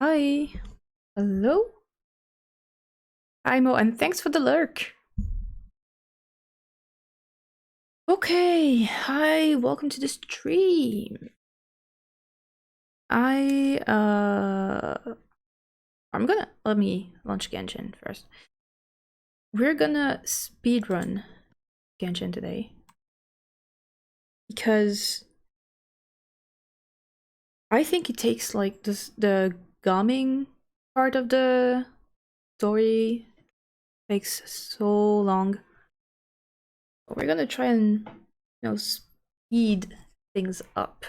Hi. Hello? Hi Mo, and thanks for the lurk. Okay, hi, welcome to the stream. Let me launch Genshin first. We're gonna speedrun Genshin today. Because I think it takes like the gaming part of the story takes so long. But we're gonna try and, speed things up.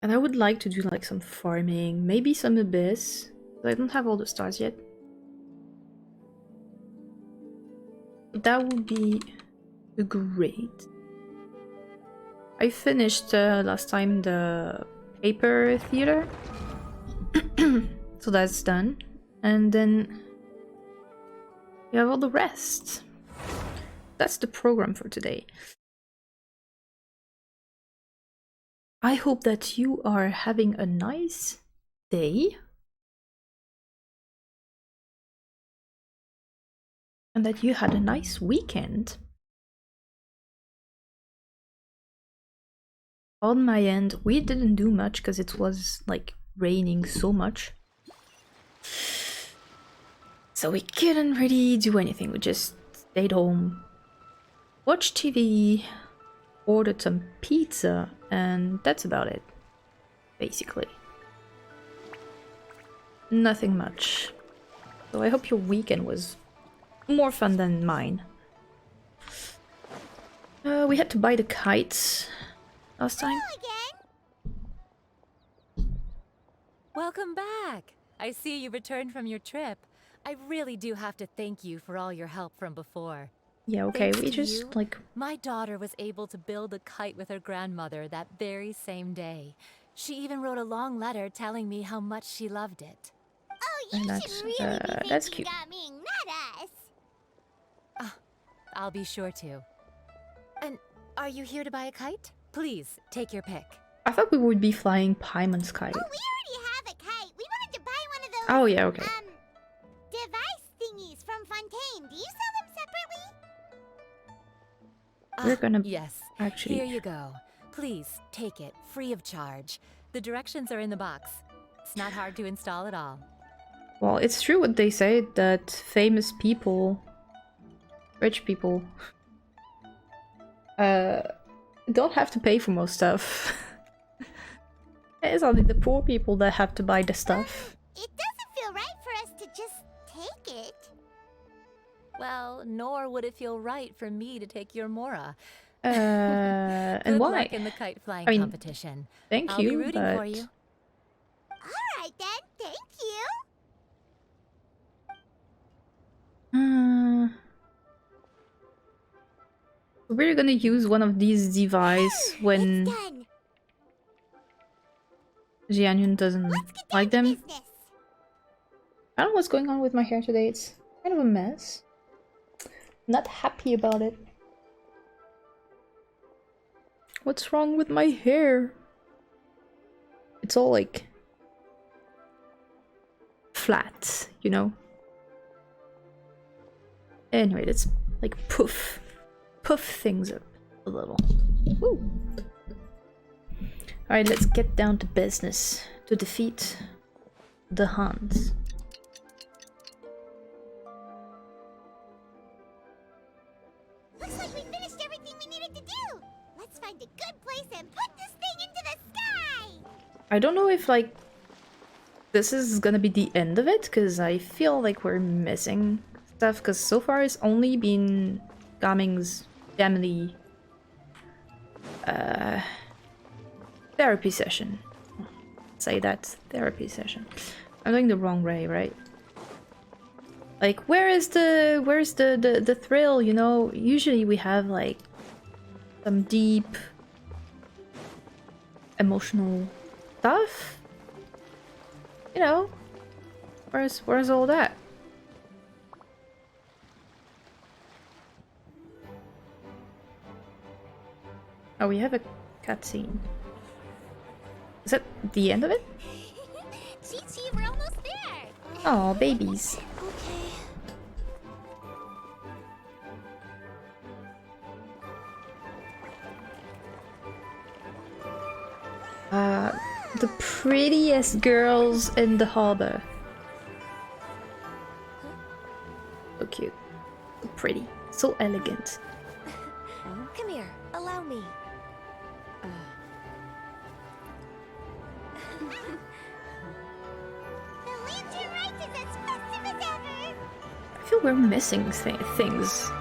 And I would like to do like some farming, maybe some abyss. I don't have all the stars yet. That would be great. I finished last time the paper theater. So that's done. And then you have all the rest. That's the program for today. I hope that you are having a nice day. And that you had a nice weekend. On my end, we didn't do much because it was like raining so much. So we couldn't really do anything. We just stayed home, watched TV, ordered some pizza, and that's about it. Basically. Nothing much. So I hope your weekend was more fun than mine. We had to buy the kites last time. Welcome back! I see you returned from your trip. I really do have to thank you for all your help from before. Yeah, okay, Thanks we to just you, like... my daughter was able to build a kite with her grandmother that very same day. She even wrote a long letter telling me how much she loved it. Oh, you should really be that's thanking cute. Gaming, not us. I'll be sure to. And are you here to buy a kite? Please, take your pick. I thought we would be flying Paimon's kite. Oh, we already have a kite. We wanted to buy one of those. Oh yeah, okay. Device thingies from Fontaine. Do you sell them separately? We're gonna yes. actually... Here you go. Please, take it, free of charge. The directions are in the box. It's not hard to install at all. Well, it's true what they say, that famous people, rich people, don't have to pay for most stuff. It's only the poor people that have to buy the stuff. It doesn't feel right for us to just take it. Well, nor would it feel right for me to take your Mora. And Good why? luck in the kite flying I mean, competition. Thank I'll you, be rooting but... for you. Alright then, thank you. We're gonna use one of these devices when It's done. Jianyun doesn't Let's get down like to them. business. I don't know what's going on with my hair today. It's kind of a mess. Not happy about it. What's wrong with my hair? It's all like flat, you know? Anyway, let's like puff things up a little. Woo. Alright, let's get down to business to defeat the Huns. Looks like we finished everything we needed to do. Let's find a good place and put this thing into the sky. I don't know if like this is gonna be the end of it, because I feel like we're missing stuff, because so far it's only been Gaming's family therapy session. Say that, therapy session. I'm doing the wrong way, right? Like, where's the thrill, you know? Usually we have like some deep emotional stuff. You know, where's all that? Oh, we have a cutscene. Is that the end of it? Chi-Chi, we're almost there. Oh, babies. Okay. The prettiest girls in the harbor. So cute. So pretty. So elegant. Come here, allow me. The lantern rite is as festive as ever. I feel we're missing things.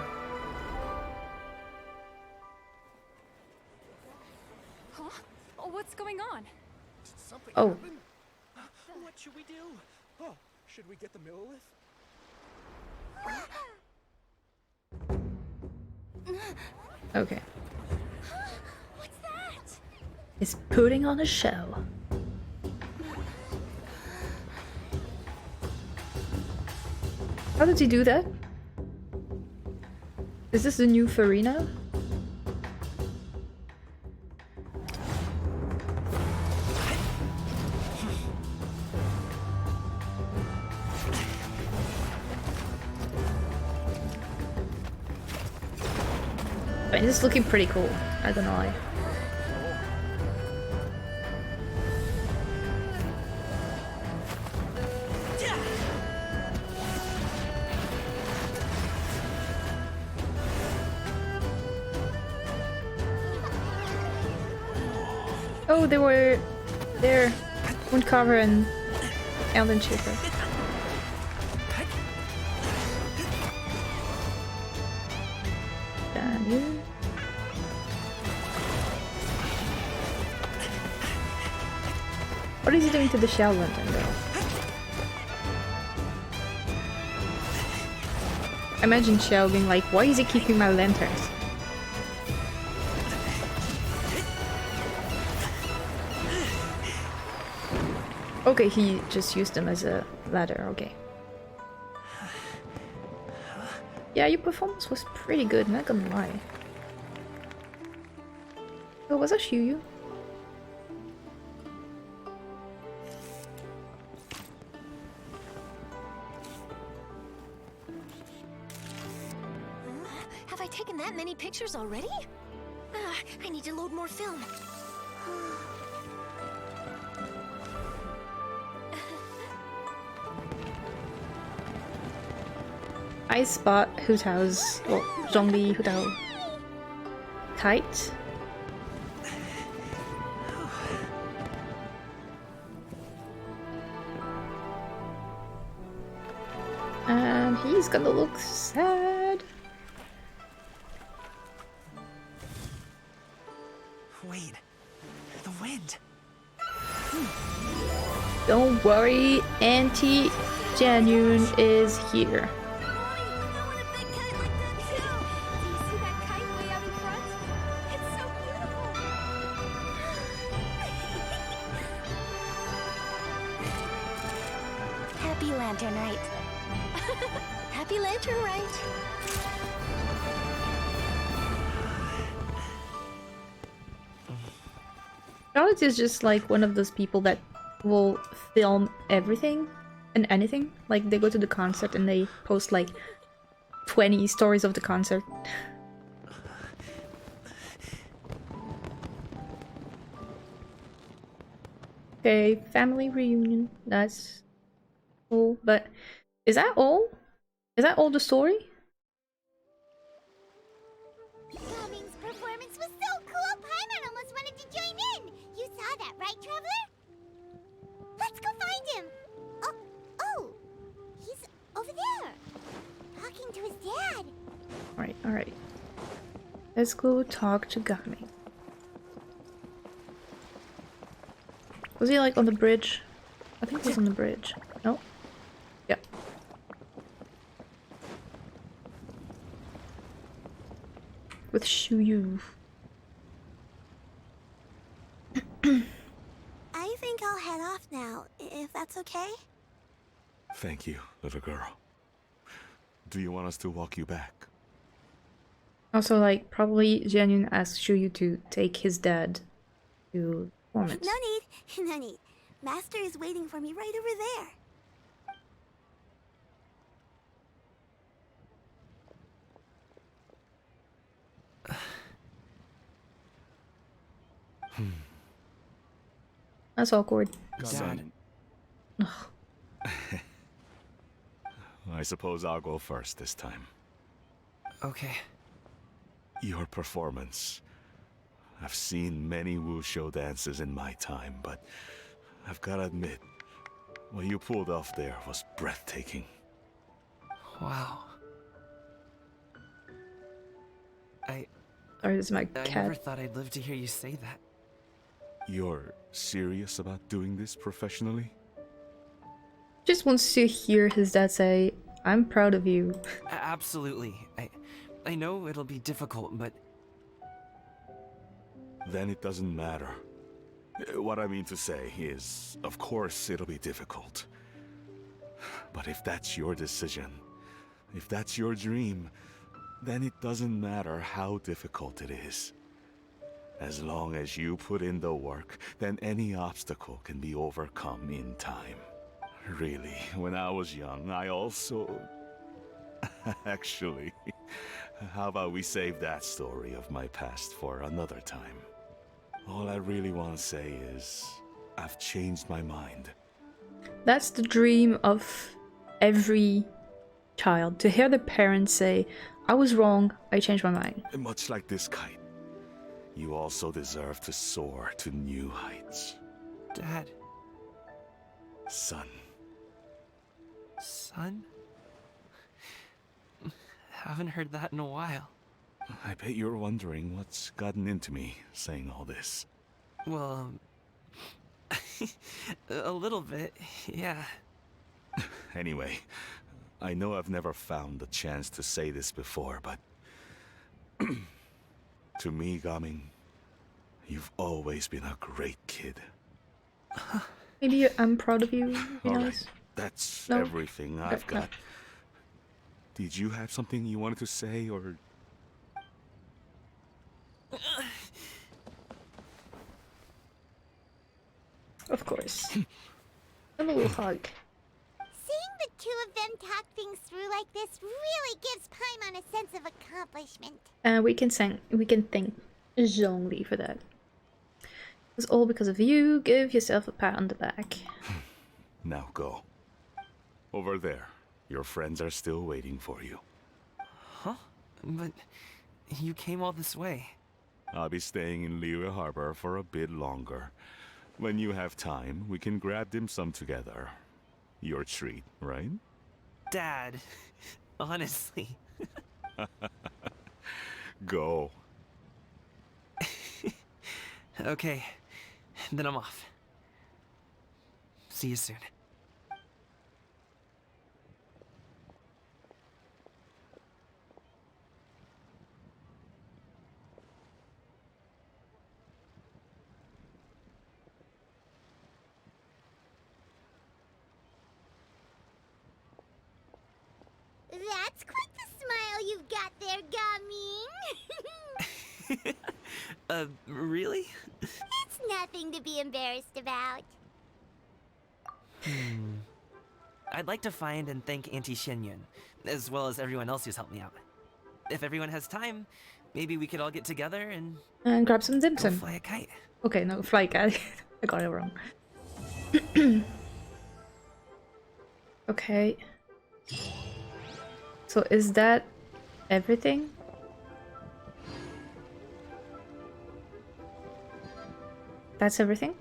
Huh? Oh, what's going on? Something Oh. happened? What should we do? Oh, should we get the Millilith? Okay. What's that? It's putting on a show. How did he do that? Is this the new Farina? I mean, this is looking pretty cool. I don't know why. Oh, they were there. Woodcarver and Elden Chipper. Daniel. What is he doing to the shell lantern though? Imagine Shell being like, why is he keeping my lanterns? Okay, he just used them as a ladder, okay. Yeah, your performance was pretty good, not gonna lie. Oh, was that Shuyu? Have I taken that many pictures already? I need to load more film. I spot Hu Tao's, well, Zhongli Hu Tao kite. And he's gonna look sad. Wait, the wind. Don't worry, Auntie Genuine is here. Happy Lantern Rite. Happy Lantern Rite. Charlotte is just like one of those people that will film everything and anything. Like they go to the concert and they post like 20 stories of the concert. Okay, family reunion. That's cool. But is that all? Is that all the story? Coming's performance was so cool, Paimon almost wanted to join in. You saw that, right, Traveler? Let's go find him. Oh, he's over there, talking to his dad. Alright, alright. Let's go talk to Gami. Was he like on the bridge? I think he was on the bridge. No? Yeah. With Shuyu. I think I'll head off now, if that's okay. Thank you, little girl. Do you want us to walk you back? Also, like, probably Genuine asked Shuyu to take his dad to performance. No need, no need. Master is waiting for me right over there. That's awkward. Son, Ugh. I suppose I'll go first this time. Okay. Your performance. I've seen many wushou dances in my time, but I've gotta admit, what you pulled off there was breathtaking. Wow. Sorry, this is my I cat. never thought I'd live to hear you say that. You're serious about doing this professionally? Just wants to hear his dad say, "I'm proud of you." Absolutely. I know it'll be difficult, but Then it doesn't matter. What I mean to say is, of course it'll be difficult. But if that's your decision, if that's your dream, then it doesn't matter how difficult it is. As long as you put in the work, then any obstacle can be overcome in time. Really, when I was young, I also... Actually, how about we save that story of my past for another time? All I really want to say is, I've changed my mind. That's the dream of every child, to hear the parents say, "I was wrong, I changed my mind." Much like this kite, you also deserve to soar to new heights. Dad, Son, son? Haven't heard that in a while. I bet you're wondering what's gotten into me saying all this. Well, a little bit, yeah. Anyway, I know I've never found the chance to say this before, but... to me, Gaming, you've always been a great kid. Maybe I'm proud of you. You know, Alright, that's No. everything I've No. got. Did you have something you wanted to say, or... Of course. A little hug. Seeing the two of them talk things through like this really gives Paimon a sense of accomplishment. And we can thank Zhongli for that. It's all because of you. Give yourself a pat on the back. Now go. Over there. Your friends are still waiting for you. Huh? But you came all this way. I'll be staying in Liyue Harbor for a bit longer. When you have time, we can grab dim sum together. Your treat, right? Dad, honestly. Go. Okay, then I'm off. See you soon. That's quite the smile you've got there, Gaming. Really? It's nothing to be embarrassed about. I'd like to find and thank Auntie Xinyun, as well as everyone else who's helped me out. If everyone has time, maybe we could all get together and And grab some dim go sum. fly a kite. Okay, no, fly cat. I got it wrong. Okay. So is that everything? That's everything?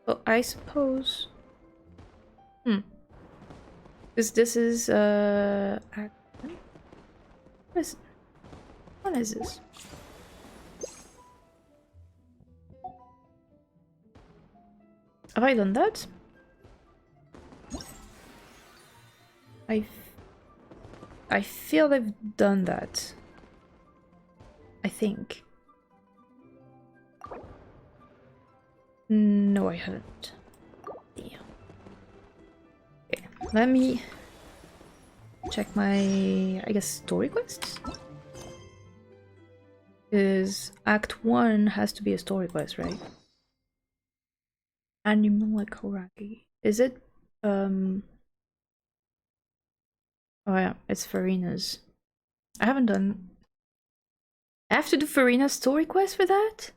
Well, I suppose. This is what is this? Have I done that? I feel I've done that. I think. No, I haven't. Yeah. Okay, let me check my, I guess, story quests? Because Act 1 has to be a story quest, right? Animal like Horaki. Is it, oh yeah, it's Farina's. I haven't done... I have to do Farina's story quest for that?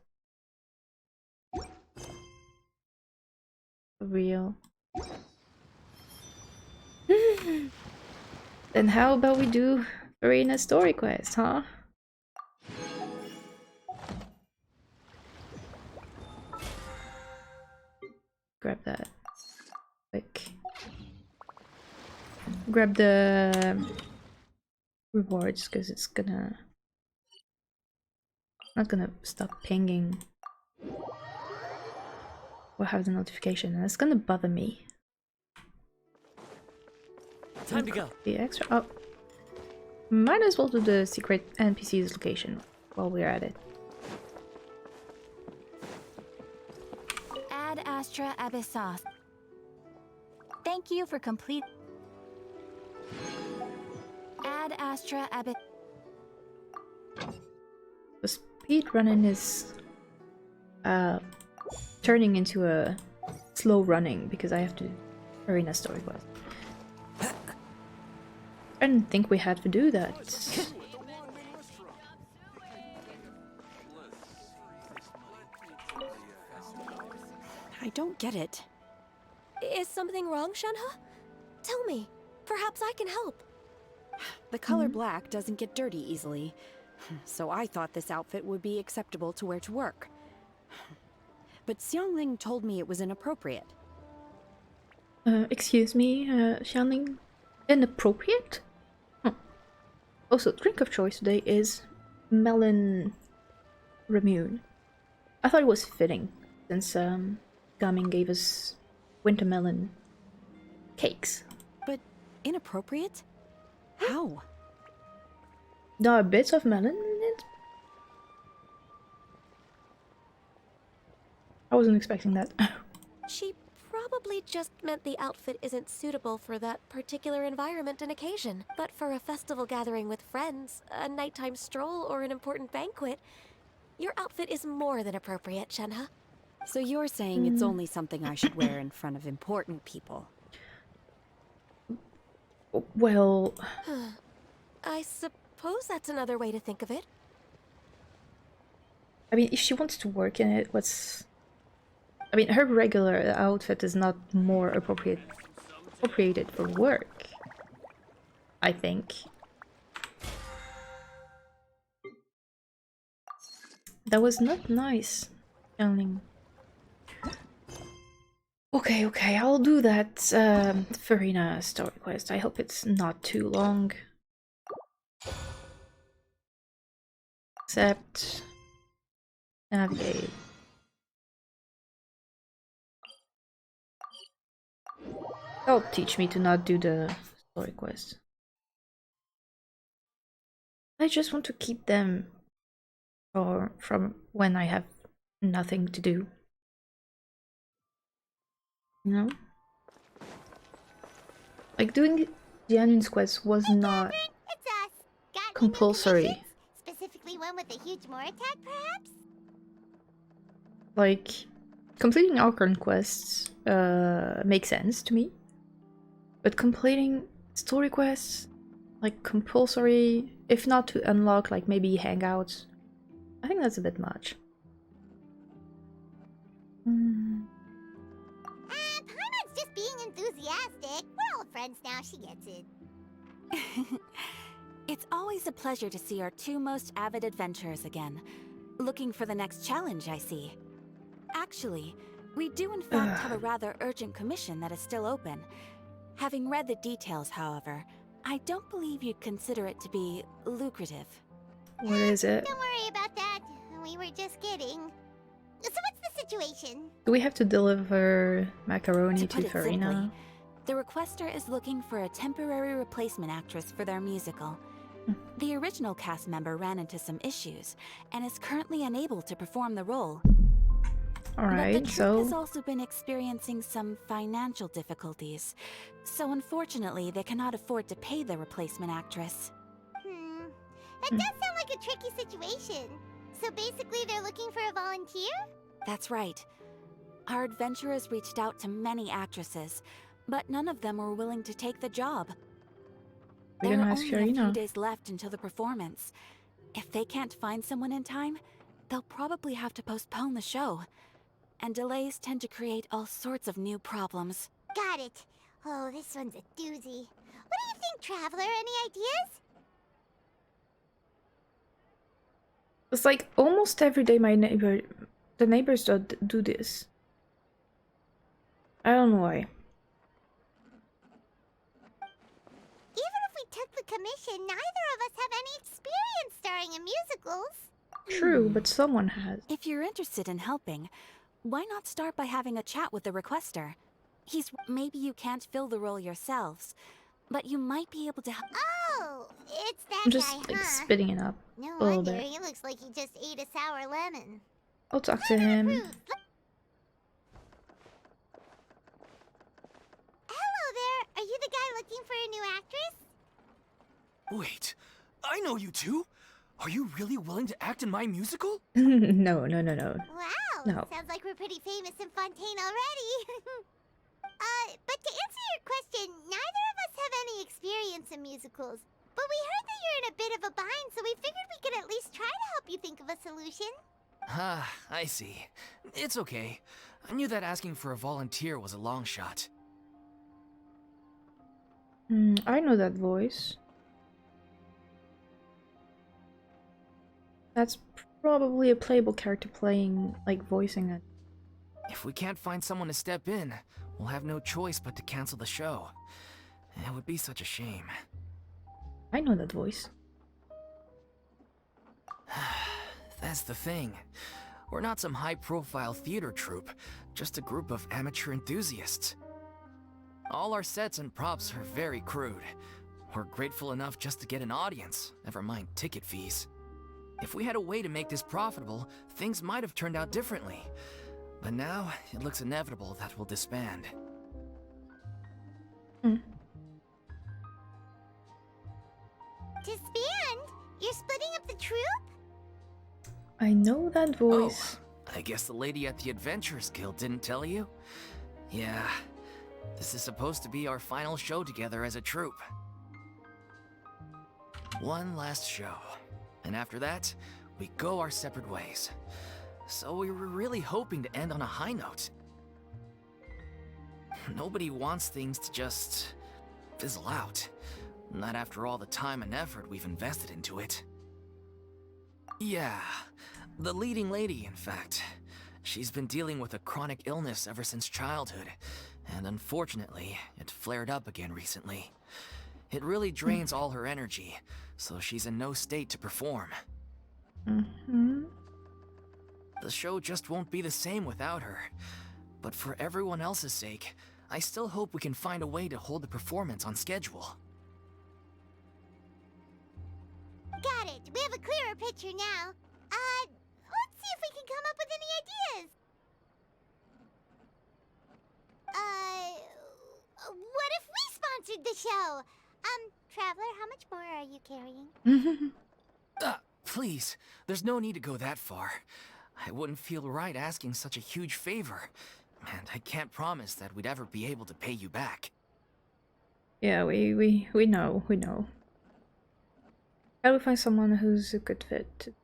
For real. Then how about we do Farina's story quest, huh? Grab that. Quick. Grab the rewards, because it's gonna... not gonna stop pinging. We'll have the notification, and it's gonna bother me. Time to go. The extra... oh. Might as well do the secret NPC's location while we're at it. Ad Astra Abyssos. Thank you for complete. Ad Astra Abyss. The speedrunning is turning into a slow running because I have to arena story quest. I didn't think we had to do that. I don't get it. Is something wrong, Shenhe? Tell me. Perhaps I can help. The color black doesn't get dirty easily, so I thought this outfit would be acceptable to wear to work. But Xiangling told me it was inappropriate. Excuse me, Xiangling? Inappropriate? Huh. Also, drink of choice today is melon ramune. I thought it was fitting, since Gaming gave us winter melon cakes. But inappropriate? How? There are bits of melon in it? I wasn't expecting that. She probably just meant the outfit isn't suitable for that particular environment and occasion. But for a festival gathering with friends, a nighttime stroll, or an important banquet, your outfit is more than appropriate, Shenhe. So you're saying it's only something I should wear in front of important people? Well... I suppose that's another way to think of it. I mean, if she wants to work in it, what's... I mean, her regular outfit is not more appropriated for work, I think. That was not nice, Xiangling. Okay, I'll do that Farina story quest. I hope it's not too long. Except... navigate. That'll teach me to not do the story quest. I just want to keep them from when I have nothing to do. You know? Like, doing the onions quest was not It's us. Got any compulsory. notifications? Specifically one with a huge more attack, perhaps? Like, completing Alcorn quests makes sense to me. But completing story quests, like compulsory, if not to unlock like maybe hangouts, I think that's a bit much. Paimon's just being enthusiastic. We're old friends now, she gets it. It's always a pleasure to see our two most avid adventurers again. Looking for the next challenge, I see. Actually, we do in fact have a rather urgent commission that is still open. Having read the details, however, I don't believe you'd consider it to be lucrative. What is it? Don't worry about that. We were just kidding. So what's the situation? Do we have to deliver macaroni To put to it Farina? simply, the requester is looking for a temporary replacement actress for their musical. The original cast member ran into some issues and is currently unable to perform the role. But the Alright, troupe has so... also been experiencing some financial difficulties. So unfortunately, they cannot afford to pay the replacement actress. That does sound like a tricky situation. So basically, they're looking for a volunteer? That's right. Our adventurers reached out to many actresses, but none of them were willing to take the job. We're There gonna are ask only a few Fiorina. days left until the performance. If they can't find someone in time, they'll probably have to postpone the show. And delays tend to create all sorts of new problems. Got it. Oh, this one's a doozy. What do you think, Traveler? Any ideas? It's like almost every day the neighbors do this. I don't know why. Even if we took the commission, neither of us have any experience starring in musicals. True, but someone has. If you're interested in helping, why not start by having a chat with the requester? Maybe you can't fill the role yourselves, but you might be able to help. Oh, it's that I'm just guy, like huh? spitting it up No a little wonder, bit. he looks like he just ate a sour lemon. I'll talk to him. Hello there, are you the guy looking for a new actress? Wait, I know you two. Are you really willing to act in my musical? No. Wow, No. sounds like we're pretty famous in Fontaine already. But to answer your question, neither of us have any experience in musicals. But we heard that you're in a bit of a bind, so we figured we could at least try to help you think of a solution. Ah, I see. It's okay. I knew that asking for a volunteer was a long shot. I know that voice. That's probably a playable character playing, like, voicing it. If we can't find someone to step in, we'll have no choice but to cancel the show. It would be such a shame. I know that voice. That's the thing. We're not some high-profile theater troupe, just a group of amateur enthusiasts. All our sets and props are very crude. We're grateful enough just to get an audience, never mind ticket fees. If we had a way to make this profitable, things might have turned out differently. But now, it looks inevitable that we'll disband. Disband? You're splitting up the troupe? I know that voice. Oh, I guess the lady at the Adventurers Guild didn't tell you? Yeah, this is supposed to be our final show together as a troupe. One last show. And after that, we go our separate ways. So we were really hoping to end on a high note. Nobody wants things to just fizzle out. Not after all the time and effort we've invested into it. Yeah, the leading lady, in fact. She's been dealing with a chronic illness ever since childhood, and unfortunately, it flared up again recently. It really drains all her energy, so she's in no state to perform. The show just won't be the same without her. But for everyone else's sake, I still hope we can find a way to hold the performance on schedule. Got it. We have a clearer picture now. Let's see if we can come up with any ideas. What if we sponsored the show? Traveler, how much more are you carrying? Please, there's no need to go that far. I wouldn't feel right asking such a huge favor, and I can't promise that we'd ever be able to pay you back. Yeah, we know. How do we find someone who's a good fit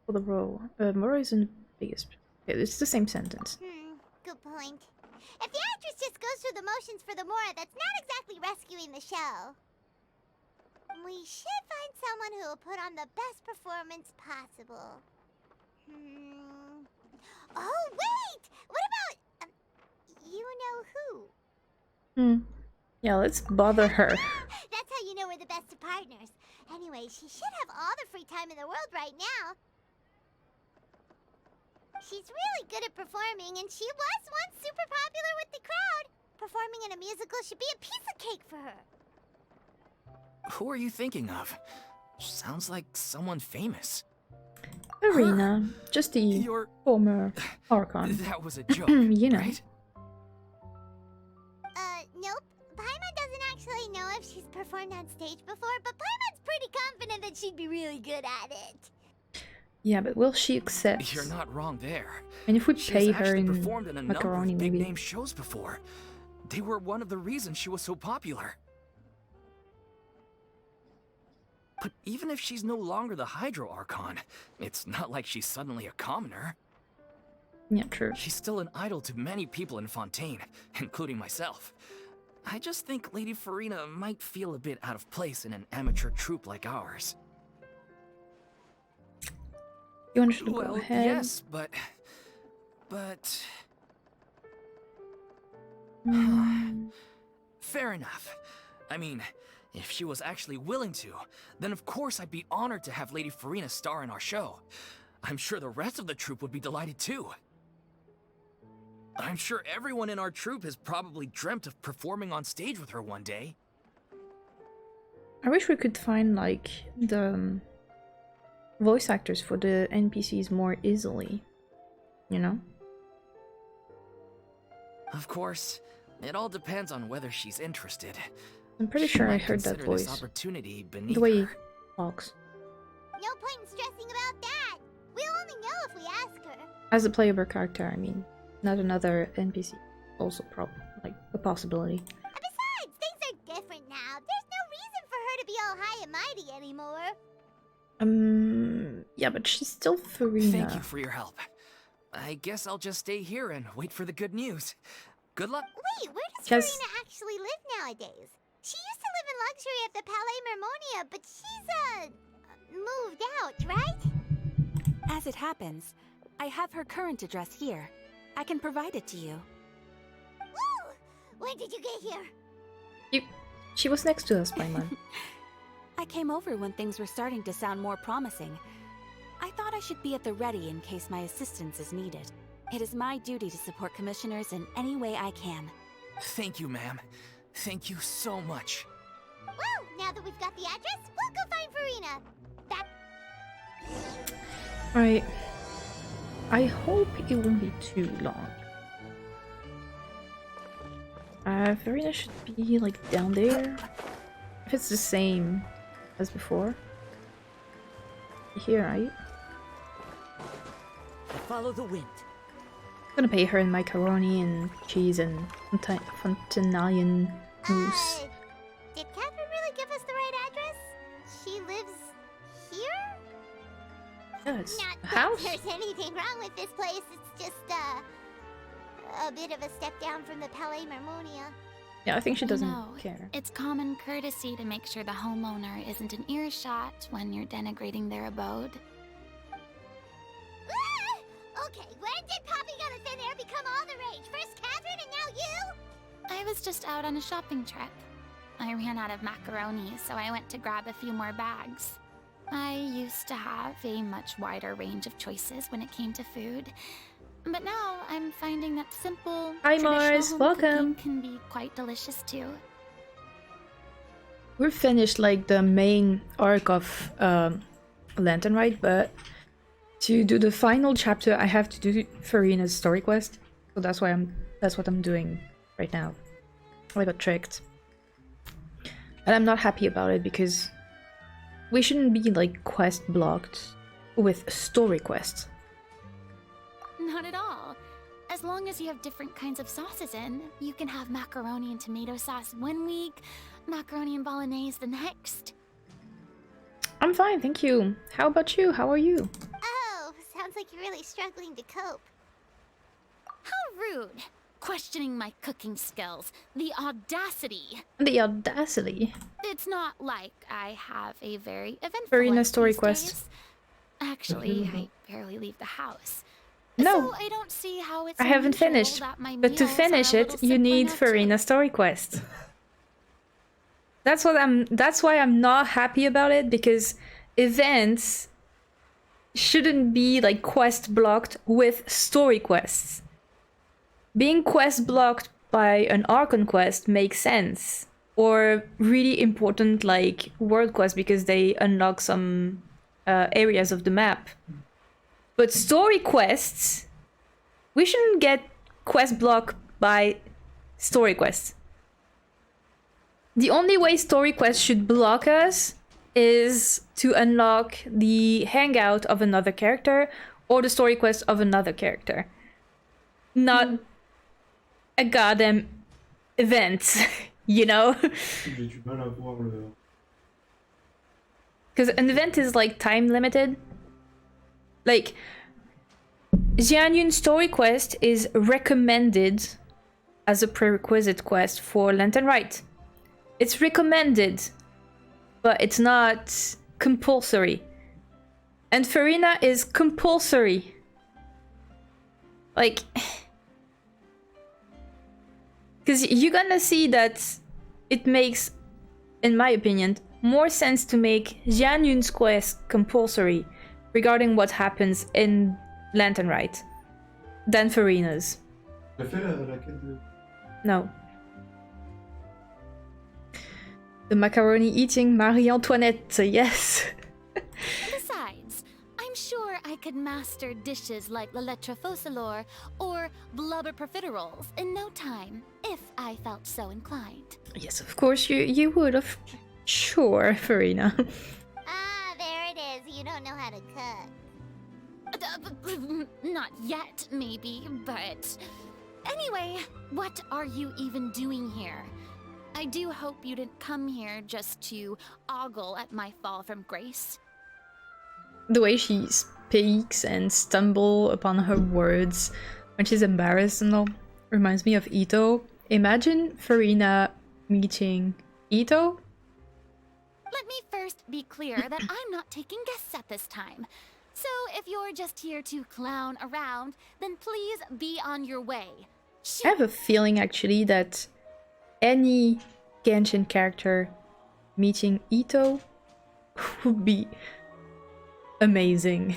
for the role? Mora isn't the biggest. Yeah, it's the same sentence. Good point. If the actress just goes through the motions for the Mora, that's not exactly rescuing the show. We should find someone who will put on the best performance possible. Oh, wait! What about... you know who? Yeah, let's bother her. That's how you know we're the best of partners. Anyway, she should have all the free time in the world right now. She's really good at performing, and she was once super popular with the crowd. Performing in a musical should be a piece of cake for her. Who are you thinking of? Sounds like someone famous. Arena, just the You're... former Archon. That was a joke, You know. right? Nope. Paimon doesn't actually know if she's performed on stage before, but Paimon's pretty confident that she'd be really good at it. Yeah, but will she accept? You're not wrong there. And if we She's pay her actually in performed in a number Macaroni, of big maybe. name shows before. They were one of the reasons she was so popular. But even if she's no longer the Hydro Archon, it's not like she's suddenly a commoner. Yeah, true. She's still an idol to many people in Fontaine, including myself. I just think Lady Farina might feel a bit out of place in an amateur troupe like ours. You want to go Well, ahead? yes, but... Mm, Fair enough. I mean, if she was actually willing to, then of course I'd be honored to have Lady Farina star in our show. I'm sure the rest of the troupe would be delighted too. I'm sure everyone in our troupe has probably dreamt of performing on stage with her one day. I wish we could find like the voice actors for the NPCs more easily. You know? Of course, it all depends on whether she's interested. I'm pretty She sure I might heard that consider this voice. opportunity beneath The way he her. talks. No point in stressing about that. We'll only know if we ask her. As a playable character, I mean. Not another NPC. Also like a possibility. And besides, things are different now. There's no reason for her to be all high and mighty anymore. Yeah, but she's still Farina. Thank you for your help. I guess I'll just stay here and wait for the good news. Good luck. Wait, where does Yes. Farina actually live nowadays? She used to live in luxury at the Palais Mermonia, but she's, moved out, right? As it happens, I have her current address here. I can provide it to you. Woo! When did you get here? She was next to us, Paimon. I came over when things were starting to sound more promising. I thought I should be at the ready in case my assistance is needed. It is my duty to support commissioners in any way I can. Thank you, ma'am. Thank you so much. Well, now that we've got the address, we'll go find Farina. That... Right. I hope it won't be too long. Farina should be like down there. If it's the same as before. Here, right? Follow the wind. I'm gonna pay her in macaroni and cheese and Fontanalian mousse. Did Catherine really give us the right address? She lives here? Yeah, it's Not a that house. there's anything wrong with this place. It's just, a bit of a step down from the Palais Mermonia. Yeah, I think she doesn't No, care. it's common courtesy to make sure the homeowner isn't in earshot when you're denigrating their abode. Okay, when did Poppy Got a Thin Air become all the rage? First Catherine and now you? I was just out on a shopping trip. I ran out of macaroni, so I went to grab a few more bags. I used to have a much wider range of choices when it came to food. But now I'm finding that simple, Hi, traditional Mars, home welcome. cooking can be quite delicious too. We're finished like the main arc of Lantern Rite, but to do the final chapter I have to do Farina's story quest. So that's what I'm doing right now. I got tricked. And I'm not happy about it because we shouldn't be like quest blocked with story quests. Not at all. As long as you have different kinds of sauces in, you can have macaroni and tomato sauce one week, macaroni and bolognese the next. I'm fine, thank you. How about you? How are you? Oh, sounds like you're really struggling to cope. How rude! Questioning my cooking skills. The audacity! The audacity. It's not like I have a very eventful Farina life story these quest. days. Actually, I barely leave the house. No, So I don't see how it's I haven't unusual finished. that my But to meals are finish a it, little you need simpler Farina naturally. story quest. That's why I'm not happy about it, because events shouldn't be like quest blocked with story quests. Being quest blocked by an Archon quest makes sense. Or really important like world quests because they unlock some areas of the map. But story quests, we shouldn't get quest blocked by story quests. The only way story quests should block us is to unlock the hangout of another character or the story quest of another character. Not a goddamn event, you know? J'ai du mal à voir le... Because an event is like time limited. Like, Xianyun's story quest is recommended as a prerequisite quest for Lantern Rite. It's recommended, but it's not compulsory. And Farina is compulsory. Like, because you're gonna see that it makes, in my opinion, more sense to make Xianyun's quest compulsory regarding what happens in Lantern Rite than Farina's. T'as fait la quête de... No. The macaroni eating Marie Antoinette, yes. Besides, I'm sure I could master dishes like la lettre faucilor or blubber profiteroles in no time, if I felt so inclined. Yes, of course you would have. Sure, Farina. Ah, there it is. You don't know how to cook. Not yet, maybe, but... Anyway, what are you even doing here? I do hope you didn't come here just to ogle at my fall from grace. The way she speaks and stumble upon her words when she's embarrassed and all reminds me of Ito. Imagine Farina meeting Ito. Let me first be clear that I'm not taking guests at this time. So if you're just here to clown around, then please be on your way. I have a feeling actually that any Genshin character meeting Ito would be amazing.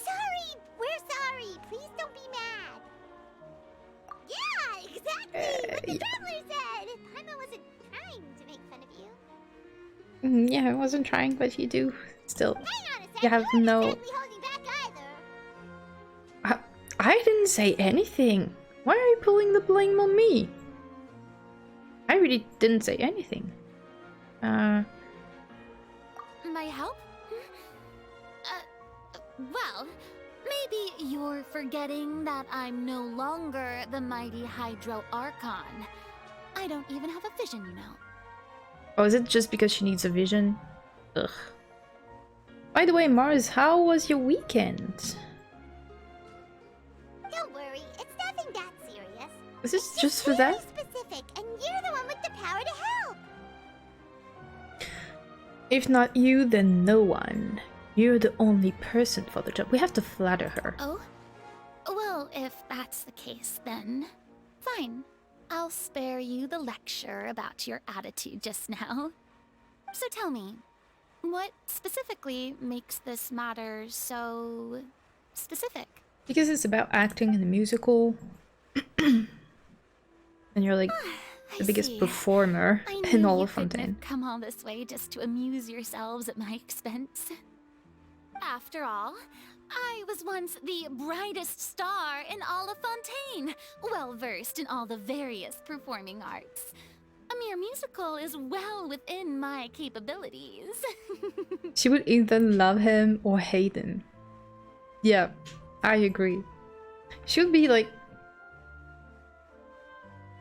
Sorry! We're sorry! Please don't be mad! Yeah, exactly! What the traveler said! Paimon wasn't trying to make fun of you. Yeah, I wasn't trying, but you do. Still, Hang on a sec, you have weren't no... exactly holding back either. I didn't say anything. Why are you pulling the blame on me? I really didn't say anything. My help? Well, maybe you're forgetting that I'm no longer the mighty Hydro Archon. I don't even have a vision, you know. Oh, is it just because she needs a vision? Ugh. By the way, Mars, how was your weekend? Don't worry, it's nothing that serious. Is this It's just for very that? specific, and you're the one with the power to help. If not you, then no one. You're the only person for the job. We have to flatter her. Oh? Well, if that's the case, then fine. I'll spare you the lecture about your attitude just now. So tell me, what specifically makes this matter so specific? Because it's about acting in a musical. And you're like the biggest see. performer I in knew all you of couldn't Fontaine. have come all this way just to amuse yourselves at my expense. After all, I was once the brightest star in all of Fontaine, well versed in all the various performing arts. A mere musical is well within my capabilities. She would either love him or hate him. Yeah, I agree. She would be like...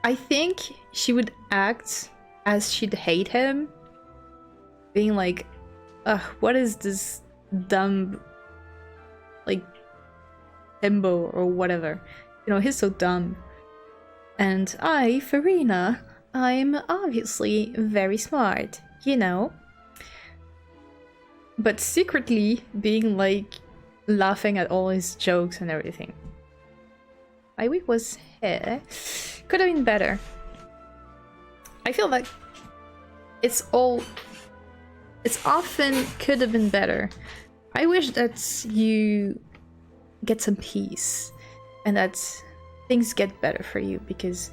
I think she would act as she'd hate him. Being like, ugh, what is this dumb... like... himbo or whatever. You know, he's so dumb. And I, Farina, I'm obviously very smart, you know? But secretly being like laughing at all his jokes and everything. My week was here. Could have been better. I feel like it's often could have been better. I wish that you get some peace and that things get better for you because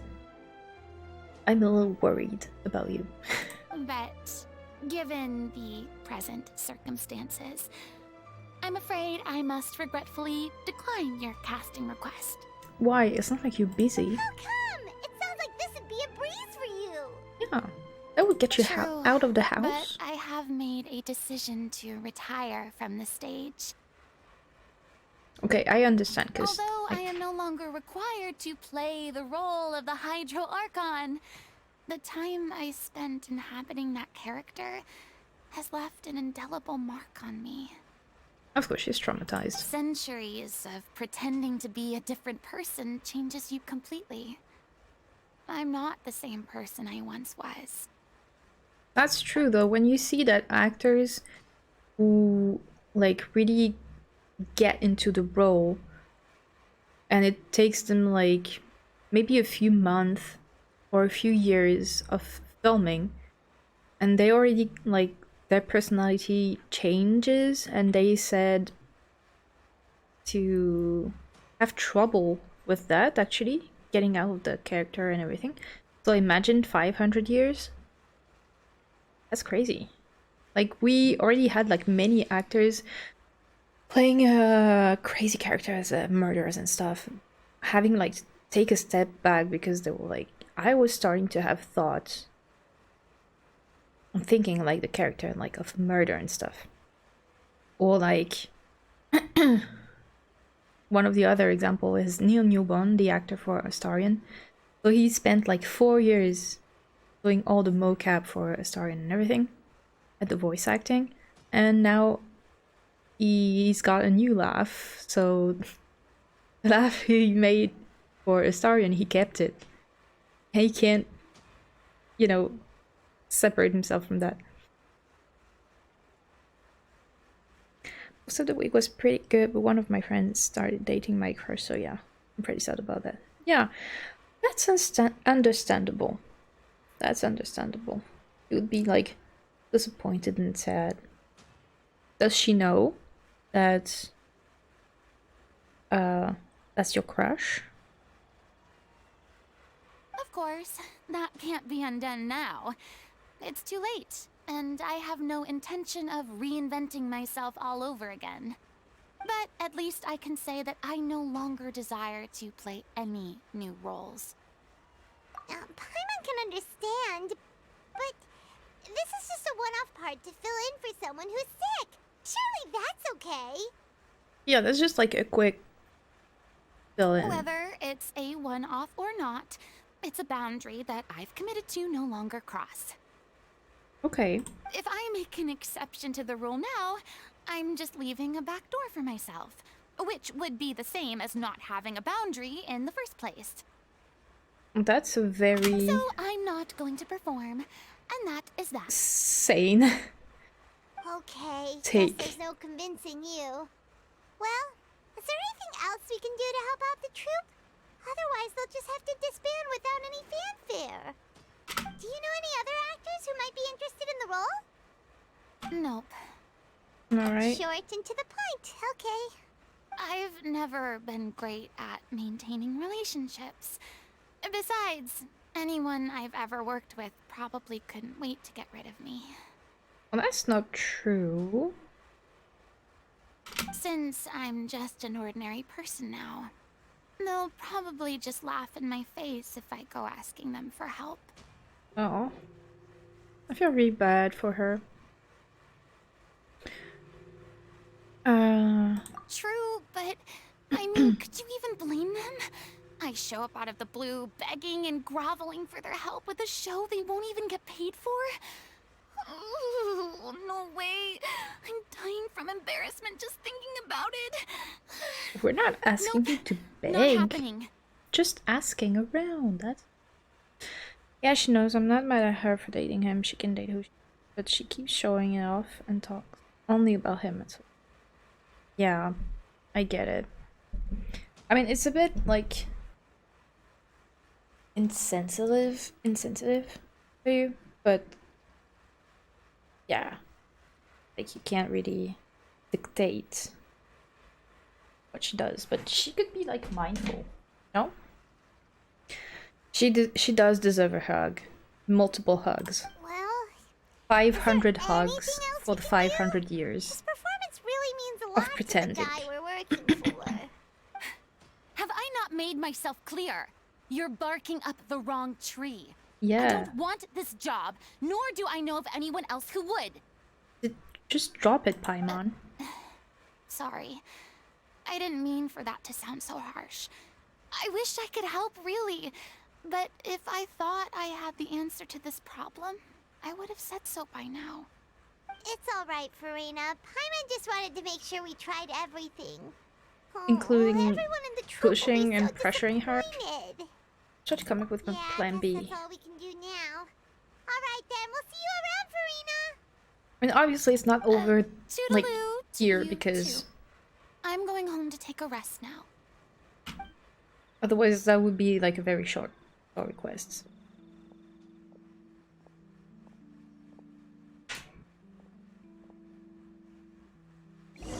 I'm a little worried about you. But given the present circumstances, I'm I'm afraid I must regretfully decline your casting request. Why? It's not like you're busy. How come? It sounds like this would be a breeze for you. Yeah, that would get you True, out of the house. But I have made a decision to retire from the stage. Okay, I understand, because Although I am no longer required to play the role of the Hydro Archon, the time I spent inhabiting that character has left an indelible mark on me. of course she's traumatized. Centuries of pretending to be a different person changes you completely. I'm not the same person I once was. That's true though, when you see that actors who like really get into the role and it takes them like maybe a few months or a few years of filming and they already like their personality changes and they said to have trouble with that actually getting out of the character and everything. So imagine 500 years. That's crazy. Like we already had like many actors playing a crazy character as murderers and stuff, having like take a step back because they were like, I was starting to have thoughts. I'm thinking like the character like of murder and stuff. Or like one of the other example is Neil Newbon, the actor for Astarion. So he spent like 4 years doing all the mocap for Astarion and everything, at the voice acting, and now he's got a new laugh, so the laugh he made for Astarion, he kept it. And he can't, you know, separate himself from that. Most of the week was pretty good, but one of my friends started dating my crush, so yeah, I'm pretty sad about that. Yeah, that's understandable. That's understandable. It would be like disappointed and sad. Does she know that that's your crush? Of course, that can't be undone now. It's too late, and I have no intention of reinventing myself all over again. But at least I can say that I no longer desire to play any new roles. Paimon can understand, but this is just a one-off part to fill in for someone who's sick. Surely that's okay. Yeah, that's just like a quick fill in. Whether it's a one-off or not, it's a boundary that I've committed to no longer cross. Okay. If I make an exception to the rule now, I'm just leaving a back door for myself, which would be the same as not having a boundary in the first place. That's a very... So I'm not going to perform, and that is that. sane. Okay, Take. guess there's no convincing you. Well, is there anything else we can do to help out the troupe? Otherwise, they'll just have to disband without any fanfare. Do you know any other actors who might be interested in the role? Nope. Alright. Short and to the point, okay. I've never been great at maintaining relationships. Besides, anyone I've ever worked with probably couldn't wait to get rid of me. Well, that's not true. Since I'm just an ordinary person now, they'll probably just laugh in my face if I go asking them for help. Oh. I feel really bad for her. True, but I mean, could you even blame them? I show up out of the blue, begging and groveling for their help with a show they won't even get paid for? Ooh, no way. I'm dying from embarrassment just thinking about it. We're not asking Nope, you to not beg. happening. Just asking around. That's... Yeah, she knows I'm not mad at her for dating him. She can date who she... But she keeps showing it off and talks only about him. Yeah, I get it. I mean, it's a bit like insensitive for you, but yeah, like you can't really dictate what she does, but she could be like mindful, no? She does deserve a hug, multiple hugs, Well, 500 is there hugs anything else for you the can 500 do? years. This performance really means a lot to the pretending. guy we're working for. Have I not made myself clear? You're barking up the wrong tree. I Yeah. don't want this job, nor do I know of anyone else who would. Just drop it, Paimon. Sorry. I didn't mean for that to sound so harsh. I wish I could help, really. But if I thought I had the answer to this problem, I would have said so by now. It's all right, Farina. Paimon just wanted to make sure we tried everything. Oh, Including everyone in the troop will be pushing and so pressuring her. disappointed. Try to come up with a Yeah, plan I B. guess that's all we can do now. All right then, we'll see you around, Farina. I mean, obviously it's not over like Toodaloo to here you because too. I'm going home to take a rest now. otherwise that would be like a very short request.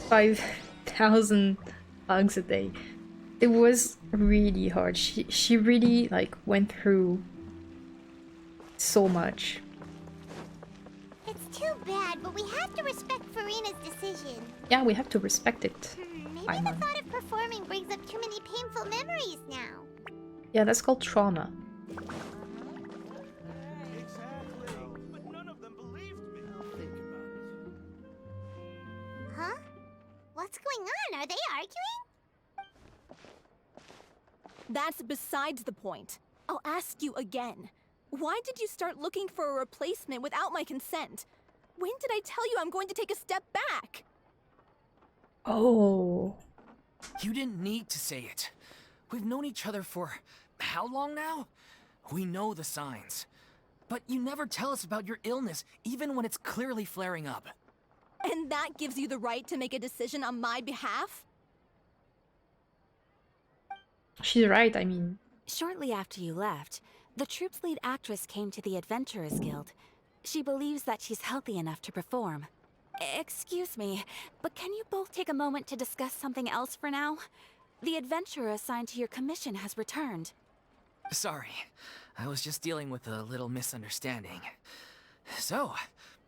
$5,000 bugs a day. It was really hard. She really like went through so much. It's too bad, but we have to respect Farina's decision. Yeah, we have to respect it. Maybe Paimon. the thought of performing brings up too many painful memories now. Yeah, that's called trauma. Huh? What's going on? Are they arguing? That's besides the point. I'll ask you again. Why did you start looking for a replacement without my consent? When did I tell you I'm going to take a step back? Oh. You didn't need to say it. We've known each other for how long now? We know the signs. But you never tell us about your illness, even when it's clearly flaring up. And that gives you the right to make a decision on my behalf? She's right, I mean. Shortly after you left, the troupe's lead actress came to the Adventurers Guild. She believes that she's healthy enough to perform. Excuse me, but can you both take a moment to discuss something else for now? The adventurer assigned to your commission has returned. Sorry, I was just dealing with a little misunderstanding. So,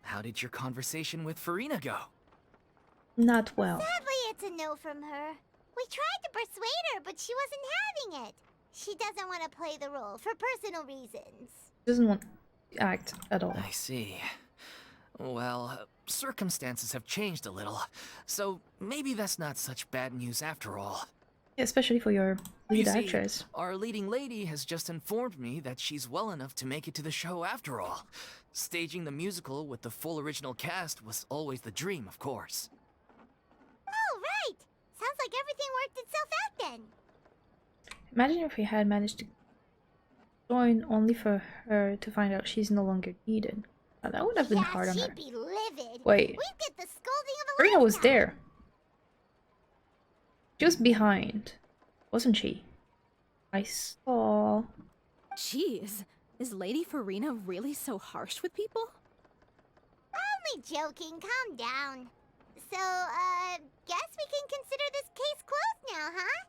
how did your conversation with Farina go? Not well. Sadly, it's a no from her. We tried to persuade her, but she wasn't having it. She doesn't want to play the role for personal reasons. Doesn't want to act at all. I see. Well, circumstances have changed a little, so maybe that's not such bad news after all. Yeah, especially for your lead You see, actress. our leading lady has just informed me that she's well enough to make it to the show after all. Staging the musical with the full original cast was always the dream, of course. Oh, right! Sounds like everything worked itself out then. Imagine if we had managed to join only for her to find out she's no longer needed. Now, that would have been hard on her. she'd be livid. Wait. We'd get the scolding of a Farina was lifetime. there. She was behind, wasn't she? I saw... Jeez, is Lady Farina really so harsh with people? Only joking, calm down. So, guess we can consider this case closed now, huh?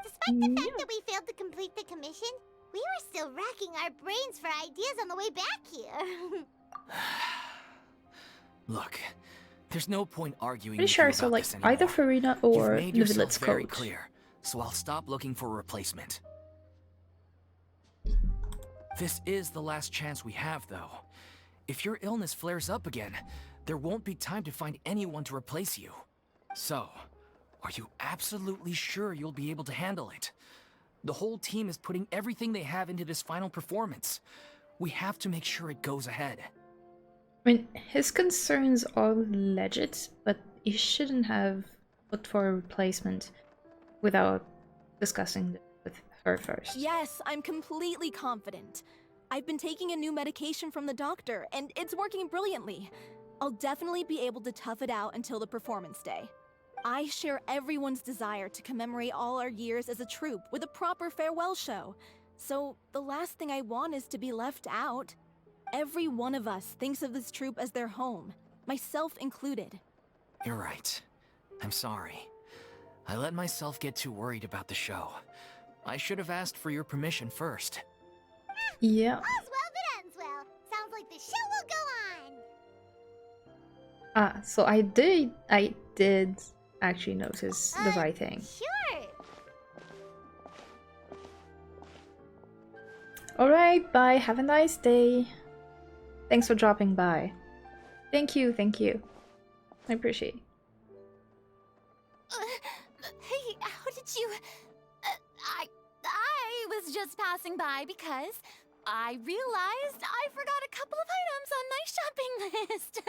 Despite the fact that we failed to complete the commission, we were still racking our brains for ideas on the way back here. Look, there's no point arguing Pretty with sure you I saw about like this either anymore. Farina You've or made the yourself village very coach. clear, so I'll stop looking for a replacement. This is the last chance we have, though. If your illness flares up again, there won't be time to find anyone to replace you. So, are you absolutely sure you'll be able to handle it? The whole team is putting everything they have into this final performance. We have to make sure it goes ahead. I mean, his concerns are legit, but he shouldn't have looked for a replacement without discussing it with her first. Yes, I'm completely confident. I've been taking a new medication from the doctor, and it's working brilliantly. I'll definitely be able to tough it out until the performance day. I share everyone's desire to commemorate all our years as a troupe with a proper farewell show. So the last thing I want is to be left out. Every one of us thinks of this troupe as their home, myself included. You're right. I'm sorry. I let myself get too worried about the show. I should have asked for your permission first. Yeah. All's well that ends well. Sounds like the show will go on. So I did actually notice the right thing. Sure. Alright, bye. Have a nice day. Thanks for dropping by. Thank you, thank you. I appreciate it. Hey, how did you... I was just passing by because I realized I forgot a couple of items on my shopping list.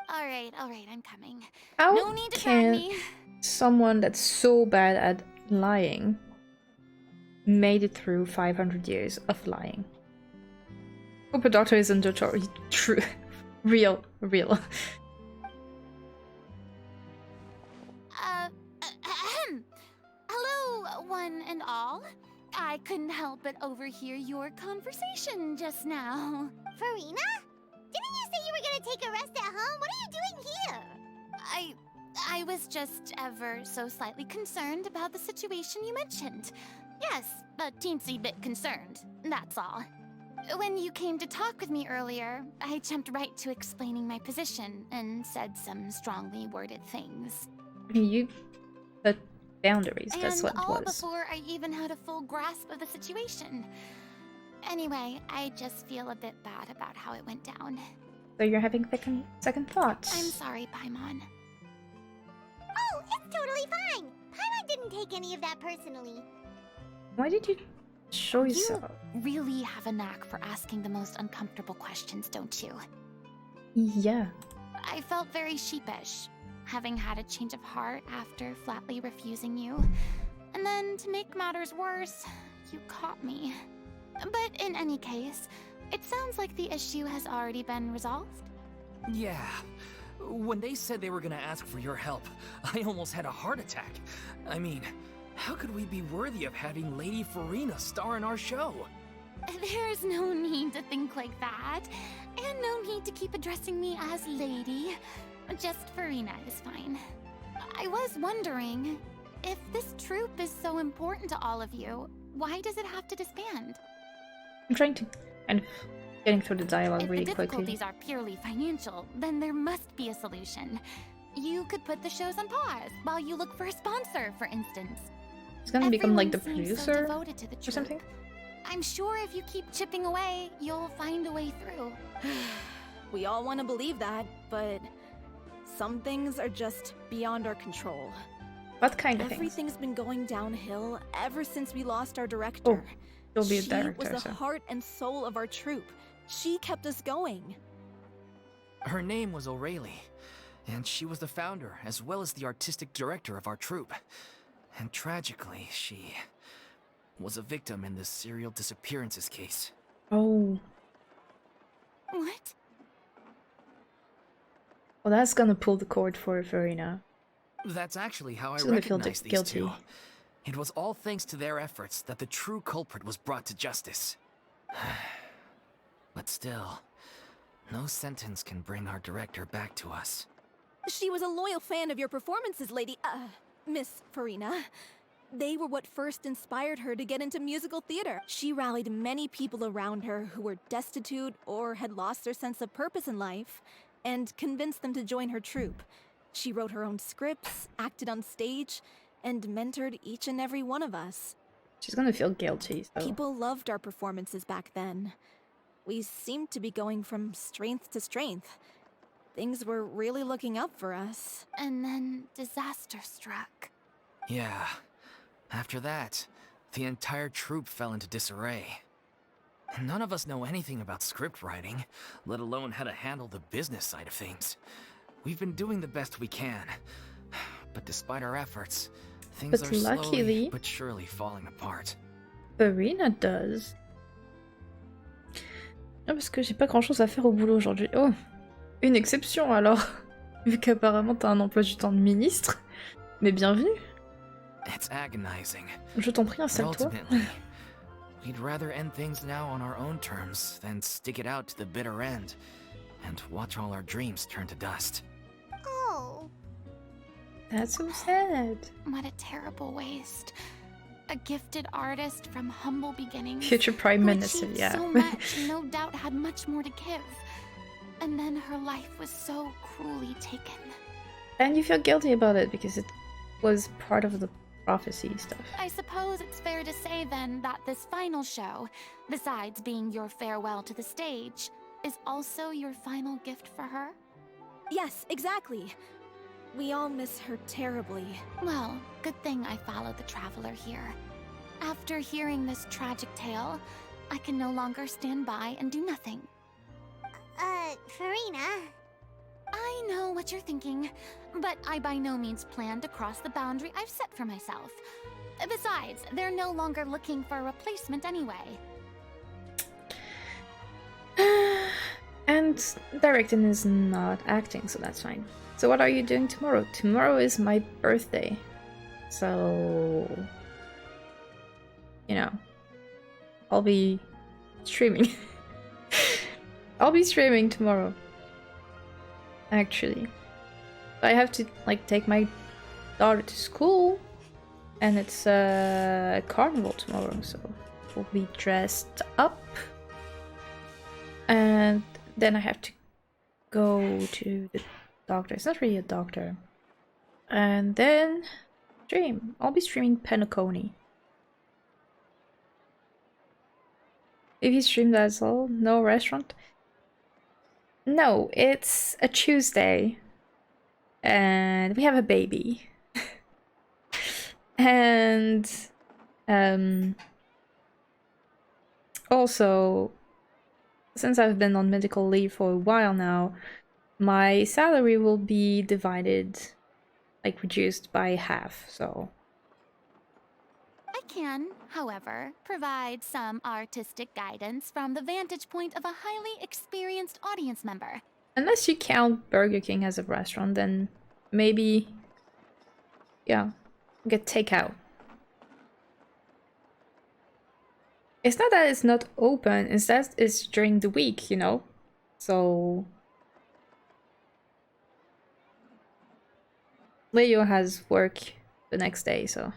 Alright, I'm coming. How No need to drag can me. someone that's so bad at lying made it through 500 years of lying? Hope a doctor isn't a true. Real. Hello, one and all. I couldn't help but overhear your conversation just now. Farina? Didn't you say you were gonna take a rest at home? What are you doing here? I was just ever so slightly concerned about the situation you mentioned. Yes, a teensy bit concerned, that's all. When you came to talk with me earlier, I jumped right to explaining my position and said some strongly worded things. You set boundaries, that's And what it all was. before I even had a full grasp of the situation. Anyway, I just feel a bit bad about how it went down. So you're having second thoughts. I'm sorry, Paimon. Oh, it's totally fine. Paimon didn't take any of that personally. Why did you show yourself? You really have a knack for asking the most uncomfortable questions, don't you? Yeah. I felt very sheepish, having had a change of heart after flatly refusing you. And then, to make matters worse, you caught me. But in any case, it sounds like the issue has already been resolved. Yeah. When they said they were gonna ask for your help, I almost had a heart attack. I mean, how could we be worthy of having Lady Farina star in our show? There's no need to think like that, and no need to keep addressing me as lady. Just Farina is fine. I was wondering, if this troupe is so important to all of you, why does it have to disband? I'm trying to kind of getting through the dialogue If really the quickly. difficulties are purely financial, then there must be a solution. You could put the shows on pause while you look for a sponsor, for instance. He's gonna become like the Everyone seems so producer devoted to the or something? troupe. I'm sure if you keep chipping away, you'll find a way through. We all want to believe that, but some things are just beyond our control. What kind of things? Everything's been going downhill ever since we lost our director. Oh, you'll be a She director, was the so. heart and soul of our troupe. She kept us going. Her name was O'Reilly, and she was the founder as well as the artistic director of our troupe. And tragically, she was a victim in this serial disappearances case. Oh. What? Well, that's gonna pull the cord for Farina. That's actually how I She's gonna feel recognized these guilty. two. It was all thanks to their efforts that the true culprit was brought to justice. But still, no sentence can bring our director back to us. She was a loyal fan of your performances, Miss Farina. They were what first inspired her to get into musical theater. She rallied many people around her who were destitute or had lost their sense of purpose in life, and convinced them to join her troupe. She wrote her own scripts, acted on stage, and mentored each and every one of us. She's gonna feel guilty, so. People loved our performances back then. We seemed to be going from strength to strength. Things were really looking up for us. And then disaster struck. Yeah. After that, the entire troupe fell into disarray. None of us know anything about script writing, let alone how to handle the business side of things. We've been doing the best we can. But despite our efforts, things But are slowly luckily- but surely falling apart. Farina does. Ah, parce que j'ai pas grand chose à faire au boulot aujourd'hui. Oh, une exception alors. Vu qu'apparemment t'as un emploi du temps de ministre. Mais bienvenue. It's agonizing. Je t'en prie, But installe-toi. ultimately, we'd rather end things now on our own terms than stick it out to the bitter end and watch all our dreams turn to dust. Oh. That's so sad. What a terrible waste. A gifted artist from humble beginnings. Future Prime who Minister, achieved yeah. so much and no doubt had much more to give. And then her life was so cruelly taken. And you feel guilty about it because it was part of the prophecy stuff. I suppose it's fair to say then that this final show, besides being your farewell to the stage, is also your final gift for her? Yes, exactly. We all miss her terribly. Well, good thing I followed the traveler here. After hearing this tragic tale, I can no longer stand by and do nothing. Farina. I know what you're thinking, but I by no means plan to cross the boundary I've set for myself. Besides, they're no longer looking for a replacement anyway. And directing is not acting, so that's fine. So what are you doing tomorrow? Tomorrow is my birthday. So, you know, I'll be streaming. I'll be streaming tomorrow. Actually. I have to like take my daughter to school, and it's a carnival tomorrow, so we'll be dressed up. And then I have to go to the doctor. It's not really a doctor. And then stream. I'll be streaming Penacony. If you stream, that's all. No restaurant. No, it's a Tuesday. And we have a baby. And also, since I've been on medical leave for a while now, my salary will be divided, like reduced by half, so. I can, however, provide some artistic guidance from the vantage point of a highly experienced audience member. Unless you count Burger King as a restaurant, then maybe, yeah, get takeout. It's not that it's not open, it's that it's during the week, you know? So Leo has work the next day, so.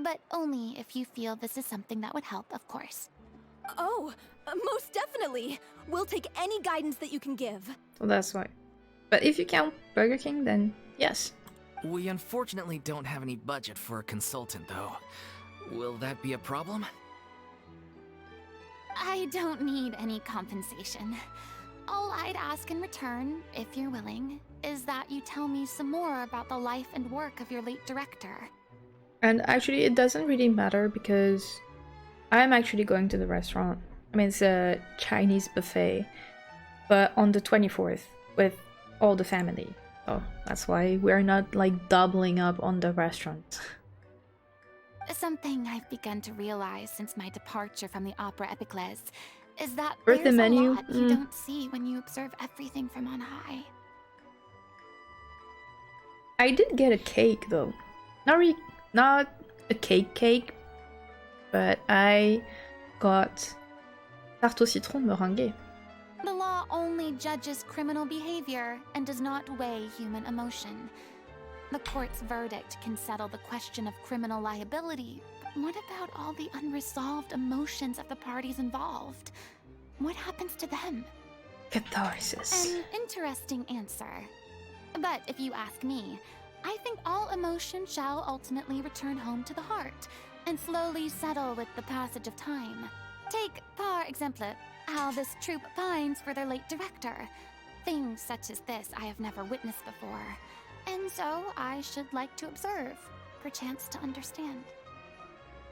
But only if you feel this is something that would help, of course. Oh, most definitely. We'll take any guidance that you can give. So that's why. But if you count Burger King, then yes. We unfortunately don't have any budget for a consultant, though. Will that be a problem? I don't need any compensation. All I'd ask in return, if you're willing, is that you tell me some more about the life and work of your late director. And actually, it doesn't really matter because I'm actually going to the restaurant. I mean, it's a Chinese buffet, but on the 24th with all the family. So that's why we're not like doubling up on the restaurant. Something I've begun to realize since my departure from the Opera Epiclese is that Birthday there's menu? a lot you don't see when you observe everything from on high. I did get a cake though. Not a cake, but I got tarte au citron meringue. The law only judges criminal behavior and does not weigh human emotion. The court's verdict can settle the question of criminal liability, but what about all the unresolved emotions of the parties involved? What happens to them? Catharsis. An interesting answer. But if you ask me, I think all emotion shall ultimately return home to the heart and slowly settle with the passage of time. Take, par exemple, how this troupe pines for their late director. Things such as this I have never witnessed before. And so I should like to observe, perchance to understand.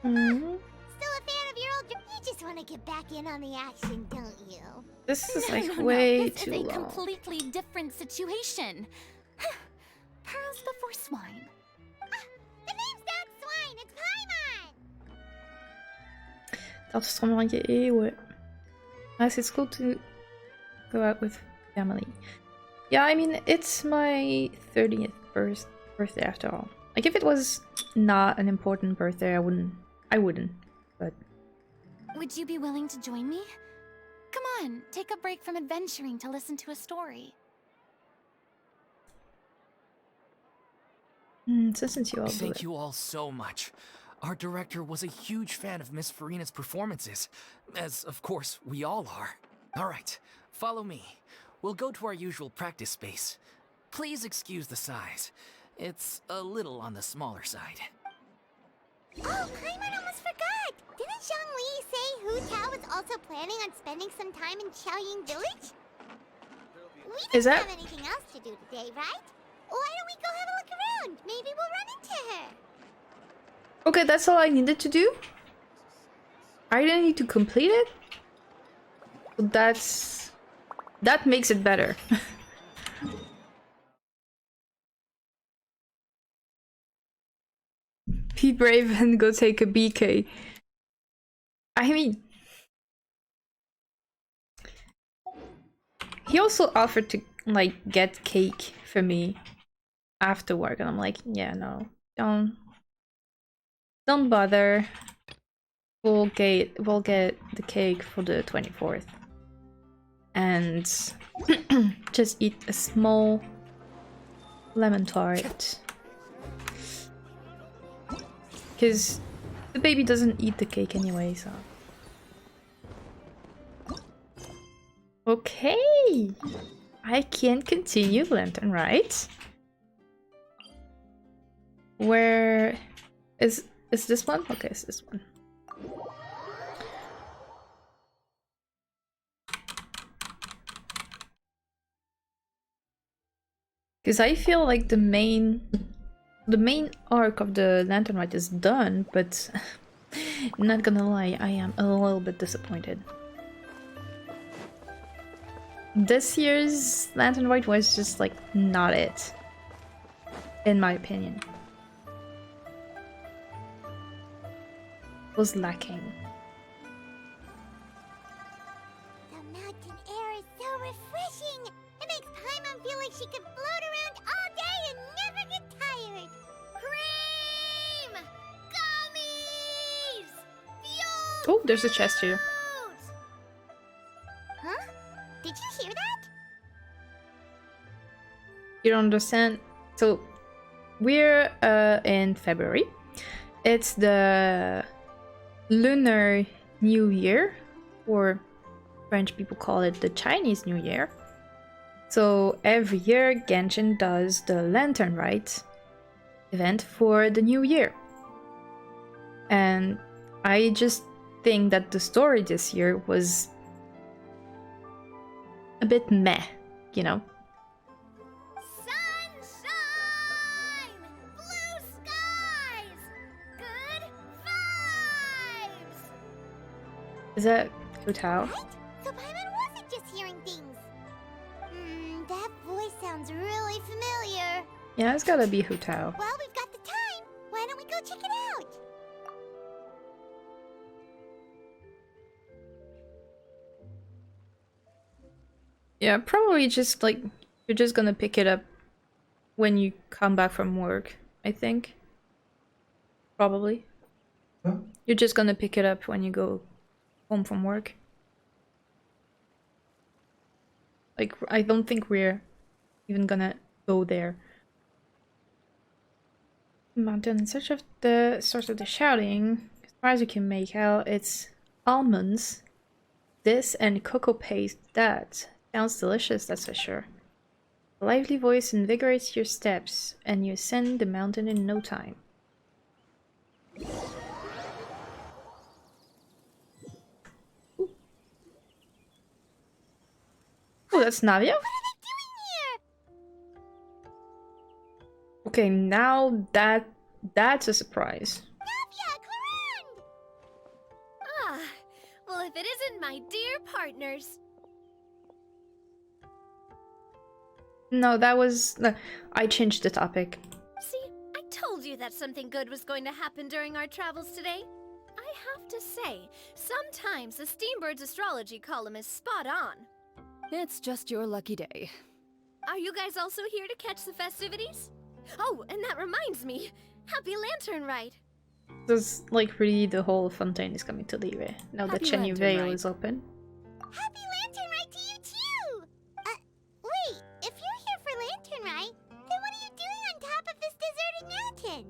Mm-hmm. Still a fan of your old... You just want to get back in on the action, don't you? This is like No, way this too is a long. completely different situation. Pearls before swine. The name's not Swine, it's Paimon! Tarte au citron meringue, et ouais. Nice, it's cool to go out with family. Yeah, I mean, it's my 30th birthday after all. Like, if it was not an important birthday, I wouldn't, but... Would you be willing to join me? Come on, take a break from adventuring to listen to a story. So since you all do Thank it. you all so much. Our director was a huge fan of Miss Farina's performances, as of course we all are. Alright, follow me. We'll go to our usual practice space. Please excuse the size. It's a little on the smaller side. Oh, Paimon almost forgot! Didn't Zhongli say Hu Tao was also planning on spending some time in Xiaoying Village? We Is don't that- have anything else to do today, right? Why don't we go have a look around? Maybe we'll run into her. Okay, that's all I needed to do? I didn't need to complete it? That makes it better. Be brave and go take a BK. I mean... He also offered to, like, get cake for me after work, and I'm like, yeah, no. Don't bother. We'll get the cake for the 24th. And just eat a small lemon tart. Because the baby doesn't eat the cake anyway, so... Okay! I can continue Lantern Rite. Where... Is this one? Okay, it's this one. Because I feel like the main arc of the Lantern Rite is done, but not gonna lie, I am a little bit disappointed. This year's Lantern Rite was just like not it, in my opinion. Was lacking. The mountain air is so refreshing. It makes Paimon feel like she could float around all day and never get tired. Cream! Gummies! Fuel! Oh, there's a chest here. Huh? Did you hear that? You don't understand? So, we're in February. It's the Lunar New Year, or French people call it the Chinese New Year. So every year Genshin does the Lantern Rite event for the new year. And I just think that the story this year was a bit meh, you know? Sunshine! Blue skies! Good vibes! Is that Hu Tao? Right? So Paimon wasn't just hearing things. That voice sounds really familiar. Yeah, it's gotta be Hu Tao. Well, we've got the time. Why don't we go check it out? Yeah, probably just like you're just gonna pick it up when you come back from work, I think. Probably. Huh? You're just gonna pick it up when you go home from work. Like, I don't think we're even gonna go there. Mountain in search of the source of the shouting. As far as you can make out, it's almonds, this, and cocoa paste. That sounds delicious, that's for sure. A lively voice invigorates your steps, and you ascend the mountain in no time. Oh, that's Navia? What are they doing here? Okay, now that's a surprise. Navia, Clarande! Ah, well, if it isn't my dear partners. No, that was... no, I changed the topic. See, I told you that something good was going to happen during our travels today. I have to say, sometimes the Steambird's astrology column is spot on. It's just your lucky day. Are you guys also here to catch the festivities? Oh, and that reminds me, Happy Lantern Rite. There's like really the whole Fontaine is coming to Liyue now that Happy Chenyu Lantern Vale Rite. is open. Happy Lantern Rite to you too! Wait, if you're here for Lantern Rite, then what are you doing on top of this deserted mountain?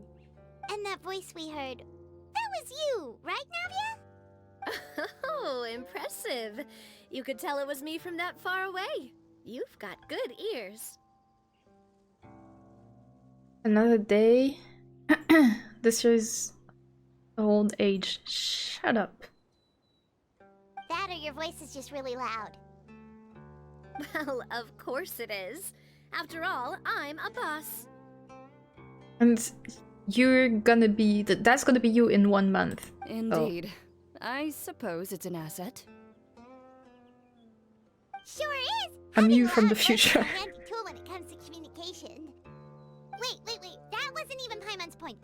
And that voice we heard, that was you, right, Navia? Oh, impressive. You could tell it was me from that far away. You've got good ears. Another day. This is old age. Shut up. That or your voice is just really loud. Well, of course it is. After all, I'm a boss. And you're gonna be... That's gonna be you in 1 month. Indeed. I suppose it's an asset. Sure is. I'm you Having a from loud the voice is future. a handy tool when it comes to communication. Wait. That wasn't even Paimon's point.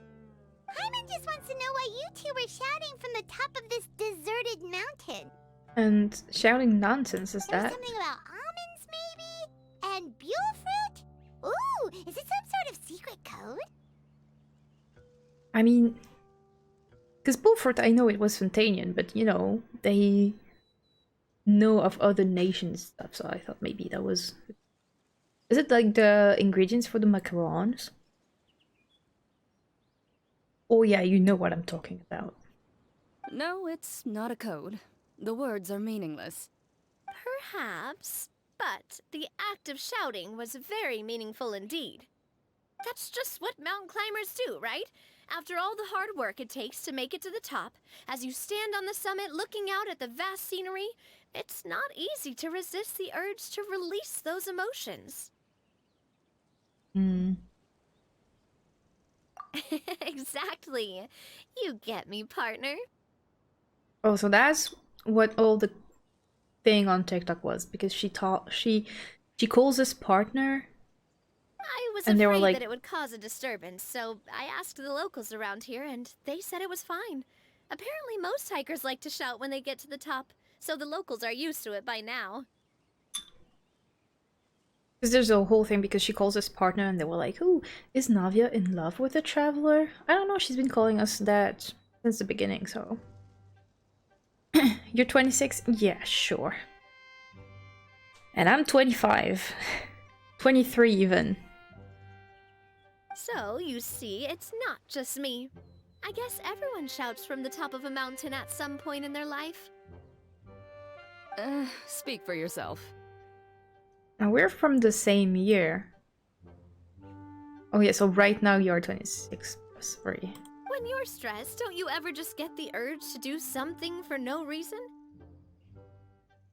Paimon just wants to know why you two were shouting from the top of this deserted mountain. And shouting nonsense is There was that? something about almonds, maybe? And buell fruit? Ooh, is it some sort of secret code? I mean... Because Bulford, I know it was Fontanian, but you know, they know of other nations stuff, so I thought maybe that was... Is it like the ingredients for the macarons? Oh yeah, you know what I'm talking about. No, it's not a code. The words are meaningless. Perhaps, but the act of shouting was very meaningful indeed. That's just what mountain climbers do, right? After all the hard work it takes to make it to the top, as you stand on the summit looking out at the vast scenery, it's not easy to resist the urge to release those emotions. Hmm. Exactly. You get me, partner. Oh, so that's what all the thing on TikTok was, because she calls this partner. I was And they were afraid like- that it would cause a disturbance, so I asked the locals around here, and they said it was fine. Apparently most hikers like to shout when they get to the top, so the locals are used to it by now. Because there's a whole thing because she calls this partner and they were like, "Ooh, is Navia in love with the traveler?" I don't know, she's been calling us that since the beginning, so... You're 26? Yeah, sure. And I'm 25. 23 even. So, you see, it's not just me. I guess everyone shouts from the top of a mountain at some point in their life. Speak for yourself. Now we're from the same year. Oh yeah, so right now you're 26 plus 3. When you're stressed, don't you ever just get the urge to do something for no reason?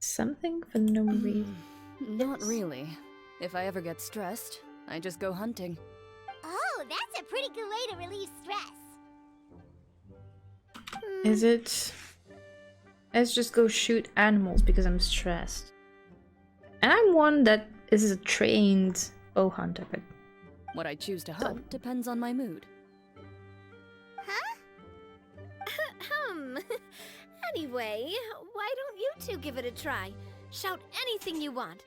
Something for no reason. Not really. If I ever get stressed, I just go hunting. Oh, that's a pretty good way to relieve stress. Is it... Let's just go shoot animals because I'm stressed. And I'm one that is a trained bow hunter, but... What I choose to hunt depends on my mood. Huh? Anyway, why don't you two give it a try? Shout anything you want.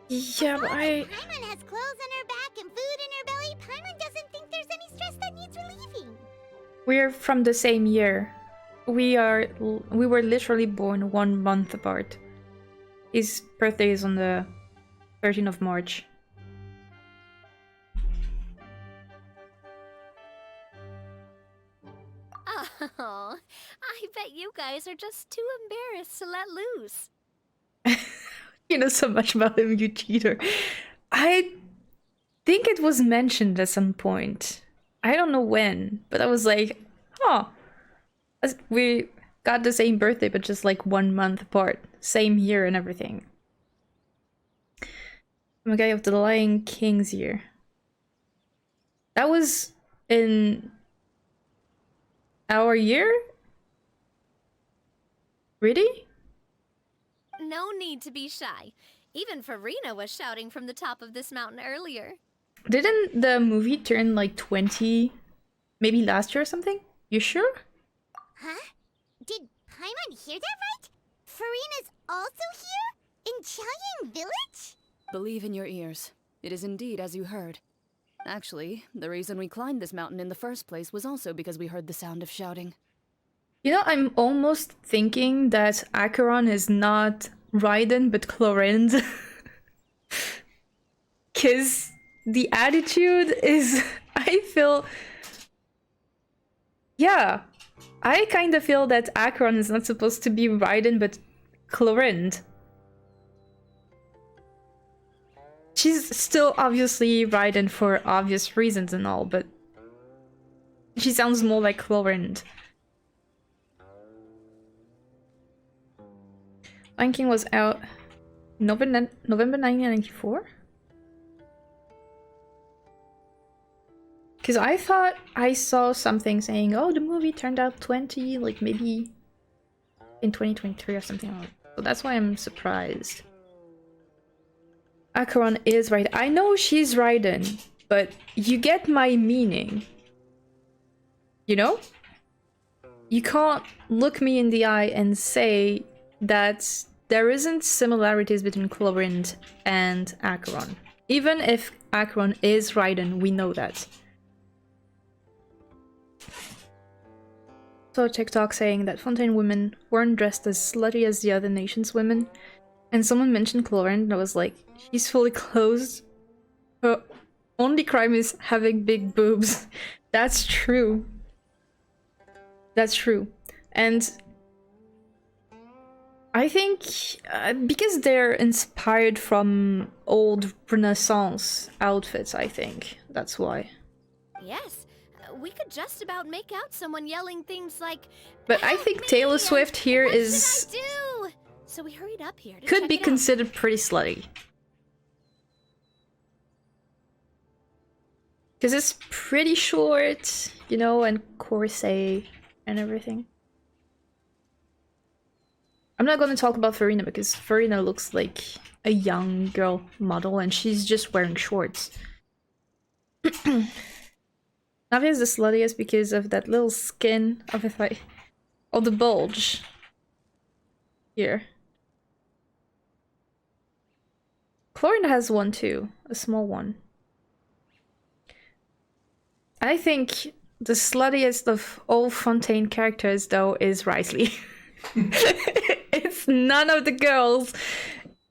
Yeah, but Paimon has clothes on her back and food in her belly. Paimon doesn't think there's any stress that needs relieving. We're from the same year. We were literally born 1 month apart. His birthday is on the 13th of March. Oh, I bet you guys are just too embarrassed to let loose. You know so much about him, you cheater. I think it was mentioned at some point. I don't know when, but I was like, oh, we got the same birthday, but just like 1 month apart. Same year and everything. I'm a guy of the Lion King's year. That was in our year? Really? No need to be shy. Even Farina was shouting from the top of this mountain earlier. Didn't the movie turn like 20 maybe last year or something? You sure? Huh? Did Paimon hear that right? Farina's also here? In Qiaoying Village? Believe in your ears. It is indeed as you heard. Actually, the reason we climbed this mountain in the first place was also because we heard the sound of shouting. You know, I'm almost thinking that Acheron is not Raiden, but Clorinde. Because the attitude is... I feel... Yeah. I kind of feel that Acheron is not supposed to be Raiden, but Clorinde. She's still obviously Raiden for obvious reasons and all, but she sounds more like Chlorinde. Lion King was out November 1994? Because I thought I saw something saying, oh, the movie turned out 20, like maybe in 2023 or something like that. So that's why I'm surprised. Acheron is right. I know she's Raiden, but you get my meaning. You know? You can't look me in the eye and say that there isn't similarities between Chlorinde and Acheron. Even if Acheron is Raiden, we know that. Saw TikTok saying that Fontaine women weren't dressed as slutty as the other nation's women, and someone mentioned Chlorinde, and I was like, she's fully clothed. Her only crime is having big boobs. That's true. That's true. And I think because they're inspired from old Renaissance outfits, I think that's why. Yes, we could just about make out someone yelling things like, but I think Taylor Swift here is... What should I do? So we hurried up here to could check be it out. considered pretty slutty. Because it's pretty short, you know, and corset and everything. I'm not gonna talk about Farina because Farina looks like a young girl model and she's just wearing shorts. Navia is the sluttiest because of that little skin of her thigh. Oh, the bulge. Here. Chlorinde has one too, a small one. I think the sluttiest of all Fontaine characters, though, is Risley. It's none of the girls.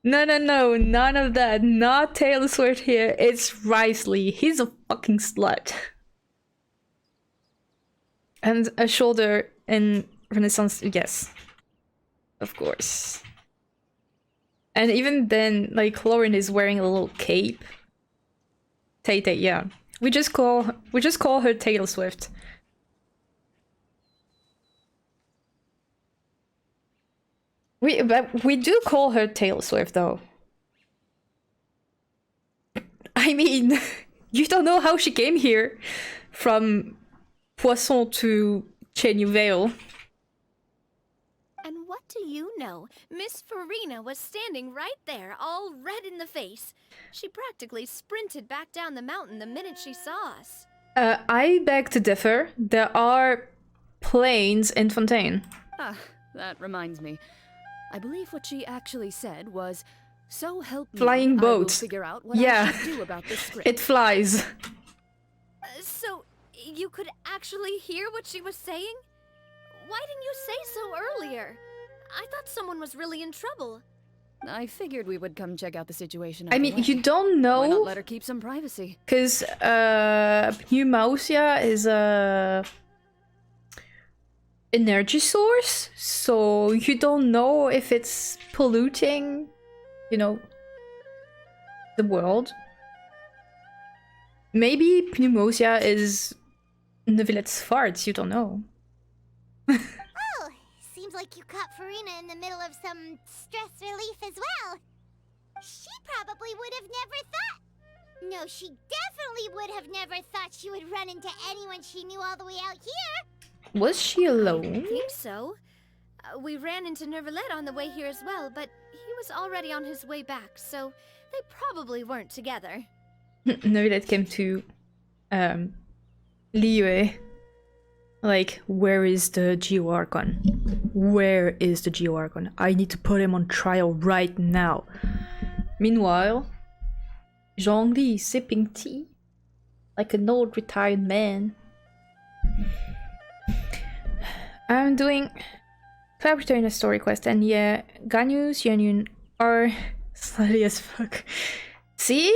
No, none of that. Not Taylor Swift here. It's Risley. He's a fucking slut. And a shoulder in Renaissance, yes. Of course. And even then, like, Chlorinde is wearing a little cape. Tay, yeah. We just call her Taylor Swift. But we do call her Taylor Swift though. I mean, you don't know how she came here from Poisson to Cheney Vale. And what do you know? Miss Farina was standing right there, all red in the face. She practically sprinted back down the mountain the minute she saw us. I beg to differ. There are planes in Fontaine. Ah, that reminds me. I believe what she actually said was, "So help me, Flying boats. I will figure out what I should do about this script." It flies. So, you could actually hear what she was saying? Why didn't you say so earlier? I thought someone was really in trouble. I figured we would come check out the situation. I mean, you don't know. Why not let her keep some privacy? Because pneumausia is a energy source, so you don't know if it's polluting, you know, the world. Maybe pneumausia is Neuvillettes farts, you don't know. Oh, seems like you caught Farina in the middle of some stress relief as well. She probably would have never thought. No, she definitely would have never thought she would run into anyone she knew all the way out here. Was she alone? I think so. We ran into Neuvillette on the way here as well, but he was already on his way back, so they probably weren't together. Neuvillette came to Liyue. Like, where is the Geo Archon? Where is the Geo Archon? I need to put him on trial right now. Meanwhile, Zhongli sipping tea like an old retired man. I'm doing collaborator in a story quest, and yeah, Ganyu, Xianyun are slutty as fuck. See?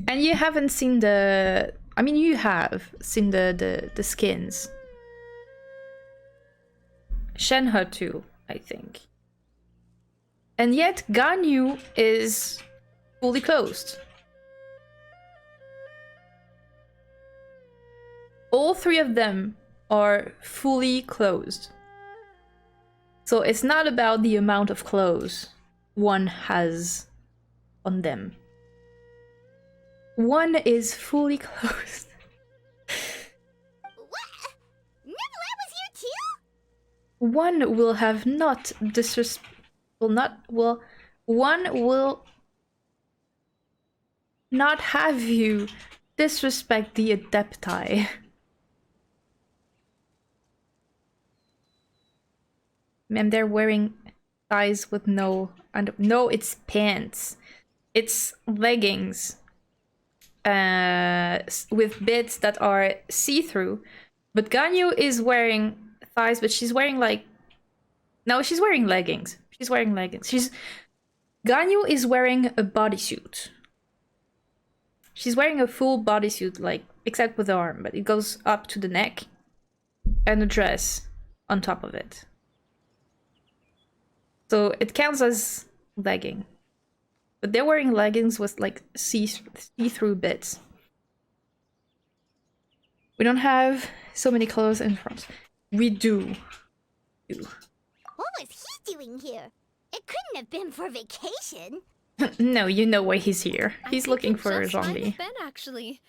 And you haven't seen the... I mean, you have seen the skins. Shenhe too, I think. And yet Ganyu is fully closed. All three of them are fully closed. So it's not about the amount of clothes one has on them. One is fully closed. What? Neverland was here too? One will have not one will not have you disrespect the Adepti. And they're wearing thighs with no it's pants. It's leggings. With bits that are see-through. But Ganyu is wearing thighs, but she's wearing like... No, she's wearing leggings. She's wearing leggings. Ganyu is wearing a bodysuit. She's wearing a full bodysuit, like, except with the arm, but it goes up to the neck. And a dress on top of it. So it counts as legging. But they're wearing leggings with like see-through bits. We don't have so many colors in front. We do. What was he doing here? It couldn't have been for vacation. No, you know why he's here. He's looking for a zombie. Might have been, actually.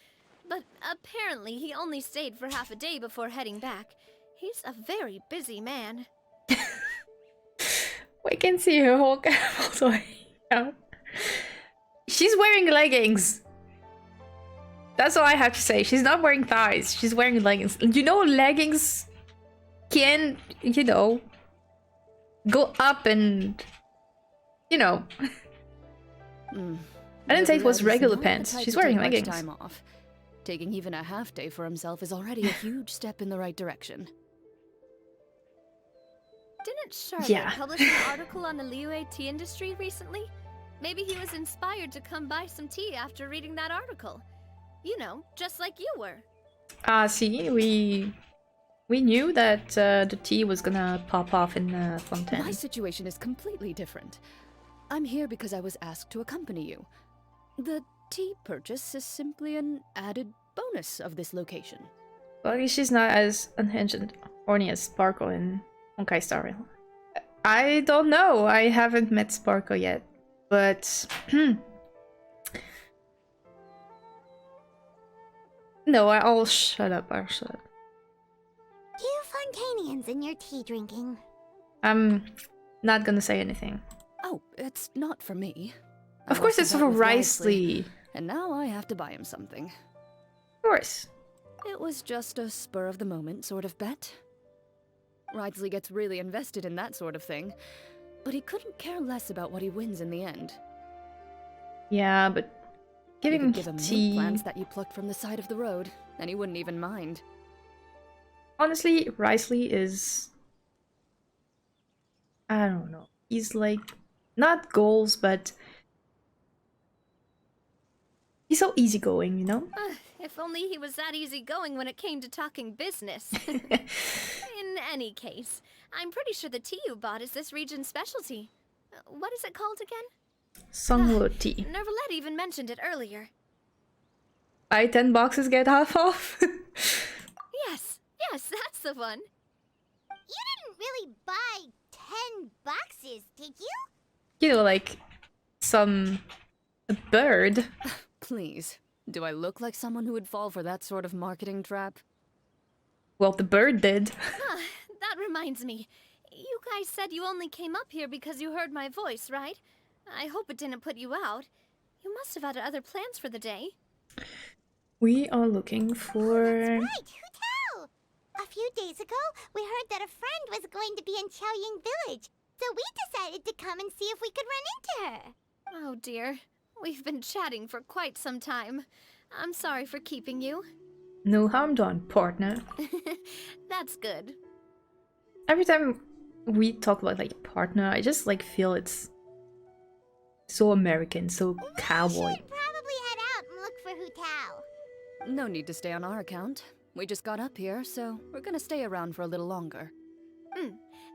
But apparently he only stayed for half a day before heading back. He's a very busy man. We can see her whole all the way out. She's wearing leggings. That's all I have to say. She's not wearing thighs. She's wearing leggings. You know, leggings can, you know, go up and, you know. I didn't say it was regular pants. She's wearing leggings. Time off. Taking even a half day for himself is already a huge step in the right direction. Didn't Charlotte Yeah. publish an article on the Liyue tea industry recently? Maybe he was inspired to come buy some tea after reading that article. You know, just like you were. See, we knew that the tea was gonna pop off in Fontaine. My situation is completely different. I'm here because I was asked to accompany you. The tea purchase is simply an added bonus of this location. Well, she's not as unhinged and horny as Sparkle in Honkai Star Rail. I don't know. I haven't met Sparkle yet, but no, I'll shut up. I'll shut up. You Fontanians and your tea drinking. I'm not gonna say anything. Oh, it's not for me. Of course, it's for Risley. And now I have to buy him something. Of course. It was just a spur of the moment sort of bet. Risley gets really invested in that sort of thing, but he couldn't care less about what he wins in the end. Yeah, but giving you him could give him tea. milk plants that you plucked from the side of the road, and he wouldn't even mind. Honestly, Risley is... I don't know. He's like... Not goals, but... He's so easygoing, you know? If only he was that easygoing when it came to talking business. In any case, I'm pretty sure the tea you bought is this region's specialty. What is it called again? Songwo tea. Nervalette even mentioned it earlier. Buy 10 boxes, get half off? Yes, that's the one. You didn't really buy 10 boxes, did you? You know, like... a bird. Please, do I look like someone who would fall for that sort of marketing trap? Well, the bird did. That reminds me. You guys said you only came up here because you heard my voice, right? I hope it didn't put you out. You must have had other plans for the day. We are looking for... Right, who tell? A few days ago, we heard that a friend was going to be in Chaoying Village, so we decided to come and see if we could run into her. Oh dear. We've been chatting for quite some time. I'm sorry for keeping you. No harm done, partner. That's good. Every time we talk about, like, partner, I just, like, feel it's so American, so cowboy. We should probably head out and look for Hu Tao. No need to stay on our account. We just got up here, so we're gonna stay around for a little longer.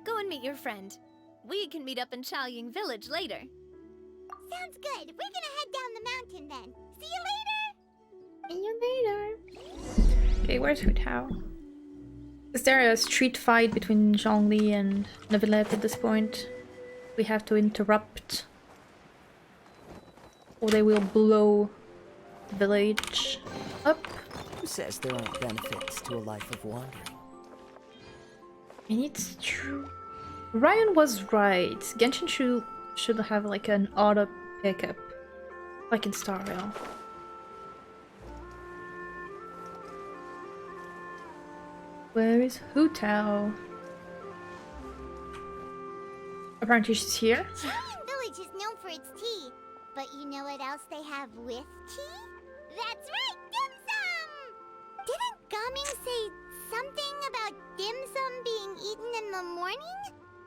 Go and meet your friend. We can meet up in Chaoying Village later. Sounds good. We're gonna head down the mountain then. See you later! See you later. Okay, where's Hu Tao? Is there a street fight between Zhongli and Neuvillette at this point? We have to interrupt. Or they will blow the village up. Who says there aren't benefits to a life of wandering? I mean, it's true. Ryan was right. Genshin should have like an auto pickup. Like in Star Rail. Where is Hu Tao? Apparently she's here. Xiaolin Village is known for its tea. But you know what else they have with tea? That's right, dim sum! Didn't Gaming say something about dim sum being eaten in the morning?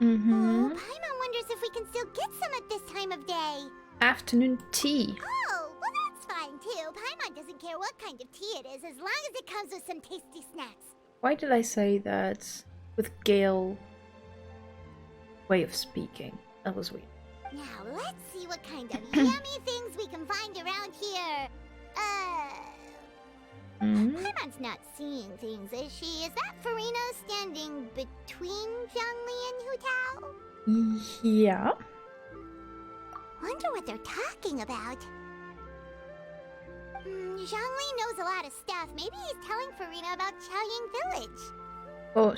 Mm-hmm. Oh, Paimon wonders if we can still get some at this time of day. Afternoon tea. Oh, well that's fine too. Paimon doesn't care what kind of tea it is as long as it comes with some tasty snacks. Why did I say that with Gale way of speaking? That was weird. Now let's see what kind of yummy things we can find around here. Paimon's not seeing things, is she? Is that Farina standing between Zhongli and Hu Tao? Yeah. Wonder what they're talking about. Zhongli knows a lot of stuff. Maybe he's telling Farina about Qiaoying Village. Well,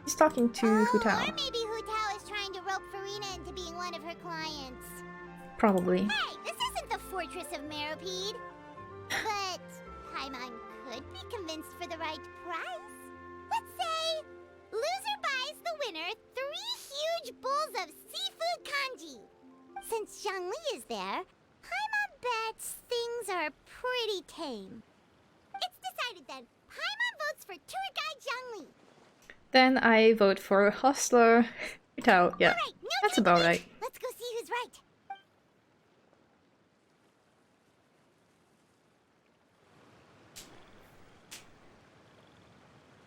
he's talking to Hu Tao. Or maybe Hu Tao is trying to rope Farina into being one of her clients. Probably. Hey, this isn't the Fortress of Meropide. But Paimon could be convinced for the right price. Let's say loser buys the winner 3 huge bowls of seafood kanji. Since Zhongli is there, Paimon bets things are pretty tame. It's decided then. Paimon votes for tour guide Zhongli. Then I vote for Hostler Hu Tao. Yeah, All right, no that's about right. Let's go see who's right.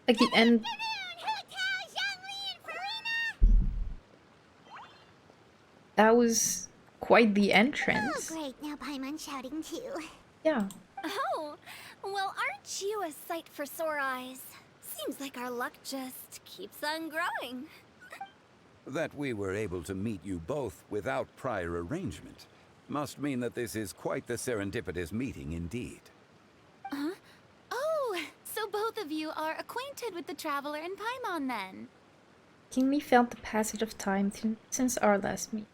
Like the end. That was quite the entrance. Oh, great. Now Paimon's shouting too. Yeah. Oh, well, aren't you a sight for sore eyes? Seems like our luck just keeps on growing. That we were able to meet you both without prior arrangement must mean that this is quite the serendipitous meeting indeed. Huh? Oh, so both of you are acquainted with the Traveler and Paimon then? Kingly felt the passage of time since our last meet.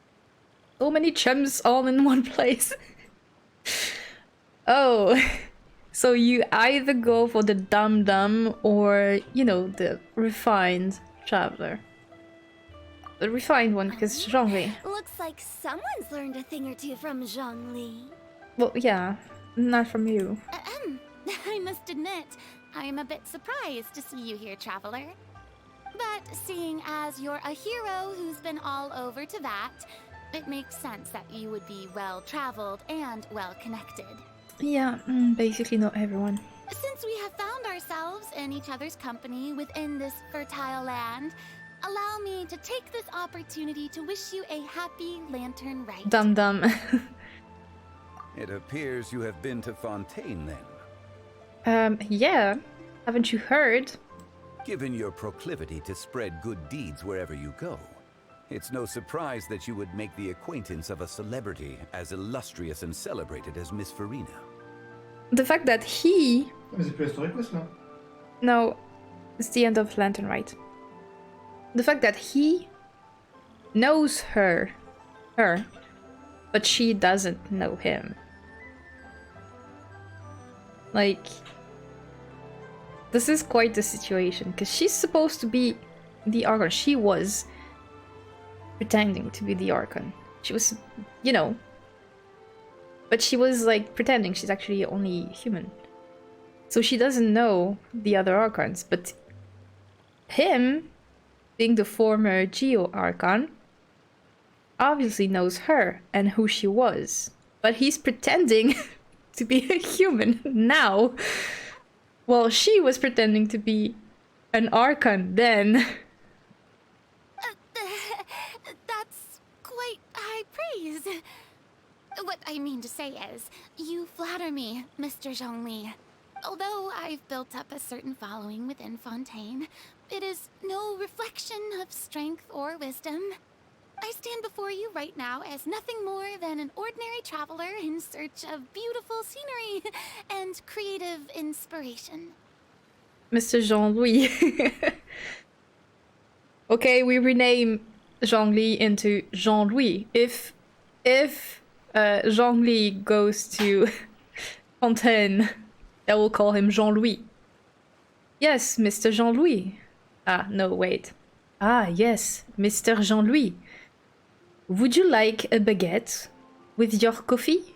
So many gems all in one place. Oh, so you either go for the dum-dum or, you know, the refined Traveler. The refined one, because Zhongli. Looks like someone's learned a thing or two from Zhongli. Well, yeah, not from you. I must admit, I am a bit surprised to see you here, Traveler. But seeing as you're a hero who's been all over to that, it makes sense that you would be well-traveled and well-connected. Yeah, basically not everyone. Since we have found ourselves in each other's company within this fertile land, allow me to take this opportunity to wish you a happy Lantern Rite. Dum-dum. It appears you have been to Fontaine then. Yeah. Haven't you heard? Given your proclivity to spread good deeds wherever you go, it's no surprise that you would make the acquaintance of a celebrity as illustrious and celebrated as Miss Farina. The fact that he... Mais c'est plus historique, là. No, it's the end of Lantern Rite. The fact that he knows her, but she doesn't know him. Like, this is quite the situation, because she's supposed to be the Archon. She was pretending to be the Archon. She was, you know, but she was like pretending she's actually only human. So she doesn't know the other Archons, but him, being the former Geo Archon, obviously knows her and who she was. But he's pretending to be a human now. Well, she was pretending to be an Archon then. That's quite high praise. What I mean to say is, you flatter me, Mr. Zhongli. Although I've built up a certain following within Fontaine, it is no reflection of strength or wisdom. I stand before you right now as nothing more than an ordinary traveler in search of beautiful scenery and creative inspiration. Mr. Jean-Louis. Okay, we rename Zhongli into Jean-Louis. If Zhongli goes to Fontaine, I will call him Jean-Louis. Yes, Mr. Jean-Louis. Ah, no, wait. Ah, yes, Mr. Jean-Louis. Would you like a baguette with your coffee?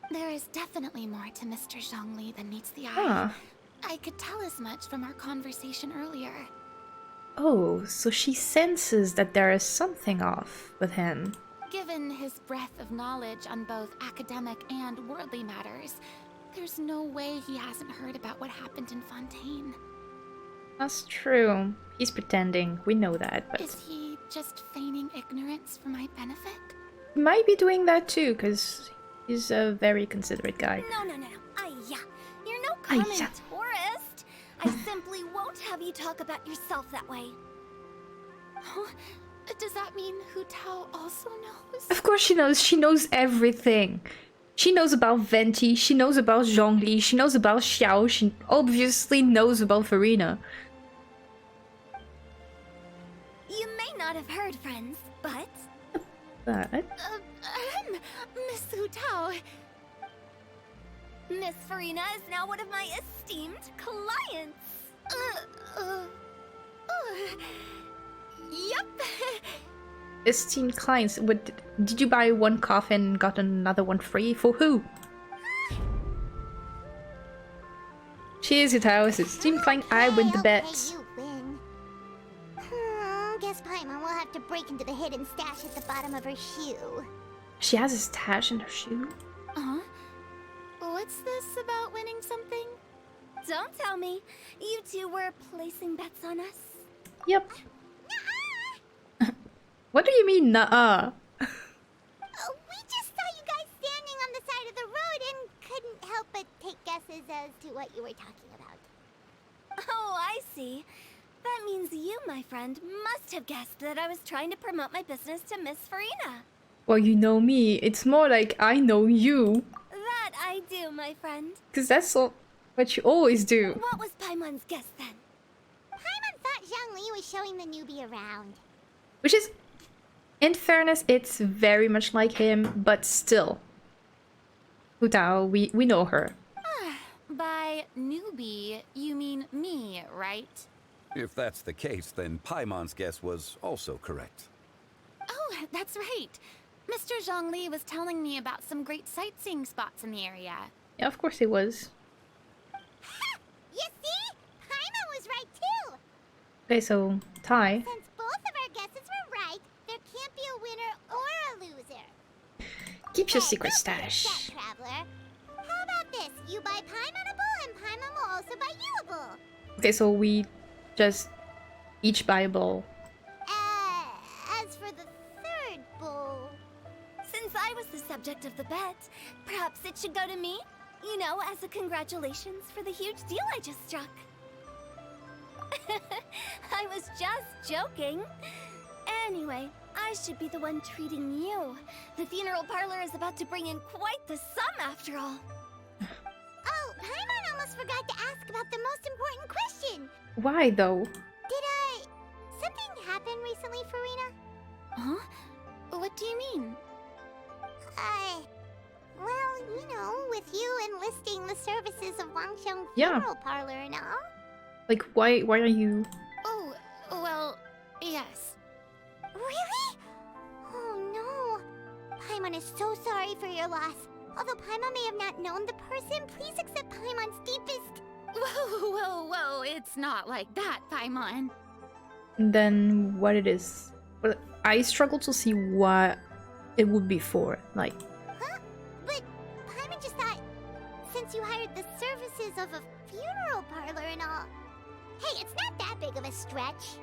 There is definitely more to Mr. Zhongli than meets the eye. Ah. I could tell as much from our conversation earlier. Oh, so she senses that there is something off with him. Given his breadth of knowledge on both academic and worldly matters, there's no way he hasn't heard about what happened in Fontaine. That's true. He's pretending. We know that, but... Is he just feigning ignorance for my benefit? He might be doing that too, because he's a very considerate guy. No. Aya, you're no common tourist. I simply won't have you talk about yourself that way. Huh? Does that mean Hu Tao also knows? Of course she knows. She knows everything. She knows about Venti, she knows about Zhongli, she knows about Xiao, she obviously knows about Farina. You may not have heard, friends, but... Miss Hu Tao. Miss Farina is now one of my esteemed clients. Yep. Esteemed clients, did you buy one coffin and got another one free? For who? Cheers, Utao's esteemed client. I win the bet. Okay, you win. Guess Paimon will have to break into the hidden stash at the bottom of her shoe. She has a stash in her shoe? Huh? What's this about winning something? Don't tell me. You two were placing bets on us? Yep. What do you mean, nuh-uh? We just saw you guys standing on the side of the road and couldn't help but take guesses as to what you were talking about. Oh, I see. That means you, my friend, must have guessed that I was trying to promote my business to Miss Farina. Well, you know me. It's more like I know you. That I do, my friend. Because that's what you always do. What was Paimon's guess then? Paimon thought Zhongli was showing the newbie around. Which is, in fairness, it's very much like him, but still. Hu Tao, we know her. By newbie, you mean me, right? If that's the case, then Paimon's guess was also correct. Oh, that's right. Mr. Zhongli was telling me about some great sightseeing spots in the area. Yeah, of course he was. You see? Paimon was right too! Okay, so, tie. Since both of our guesses were right, there can't be a winner or a loser. Keep your Hey, secret don't be stash. upset, Traveler. How about this? You buy Paimon a bowl, and Paimon will also buy you a bowl. Okay, so we just each buy a bowl. As for the third bowl... Since I was the subject of the bet, perhaps it should go to me? You know, as a congratulations for the huge deal I just struck. I was just joking. Anyway, I should be the one treating you. The funeral parlor is about to bring in quite the sum after all. Oh, Paimon almost forgot to ask about the most important question. Why, though? Did, something happen recently, Farina? Huh? What do you mean? Well, you know, with you enlisting the services of Wangsheng Yeah. Funeral Parlor and all. Like, why are you... Oh, well, yes. Really? Oh no. Paimon is so sorry for your loss. Although Paimon may have not known the person, please accept Paimon's deepest... Whoa, it's not like that, Paimon. Then what it is? Well, I struggle to see what it would be for. Like... Huh? But Paimon just thought, since you hired the services of a funeral parlor and all... Hey, it's not that big of a stretch.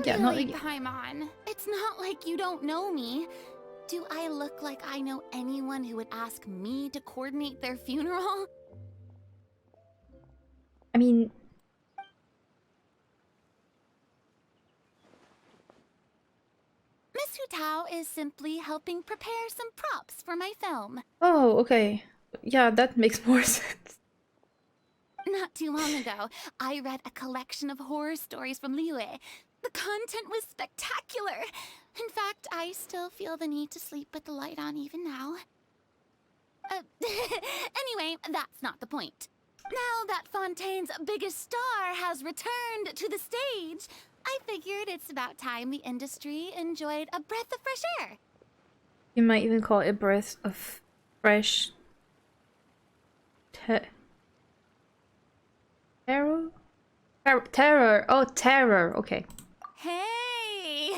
Yeah, Really, not like... Paimon. It's not like you don't know me. Do I look like I know anyone who would ask me to coordinate their funeral? I mean, Miss Hutao is simply helping prepare some props for my film. oh, okay. Yeah, that makes more sense. Not too long ago, I read a collection of horror stories from Liyue. The content was spectacular. In fact, I still feel the need to sleep with the light on even now. Anyway, that's not the point. Now that Fontaine's biggest star has returned to the stage, I figured it's about time the industry enjoyed a breath of fresh air. You might even call it a breath of fresh terror? Terror! Oh, terror! Okay. Hey,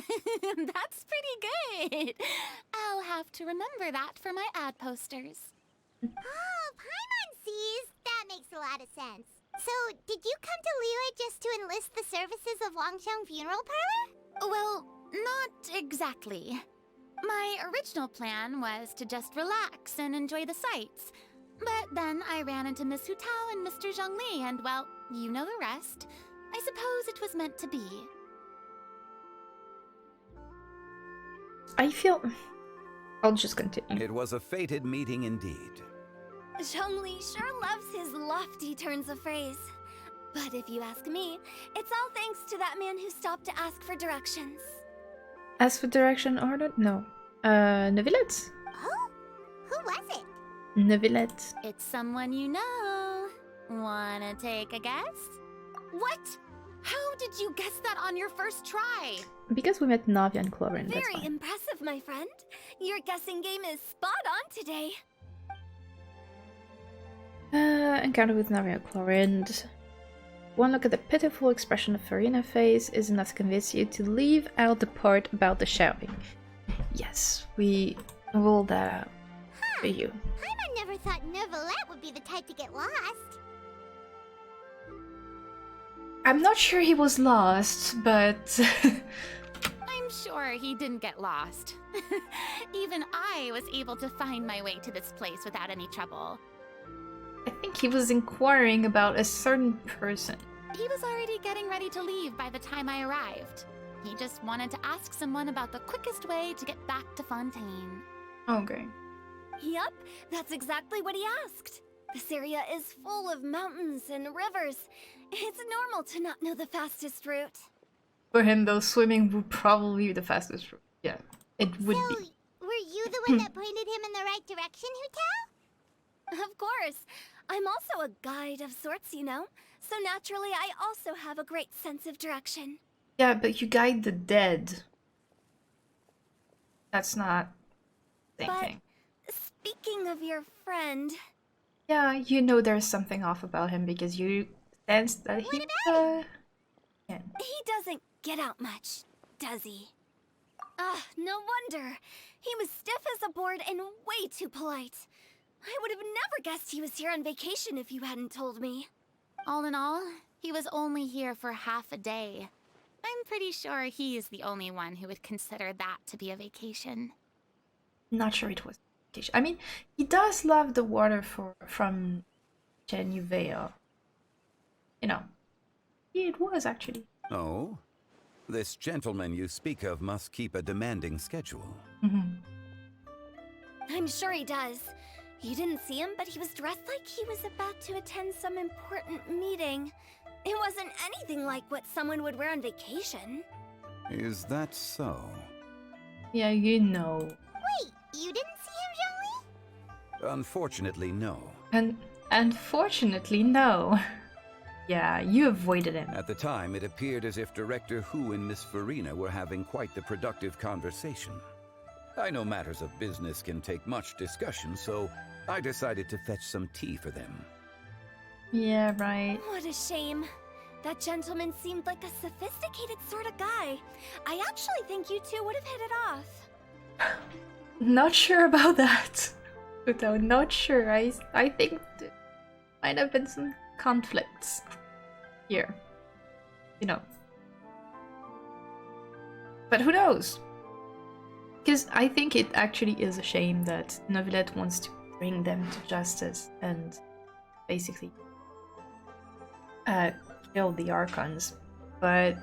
that's pretty good. I'll have to remember that for my ad posters. Oh, Paimon sees. That makes a lot of sense. So, did you come to Liyue just to enlist the services of Longsheng Funeral Parlor? Well, not exactly. My original plan was to just relax and enjoy the sights. But then I ran into Miss Hutao and Mr. Zhongli, and well, you know the rest. I suppose it was meant to be. I feel... I'll just continue. It was a fated meeting indeed. Zhongli sure loves his lofty turns of phrase. But if you ask me, it's all thanks to that man who stopped to ask for directions. As for direction order? No. Neuvillette? Oh? Who was it? Neuvillette. It's someone you know. Wanna take a guess? What? How did you guess that on your first try? Because we met Navia and Clorin, that's Very why. impressive, my friend. Your guessing game is spot on today. Encounter with Navia and Clorin. One look at the pitiful expression of Farina's face is enough to convince you to leave out the part about the shouting. Yes, we ruled that out for you. Paimon never thought Neuvillette would be the type to get lost. I'm not sure he was lost, but... I'm sure he didn't get lost. Even I was able to find my way to this place without any trouble. I think he was inquiring about a certain person. He was already getting ready to leave by the time I arrived. He just wanted to ask someone about the quickest way to get back to Fontaine. Okay. Yup, that's exactly what he asked. This area is full of mountains and rivers. It's normal to not know the fastest route. For him, though, swimming would probably be the fastest route. Yeah, it would So, be. were you the one that pointed him in the right direction, Hutao? Of course. I'm also a guide of sorts, you know. So naturally, I also have a great sense of direction. Yeah, but you guide the dead. That's not the same thing. Speaking of your friend... Yeah, you know there's something off about him because you sense that he... He doesn't get out much, does he? No wonder. He was stiff as a board and way too polite. I would have never guessed he was here on vacation if you hadn't told me. All in all, he was only here for half a day. I'm pretty sure he is the only one who would consider that to be a vacation. Not sure it was vacation. I mean, he does love the water from Genuvea. You know, it was actually. Oh? This gentleman you speak of must keep a demanding schedule. I'm sure he does. You didn't see him, but he was dressed like he was about to attend some important meeting. It wasn't anything like what someone would wear on vacation. Is that so? Yeah, you know. Wait, you didn't see him, Zhongli? Unfortunately, no. And unfortunately, no. Yeah, you avoided him. At the time, it appeared as if Director Hu and Miss Farina were having quite the productive conversation. I know matters of business can take much discussion, so I decided to fetch some tea for them. Yeah, right. What a shame. That gentleman seemed like a sophisticated sort of guy. I actually think you two would have hit it off. Not sure about that. Though, not sure. I think there might have been some conflicts here. You know. But who knows? Because I think it actually is a shame that Neuvillette wants to bring them to justice and basically kill the Archons. But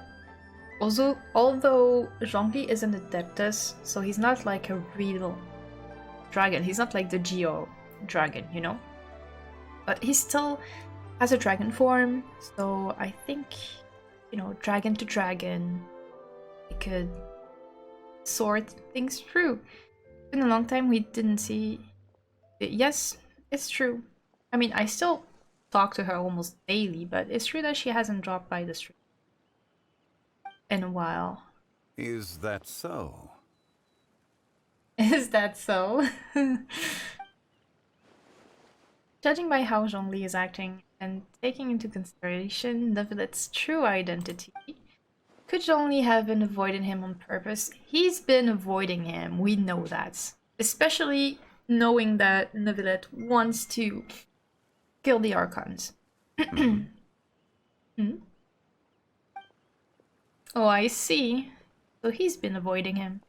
also, although Zhongli is an Adeptus, so he's not like a real dragon. He's not like the Geo dragon, you know? But he still has a dragon form, so I think, you know, dragon to dragon, we could sort things through. It's been a long time we didn't see it. Yes, it's true. I mean, I still talk to her almost daily, but it's true that she hasn't dropped by the street in a while. Is that so? Is that so? Judging by how Zhongli is acting and taking into consideration Neuvillette's true identity, could Zhongli have been avoiding him on purpose? He's been avoiding him, we know that. Especially knowing that Neuvillette wants to kill the Archons. Hmm? Oh, I see. So he's been avoiding him.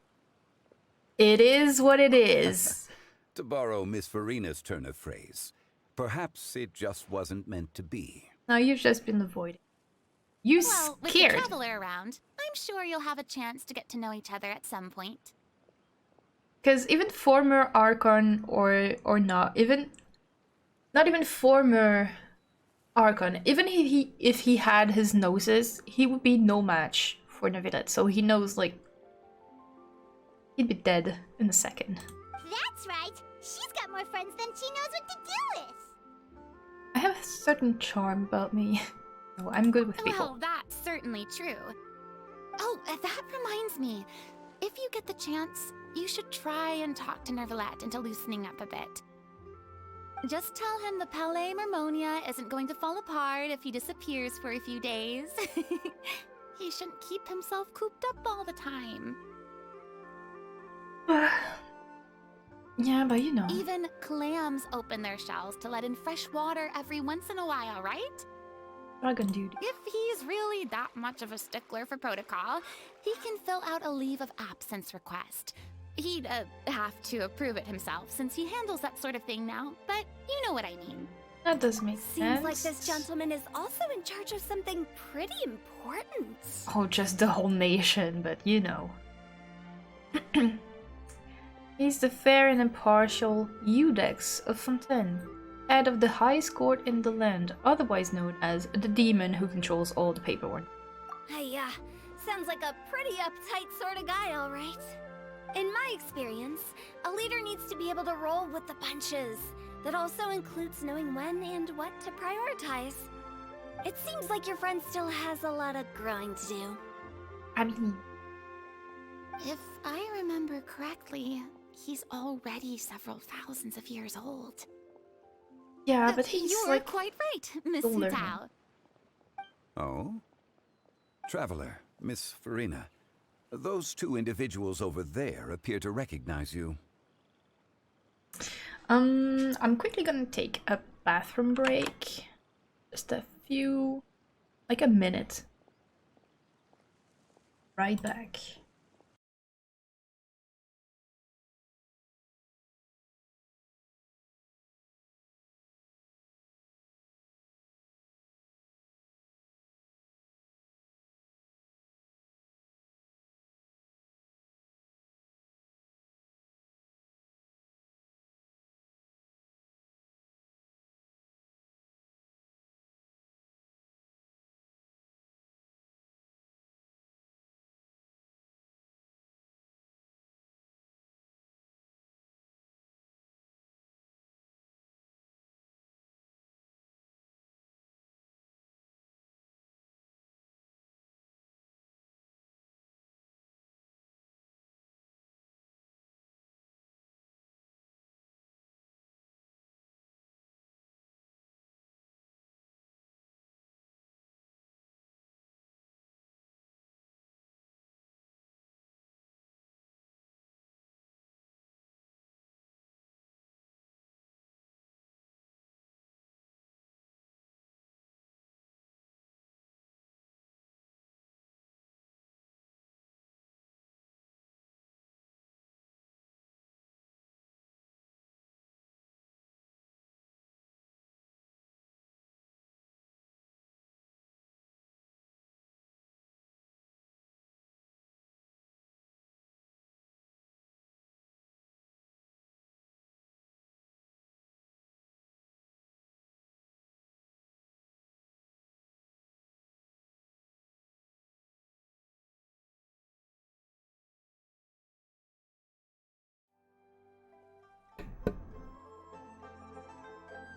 It is what it is. To borrow Miss Farina's turn of phrase, perhaps it just wasn't meant to be. Now you've just been avoiding. You Well, with scared. the Traveler around, I'm sure you'll have a chance to get to know each other at some point. Because even former Archon or not even former Archon, even if he had his noses, he would be no match for Neuvillette. So he knows, like, he'd be dead in a second. That's right. She's got more friends than she knows what to do with. I have a certain charm about me. No, I'm good with people. Well, that's certainly true. Oh, that reminds me. If you get the chance, you should try and talk to Neuvillette into loosening up a bit. Just tell him the Palais Mermonia isn't going to fall apart if he disappears for a few days. He shouldn't keep himself cooped up all the time. Yeah, but you know. Even clams open their shells to let in fresh water every once in a while, right? Dragon dude. If he's really that much of a stickler for protocol, he can fill out a leave of absence request. He'd have to approve it himself since he handles that sort of thing now, but you know what I mean. That does make sense. Seems like this gentleman is also in charge of something pretty important. Oh, just the whole nation, but you know. He's the fair and impartial Eudex of Fontaine, head of the highest court in the land, otherwise known as the demon who controls all the paperwork. Hey, sounds like a pretty uptight sort of guy, all right. In my experience, a leader needs to be able to roll with the punches. That also includes knowing when and what to prioritize. It seems like your friend still has a lot of growing to do. I mean, if I remember correctly, he's already several thousands of years old. Yeah, but he's You're like quite right, Miss older Sutao. Oh? Traveler, Miss Farina. Those two individuals over there appear to recognize you. I'm quickly gonna take a bathroom break. Just a few, like a minute. Right back.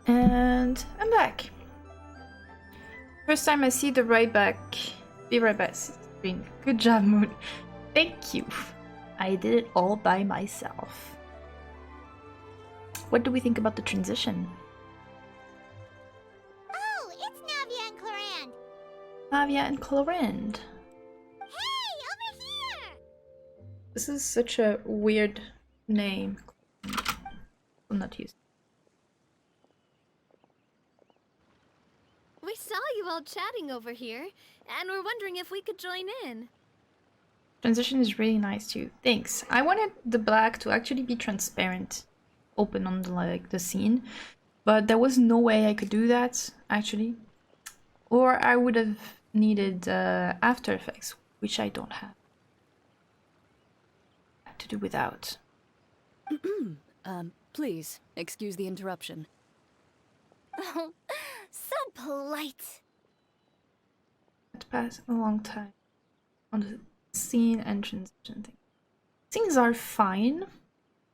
And I'm back. First time I see the right back. Be right back screen. Good job, Moon. Thank you. I did it all by myself. What do we think about the transition? Oh, it's Navia and Clorand. Navia and Clorand. Hey, over here! This is such a weird name. I'm not used. We saw you all chatting over here, and we're wondering if we could join in. Transition is really nice too. Thanks. I wanted the black to actually be transparent, open on the scene, but there was no way I could do that actually, or I would have needed After Effects, which I don't have. I had to do without. Please excuse the interruption. Oh, so polite. It passed a long time on the scene and transition thing. Scenes are fine.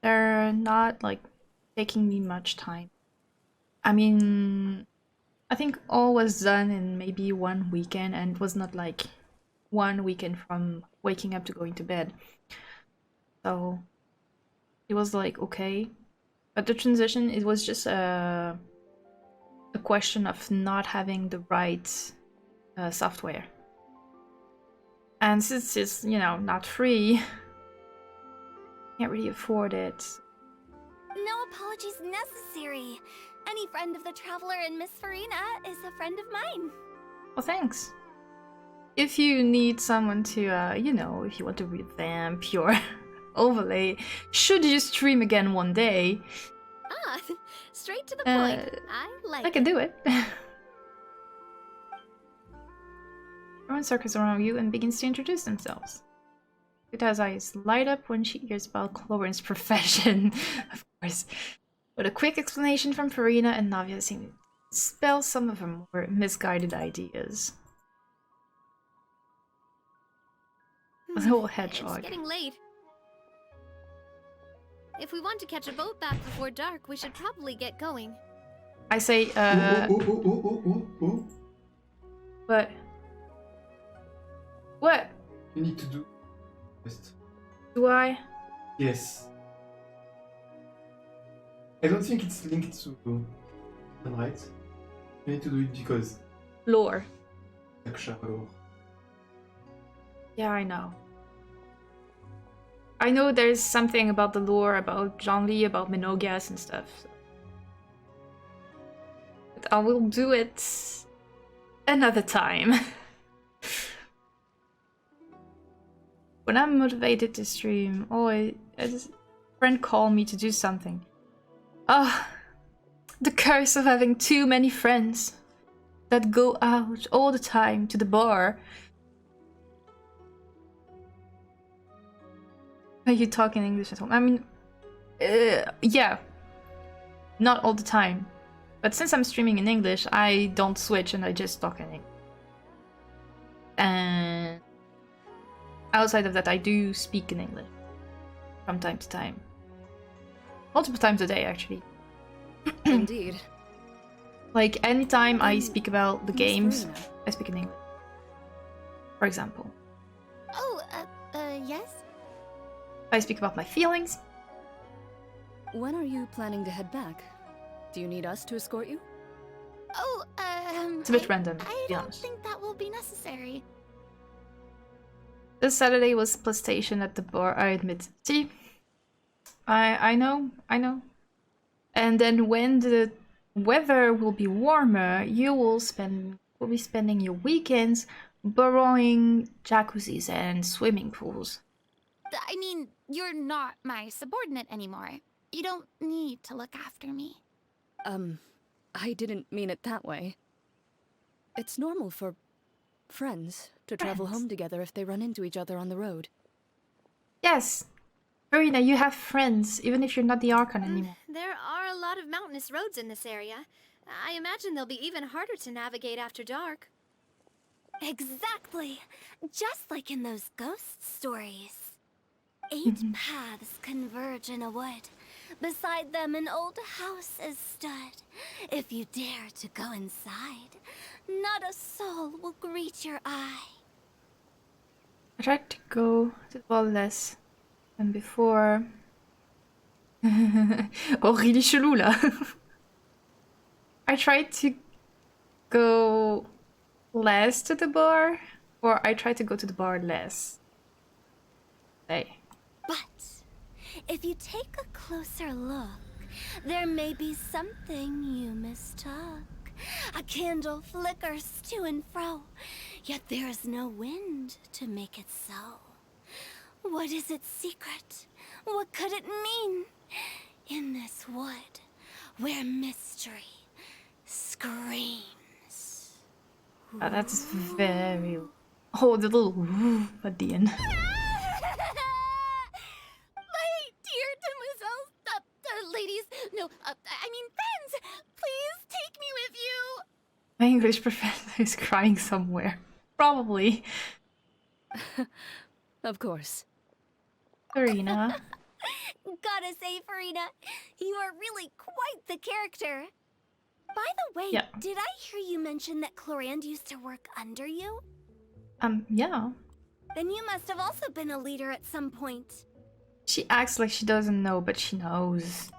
They're not like taking me much time. I mean, I think all was done in maybe one weekend, and it was not like one weekend from waking up to going to bed. So it was like okay. But the transition, it was just a question of not having the right software. And since it's, you know, not free, can't really afford it. No apologies necessary. Any friend of the Traveler and Miss Farina is a friend of mine. Well, thanks. If you need someone to, you know, if you want to revamp your overlay, should you stream again one day, Ah, straight to the point. I like I can do it. Everyone circles around you and begins to introduce themselves. Rita's eyes light up when she hears about Clorin's profession, of course. But a quick explanation from Farina and Navia seem to dispel some of her more misguided ideas. The whole hedgehog. It's getting late. If we want to catch a boat back before dark, we should probably get going. I say, What? What? You need to do first. Do I? Yes. I don't think it's linked to right. You need to do it because Lore. lore. Yeah, I know. I know there's something about the lore, about Jean-Li, about Menogias and stuff. So. But I will do it another time. When I'm motivated to stream, a friend called me to do something. Ah, the curse of having too many friends that go out all the time to the bar. Are you talking English at home? I mean, yeah. Not all the time. But since I'm streaming in English, I don't switch and I just talk in English. And outside of that, I do speak in English. From time to time. Multiple times a day, actually. Indeed. Like, anytime I speak about the games, I speak in English. For example. Oh, yes? I speak about my feelings. When are you planning to head back? Do you need us to escort you? Oh, It's a bit random, to I be don't honest. think that will be necessary. This Saturday was PlayStation at the bar, I admit. See? I know. And then when the weather will be warmer, you will be spending your weekends borrowing jacuzzis and swimming pools. I mean, you're not my subordinate anymore. You don't need to look after me. I didn't mean it that way. It's normal for friends to travel home together if they run into each other on the road. Yes. Verena, you have friends, even if you're not the Archon anymore. There are a lot of mountainous roads in this area. I imagine they'll be even harder to navigate after dark. Exactly. Just like in those ghost stories. 8 paths converge in a wood, Beside them an old house is stood. If you dare to go inside, not a soul will greet your eye. I tried to go to the ball less than before. Oh, really chelou là. I tried to go less to the bar, or I tried to go to the bar less. Hey. But if you take a closer look, there may be something you mistook. A candle flickers to and fro, yet there is no wind to make it so. What is its secret? What could it mean? In this wood, where mystery screams. Oh, that's very... Oh, the little woo at the end. My dear demoiselles, ladies, no, I mean friends, please take me with you. My English professor is crying somewhere. Probably. Of course. Farina. Gotta say, Farina, you are really quite the character. By the way, Yeah. did I hear you mention that Clorand used to work under you? Yeah. Then you must have also been a leader at some point. She acts like she doesn't know, but she knows.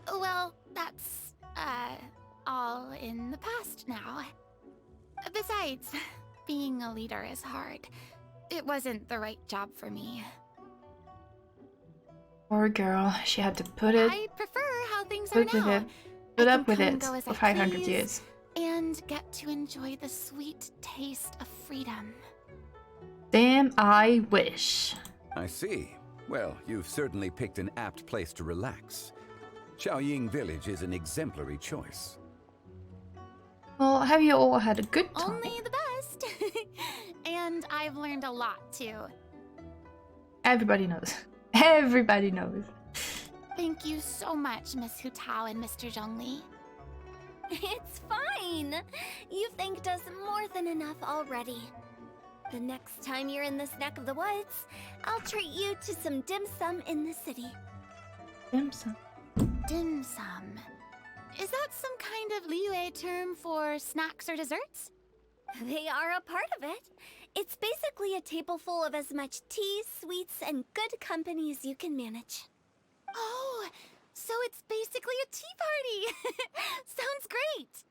Well, that's, all in the past now. Besides, being a leader is hard. It wasn't the right job for me. Poor girl, she had to put it, I prefer how things are put with now. it, put I up can with come it and go as for I 500 please, years. and get to enjoy the sweet taste of freedom. Damn, I wish. I see. Well, you've certainly picked an apt place to relax. Xiaoying Village is an exemplary choice. Well, have you all had a good time? Only the best. And I've learned a lot too. Everybody knows. Everybody knows. Thank you so much, Miss Hu Tao and Mr. Zhongli. It's fine. You thanked us more than enough already. The next time you're in this neck of the woods, I'll treat you to some dim sum in the city. Dim sum. Dim sum. Is that some kind of Liyue term for snacks or desserts? They are a part of it. It's basically a table full of as much tea, sweets, and good company as you can manage. Oh, so it's basically a tea party. Sounds great.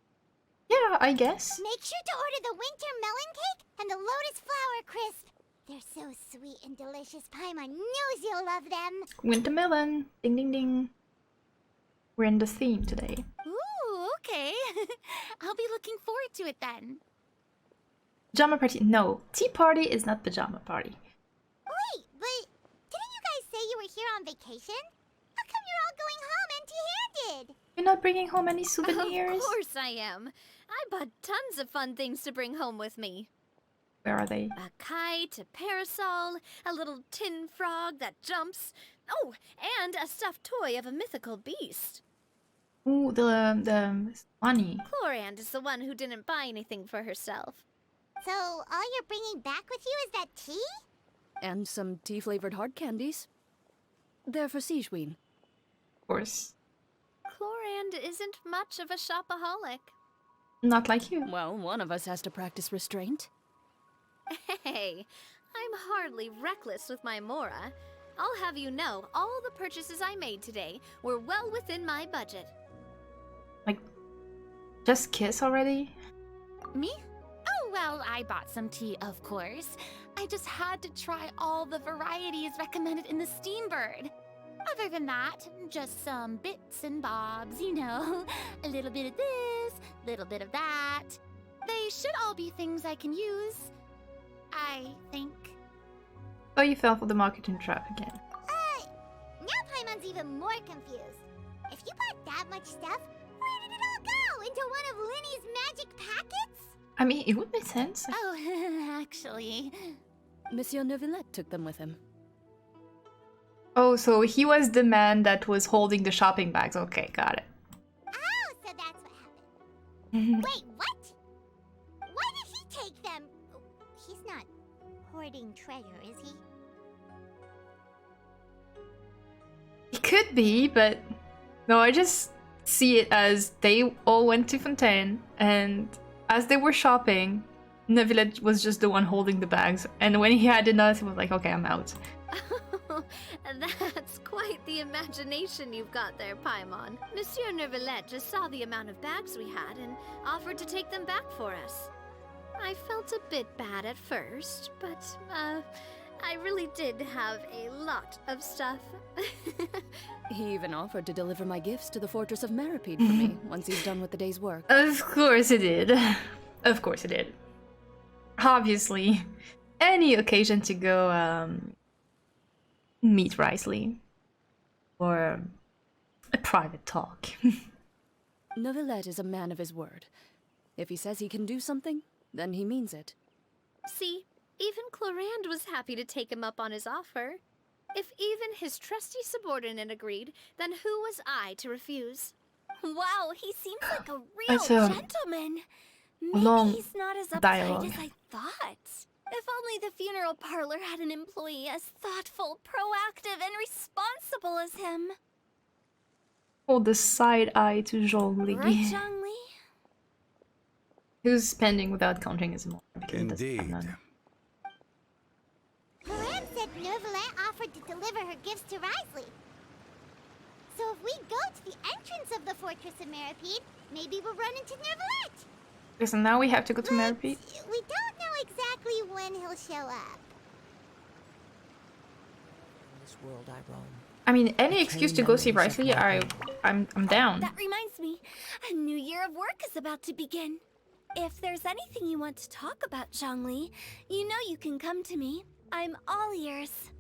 Yeah, I guess. Make sure to order the winter melon cake and the lotus flower crisp. They're so sweet and delicious, Paimon knows you'll love them. Winter melon. Ding ding ding. We're in the theme today. Ooh, okay. I'll be looking forward to it then. Pajama party. No, tea party is not pajama party. Wait, but didn't you guys say you were here on vacation? How come you're all going home empty-handed? You're not bringing home any souvenirs? Of course I am. I bought tons of fun things to bring home with me. Where are they? A kite, a parasol, a little tin frog that jumps. Oh, and a stuffed toy of a mythical beast. Ooh, the money. Clorand is the one who didn't buy anything for herself. So all you're bringing back with you is that tea? And some tea-flavored hard candies. They're for Sigewin. Of course. Clorand isn't much of a shopaholic. Not like you. Well, one of us has to practice restraint. Hey, I'm hardly reckless with my Mora. I'll have you know, all the purchases I made today were well within my budget. Like, just kiss already? Me? Oh, well, I bought some tea, of course. I just had to try all the varieties recommended in the Steambird. Other than that, just some bits and bobs, you know. A little bit of this, little bit of that. They should all be things I can use, I think. Oh, you fell for the marketing trap again. Now Paimon's even more confused. If you bought that much stuff, where did it all go? Into one of Linny's magic packets? I mean, it would make sense. Oh, actually... Monsieur Neuvillette took them with him. Oh, so he was the man that was holding the shopping bags. Okay, got it. Oh, so that's what happened. Wait, what? Why did he take them? He's not hoarding treasure, is he? He could be, but no, I just see it as they all went to Fontaine, and as they were shopping, Neuvillette was just the one holding the bags, and when he had enough, he was like, okay, I'm out. That's quite the imagination you've got there, Paimon. Monsieur Neuvillette just saw the amount of bags we had and offered to take them back for us. I felt a bit bad at first, but, I really did have a lot of stuff. He even offered to deliver my gifts to the Fortress of Meripede for me once he's done with the day's work. Of course it did. Of course it did. Obviously, any occasion to go meet Risley or a private talk. Neuvillette is a man of his word. If he says he can do something, then he means it. See, even Clorand was happy to take him up on his offer. If even his trusty subordinate agreed, then who was I to refuse? Wow, he seems like a real That's gentleman. Maybe long he's not as uptight dialogue. as I thought. If only the funeral parlor had an employee as thoughtful, proactive, and responsible as him. Hold the side eye to Zhongli. Right, Zhongli? Who's spending without counting his money. Indeed. Clorand said Neuvillette offered to deliver her gifts to Risley. So if we go to the entrance of the Fortress of Meripede, maybe we'll run into Neuvillette. Listen, now we have to go to Meripede. We don't know exactly when he'll show up. In this world I roam. I mean, any excuse to go see Risley, I'm down. That reminds me, a new year of work is about to begin. If there's anything you want to talk about, Zhongli, you know you can come to me. I'm all ears.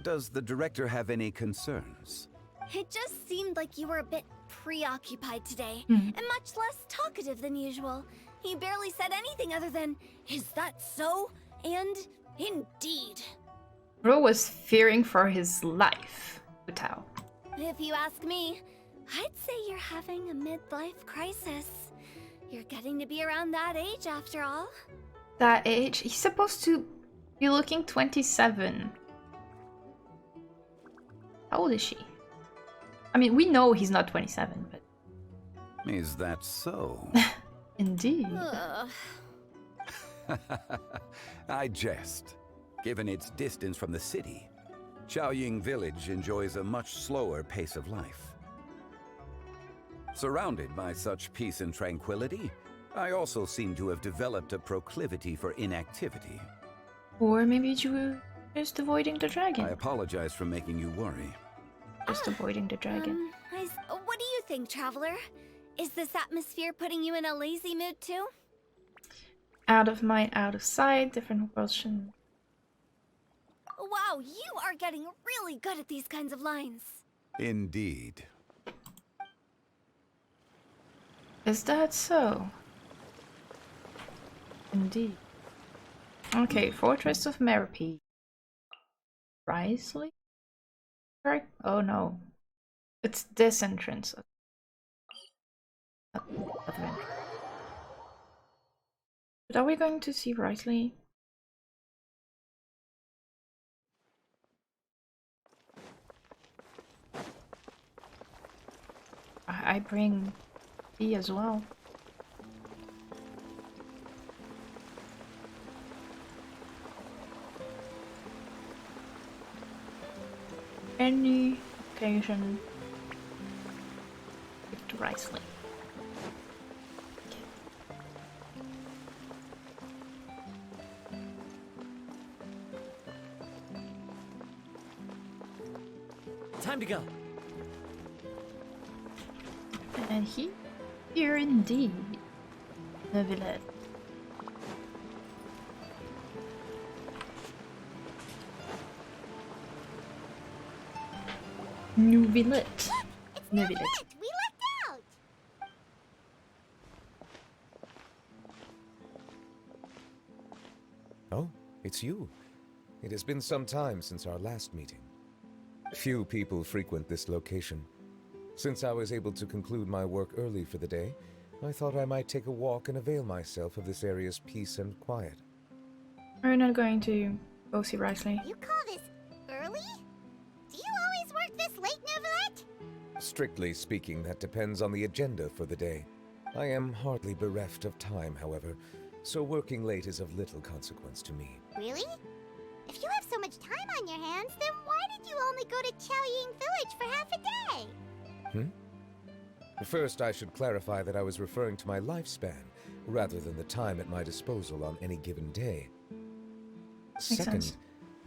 Does the director have any concerns? It just seemed like you were a bit preoccupied today, and much less talkative than usual. He barely said anything other than, "Is that so?" and "Indeed." Ro was fearing for his life, Utao. If you ask me, I'd say you're having a midlife crisis. You're getting to be around that age after all. That age? He's supposed to be looking 27. How old is she? I mean, we know he's not 27, but... Is that so? Indeed. I jest. Given its distance from the city, Chaoying Village enjoys a much slower pace of life. Surrounded by such peace and tranquility, I also seem to have developed a proclivity for inactivity. Or maybe you were just avoiding the dragon. I apologize for making you worry. Just avoiding the dragon. What do you think, Traveler? Is this atmosphere putting you in a lazy mood too? Out of mind, out of sight, different worlds shouldn't... Wow, you are getting really good at these kinds of lines. Indeed. Is that so? Indeed. Okay, Fortress of Meripede. Risley? Correct? Oh no. It's this entrance. But are we going to see Risley? I bring tea as well. Any occasion with Risley. Time to go. And here indeed, Neuvillette. Neuvillette. Neuvillette. We lucked out! Oh, it's you. It has been some time since our last meeting. Few people frequent this location. Since I was able to conclude my work early for the day, I thought I might take a walk and avail myself of this area's peace and quiet. Are you not going to go see Risley? You call this early? Do you always work this late, Neuvillette? Strictly speaking, that depends on the agenda for the day. I am hardly bereft of time, however, so working late is of little consequence to me. Really? If you have so much time on your hands, then why did you only go to Chaoying Village for half a day? First, I should clarify that I was referring to my lifespan, rather than the time at my disposal on any given day. Second, sense.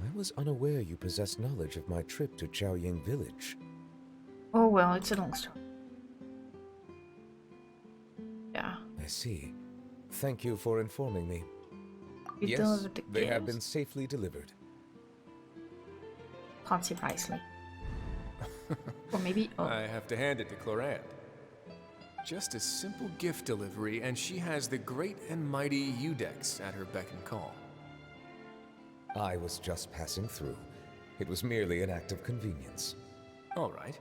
I was unaware you possessed knowledge of my trip to Chaoying Village. Oh well, it's a long story. Yeah. I see. Thank you for informing me. You Yes, delivered the they have gifts? been safely delivered. Can't precisely. Or maybe. Oh. I have to hand it to Clorand. Just a simple gift delivery, and she has the great and mighty Udex at her beck and call. I was just passing through. It was merely an act of convenience. All right.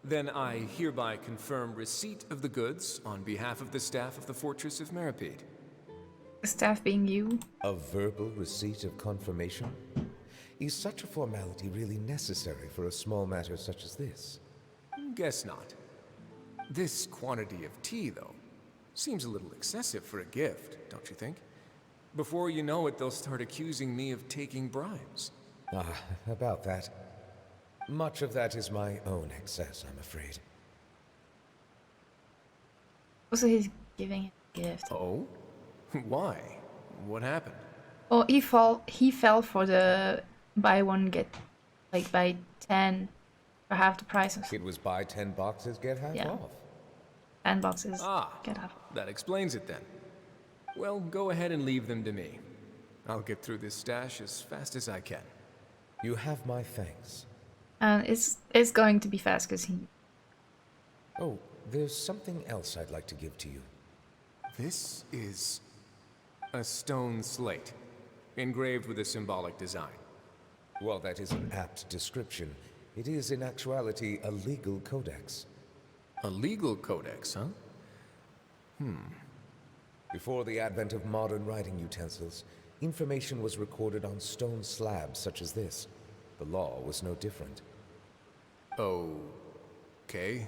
Then I hereby confirm receipt of the goods on behalf of the staff of the Fortress of Meripede. The staff being you? A verbal receipt of confirmation? Is such a formality really necessary for a small matter such as this? Guess not. This quantity of tea, though, seems a little excessive for a gift, don't you think? Before you know it, they'll start accusing me of taking bribes. About that. Much of that is my own excess, I'm afraid. Also, he's giving a gift. Oh? Why? What happened? Oh, he fell for the buy one get, like buy 10 for half the price. It was buy 10 boxes, get half off. 10 boxes, get half. That explains it then. Well, go ahead and leave them to me. I'll get through this stash as fast as I can. You have my thanks. And it's going to be fast because he... Oh, there's something else I'd like to give to you. This is a stone slate, engraved with a symbolic design. While that is an apt description, it is in actuality a legal codex. A legal codex, huh? Before the advent of modern writing utensils, information was recorded on stone slabs such as this. The law was no different. Okay.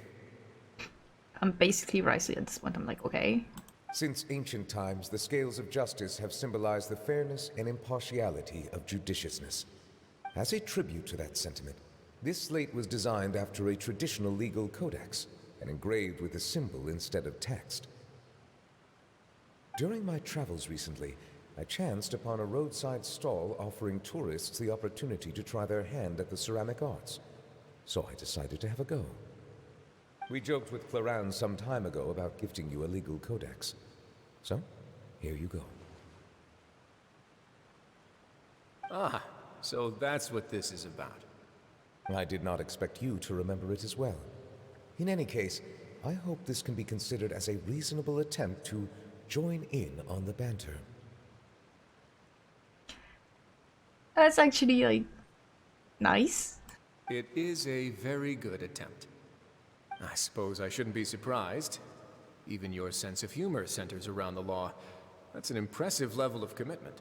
I'm basically Ricely at this point. I'm like, okay. Since ancient times, the scales of justice have symbolized the fairness and impartiality of judiciousness. As a tribute to that sentiment, this slate was designed after a traditional legal codex and engraved with a symbol instead of text. During my travels recently, I chanced upon a roadside stall offering tourists the opportunity to try their hand at the ceramic arts, so I decided to have a go. We joked with Clorand some time ago about gifting you a legal codex. So, here you go. So that's what this is about. I did not expect you to remember it as well. In any case, I hope this can be considered as a reasonable attempt to join in on the banter. That's actually, like, nice. It is a very good attempt. I suppose I shouldn't be surprised. Even your sense of humor centers around the law. That's an impressive level of commitment.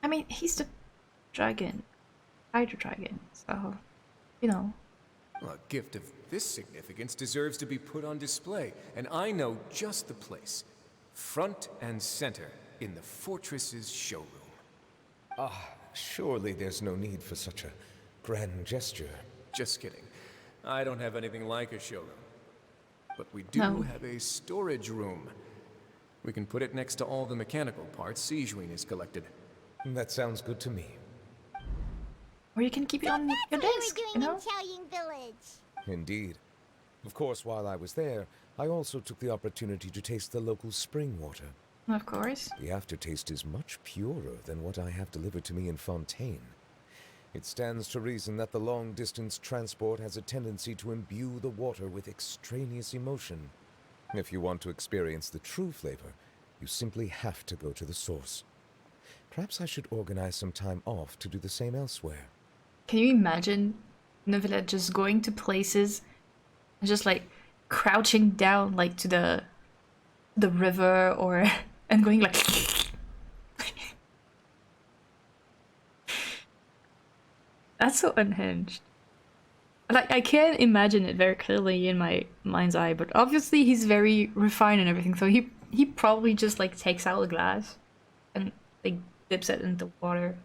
I mean, he's the dragon. Hydra dragon, so, you know. A gift of this significance deserves to be put on display, and I know just the place. Front and center in the fortress's showroom. Surely there's no need for such a grand gesture. Just kidding. I don't have anything like a showroom. But we do have a storage room. We can put it next to all the mechanical parts Sijuin has collected. That sounds good to me. Or you can keep it on your desk, you know? in Chaoying Village. Indeed. Of course, while I was there, I also took the opportunity to taste the local spring water. Of course. The aftertaste is much purer than what I have delivered to me in Fontaine. It stands to reason that the long-distance transport has a tendency to imbue the water with extraneous emotion. If you want to experience the true flavor, you simply have to go to the source. Perhaps I should organize some time off to do the same elsewhere. Can you imagine Neuvillette just going to places and just like crouching down like to the river or and going like That's so unhinged. Like, I can't imagine it very clearly in my mind's eye, but obviously he's very refined and everything, so he probably just like takes out a glass and like dips it into water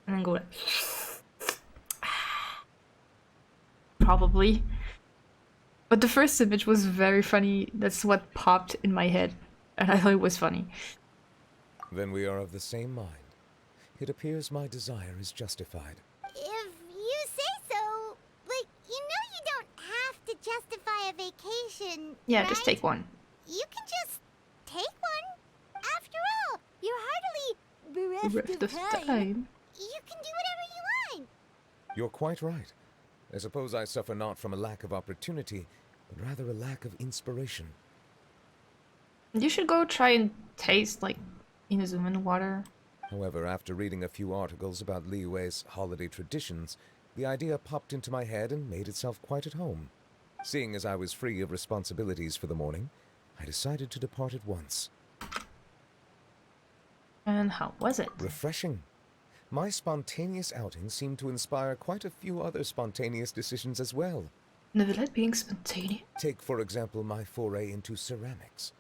and then go like probably. But the first image was very funny. That's what popped in my head, and I thought it was funny. Then we are of the same mind. It appears my desire is justified. If you say so, but you know you don't have to justify a vacation, Yeah, right? just take one. You can just take one. After all, you're hardly bereft of time. You can do whatever you want. You're quite right. I suppose I suffer not from a lack of opportunity, but rather a lack of inspiration. You should go try and taste like Inazuman water. However, after reading a few articles about Liyue's holiday traditions, the idea popped into my head and made itself quite at home. Seeing as I was free of responsibilities for the morning, I decided to depart at once. And how was it? Refreshing. My spontaneous outing seemed to inspire quite a few other spontaneous decisions as well. Never let being spontaneous. Take, for example, my foray into ceramics.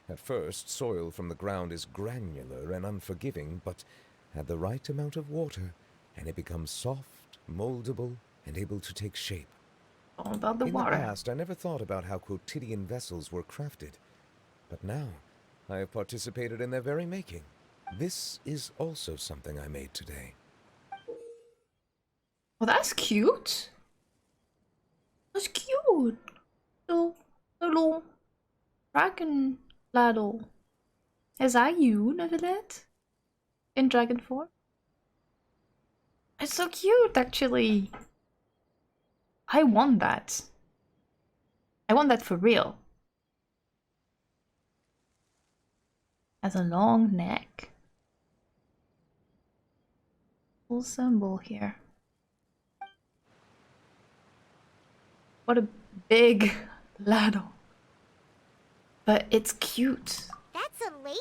At first, soil from the ground is granular and unforgiving, but add the right amount of water, and it becomes soft, moldable, and able to take shape. All about the water. In the past, I never thought about how quotidian vessels were crafted. But now, I have participated in their very making. This is also something I made today. Well, that's cute. That's cute. Little dragon ladle. Is that you, Neverlet? In dragon form? It's so cute, actually. I want that. I want that for real. Has a long neck. Full symbol here. What a big ladle. But it's cute. That's a ladle?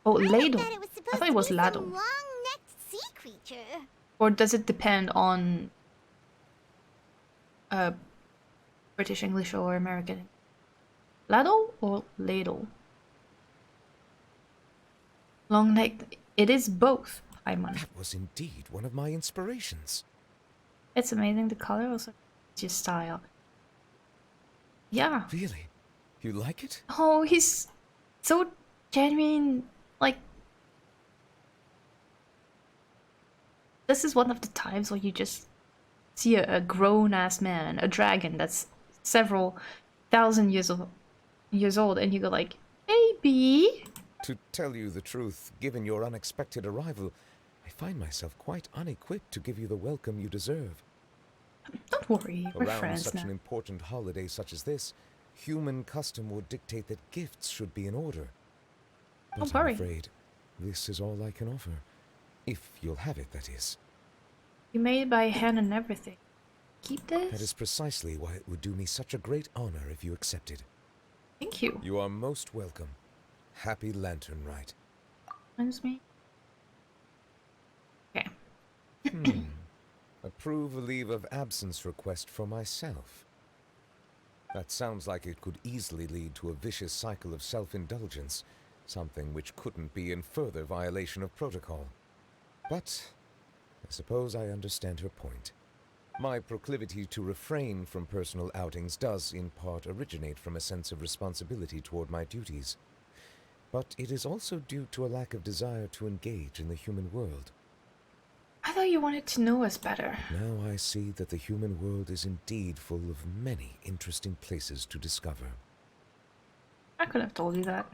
Oh, ladle. I thought it was ladle. Long-necked sea creature. Or does it depend on British English or American? Ladle or ladle? Long neck. It is both, Paimon. That was indeed one of my inspirations. It's amazing. The color also fits your style. Yeah. Really? You like it? Oh, he's so genuine. Like, this is one of the times where you just see a grown-ass man, a dragon that's several thousand years old, and you go like, baby. To tell you the truth, given your unexpected arrival, I find myself quite unequipped to give you the welcome you deserve. Don't worry, we're Around friends such now. an important holiday such as this, human custom would dictate that gifts should be in order. But Don't worry. I'm afraid this is all I can offer. If you'll have it, that is. You made it by hand and everything. Keep this? That is precisely why it would do me such a great honor if you accepted. Thank you. You are most welcome. Happy Lantern Rite. Reminds me. Okay. Approve a leave of absence request for myself. That sounds like it could easily lead to a vicious cycle of self-indulgence, something which couldn't be in further violation of protocol. But I suppose I understand her point. My proclivity to refrain from personal outings does in part originate from a sense of responsibility toward my duties. But it is also due to a lack of desire to engage in the human world. I thought you wanted to know us better. Now I see that the human world is indeed full of many interesting places to discover. I could have told you that.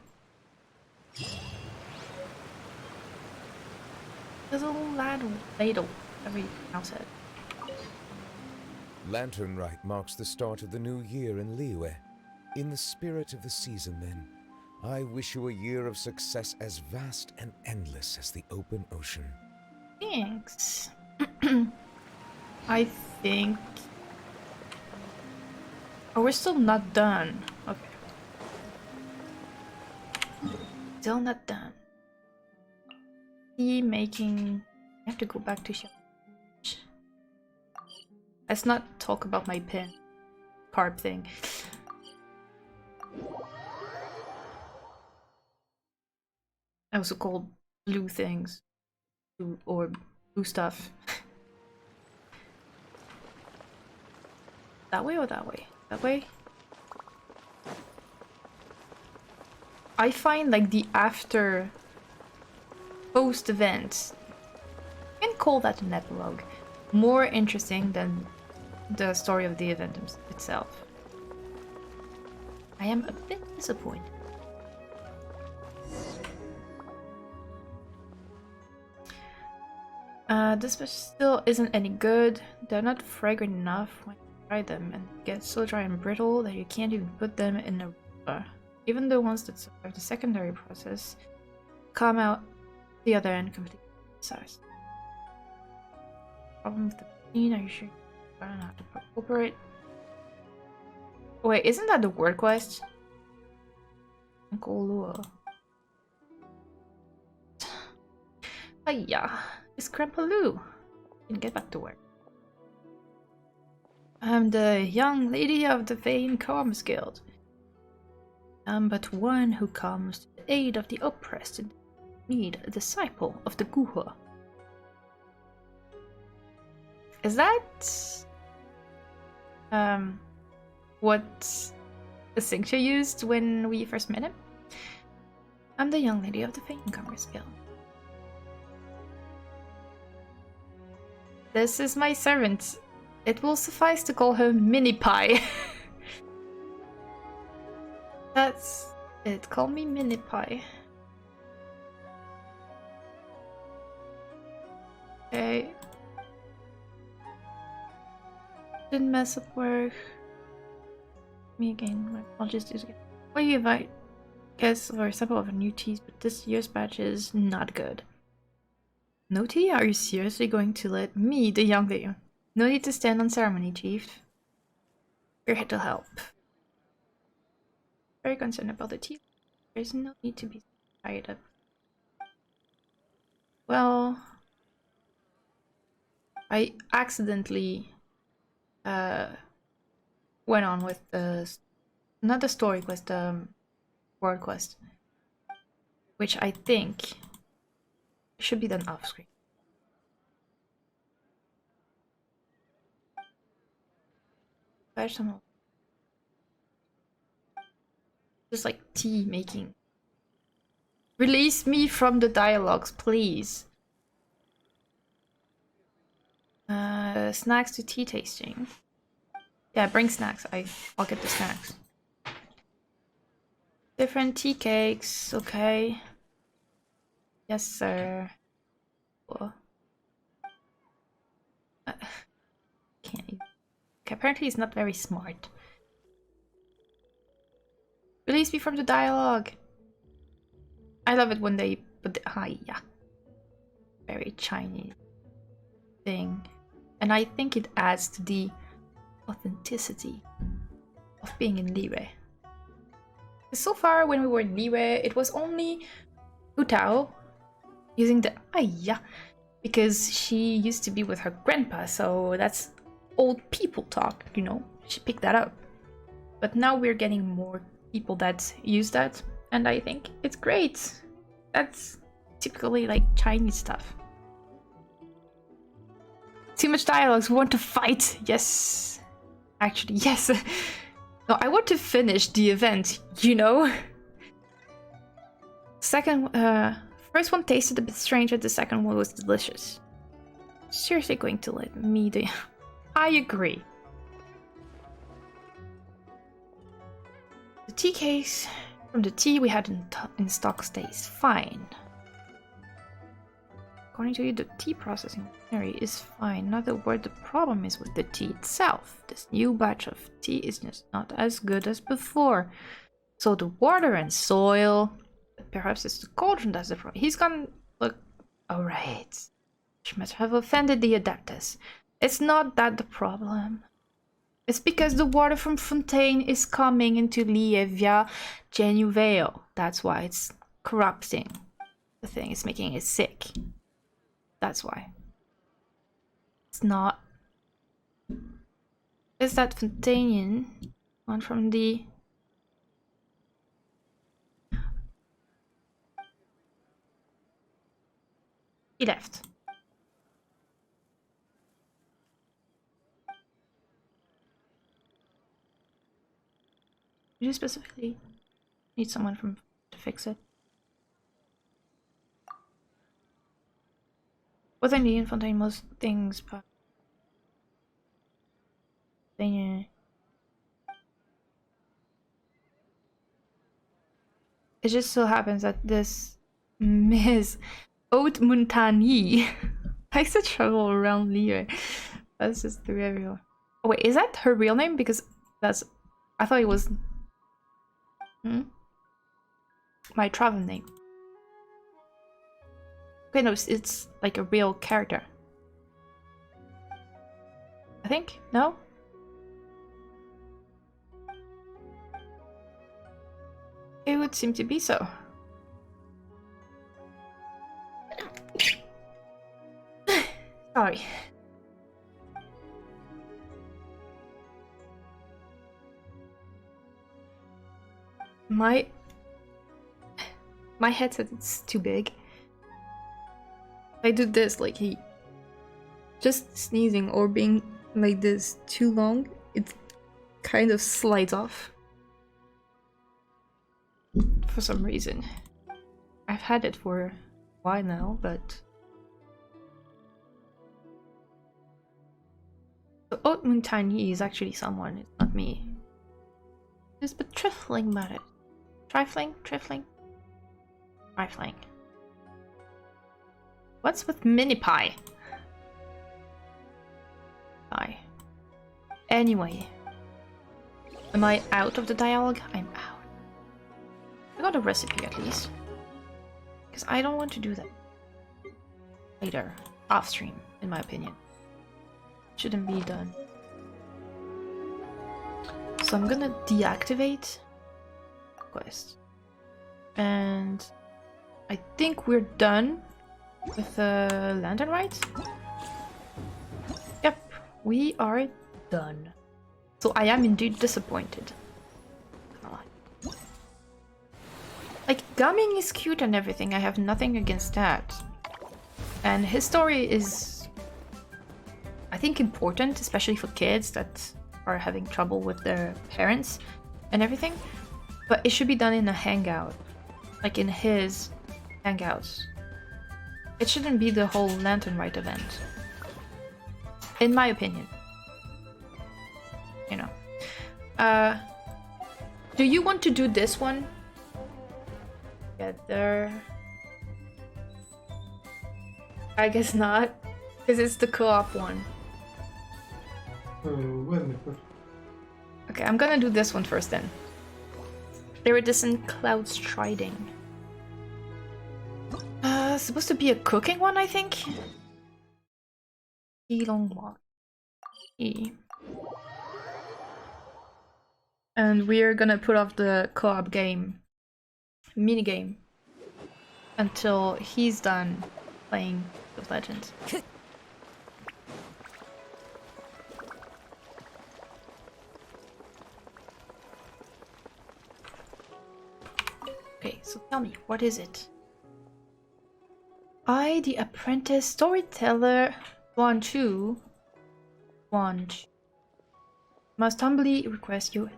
There's a little ladle, whatever you pronounce it. Lantern Rite marks the start of the new year in Liyue. In the spirit of the season, then, I wish you a year of success as vast and endless as the open ocean. Thanks. I think... Oh, we're still not done. Okay. Still not done. Making... I have to go back to shop. Let's not talk about my pin carb thing. I also called blue things. Or blue stuff. That way or that way? That way? I find like the after post event, you can call that an epilogue, more interesting than the story of the event itself. I am a bit disappointed. This fish still isn't any good. They're not fragrant enough when you fry them and get so dry and brittle that you can't even put them in a roller. Even the ones that survive the secondary process come out the other end completely sized. Problem with the machine, are you sure? I don't know how to incorporate. Wait, isn't that the word quest? Uncle Lua. Hiya, it's Grandpa Lou. Can get back to work. I'm the young lady of the Vain Commerce Guild. I'm but one who comes to the aid of the oppressed and need a disciple of the Guhua. Is that what Xingqiu used when we first met him? I'm the young lady of the Vain Commerce Guild. This is my servant. It will suffice to call her Mini Pie. That's it. Call me Mini Pie. Okay. Didn't mess up work. Me again. I'll just do it again. What do you invite? Guess for a sample of new teas, but this year's batch is not good. No tea? Are you seriously going to let me, the young lady? No need to stand on ceremony, Chief. We're here to help. Very concerned about the tea. There's no need to be tired up. Well, I accidentally went on with the not the story quest, the world quest, which I think should be done off screen. Just like tea making. Release me from the dialogues, please. Snacks to tea tasting. Yeah, bring snacks. I'll get the snacks. Different tea cakes, okay. Yes, sir. Cool. Can't even. Okay, apparently he's not very smart. Release me from the dialogue. I love it when they put the yeah. Very Chinese thing. And I think it adds to the authenticity of being in Liyue. So far, when we were in Liyue, it was only Hu Tao using the yeah, because she used to be with her grandpa, so that's old people talk, you know. She picked that up. But now we're getting more people that use that, and I think it's great. That's typically like Chinese stuff. Too much dialogues, we want to fight. Yes. Actually, yes. No, I want to finish the event, you know? First one tasted a bit strange, but the second one was delicious. Seriously going to let me do... I agree. The tea case from the tea we had in stock stays fine. According to you, the tea processing machinery is fine. Not a word, the problem is with the tea itself. This new batch of tea is just not as good as before. So the water and soil, perhaps it's the cauldron that's the problem. He's gone, look, alright. Which must have offended the adeptus. It's not that the problem. It's because the water from Fontaine is coming into Liyue via Genuveo. That's why it's corrupting the thing. It's making it sick. That's why. It's not Is that Fontanian one from the... He left. You specifically need someone from to fix it. What I need in Fontaine most things, but it just so happens that this Miss Haute Montagny likes to travel around Lille. That's just the everyone. Oh wait, is that her real name? Because that's... I thought it was... my travel name. Okay, no, it's like a real character. I think? No? It would seem to be so. Sorry. My headset is too big. If I do this, like he just sneezing or being like this too long, it kind of slides off. For some reason. I've had it for a while now, but... So Haute Montagny is actually someone, it's not me. Just but trifling about it. Trifling? Trifling? Trifling. What's with mini pie? Pie. Anyway. Am I out of the dialogue? I'm out. I got a recipe at least. Because I don't want to do that later. Off stream, in my opinion. Shouldn't be done. So I'm gonna deactivate quest. And I think we're done with the lantern rite. Yep, we are done. So I am indeed disappointed. Like, Gumming is cute and everything, I have nothing against that. And his story is, I think, important, especially for kids that are having trouble with their parents and everything. But it should be done in a hangout. Like in his hangouts. It shouldn't be the whole Lantern Rite event. In my opinion. You know. Do you want to do this one? Together. I guess not. Because it's the co-op one. Okay, I'm gonna do this one first then. Iridescent Cloud Striding. Supposed to be a cooking one, I think? And we're gonna put off the co-op game, minigame, until he's done playing with Legends. Okay, so tell me, what is it? I, the apprentice storyteller, must humbly request you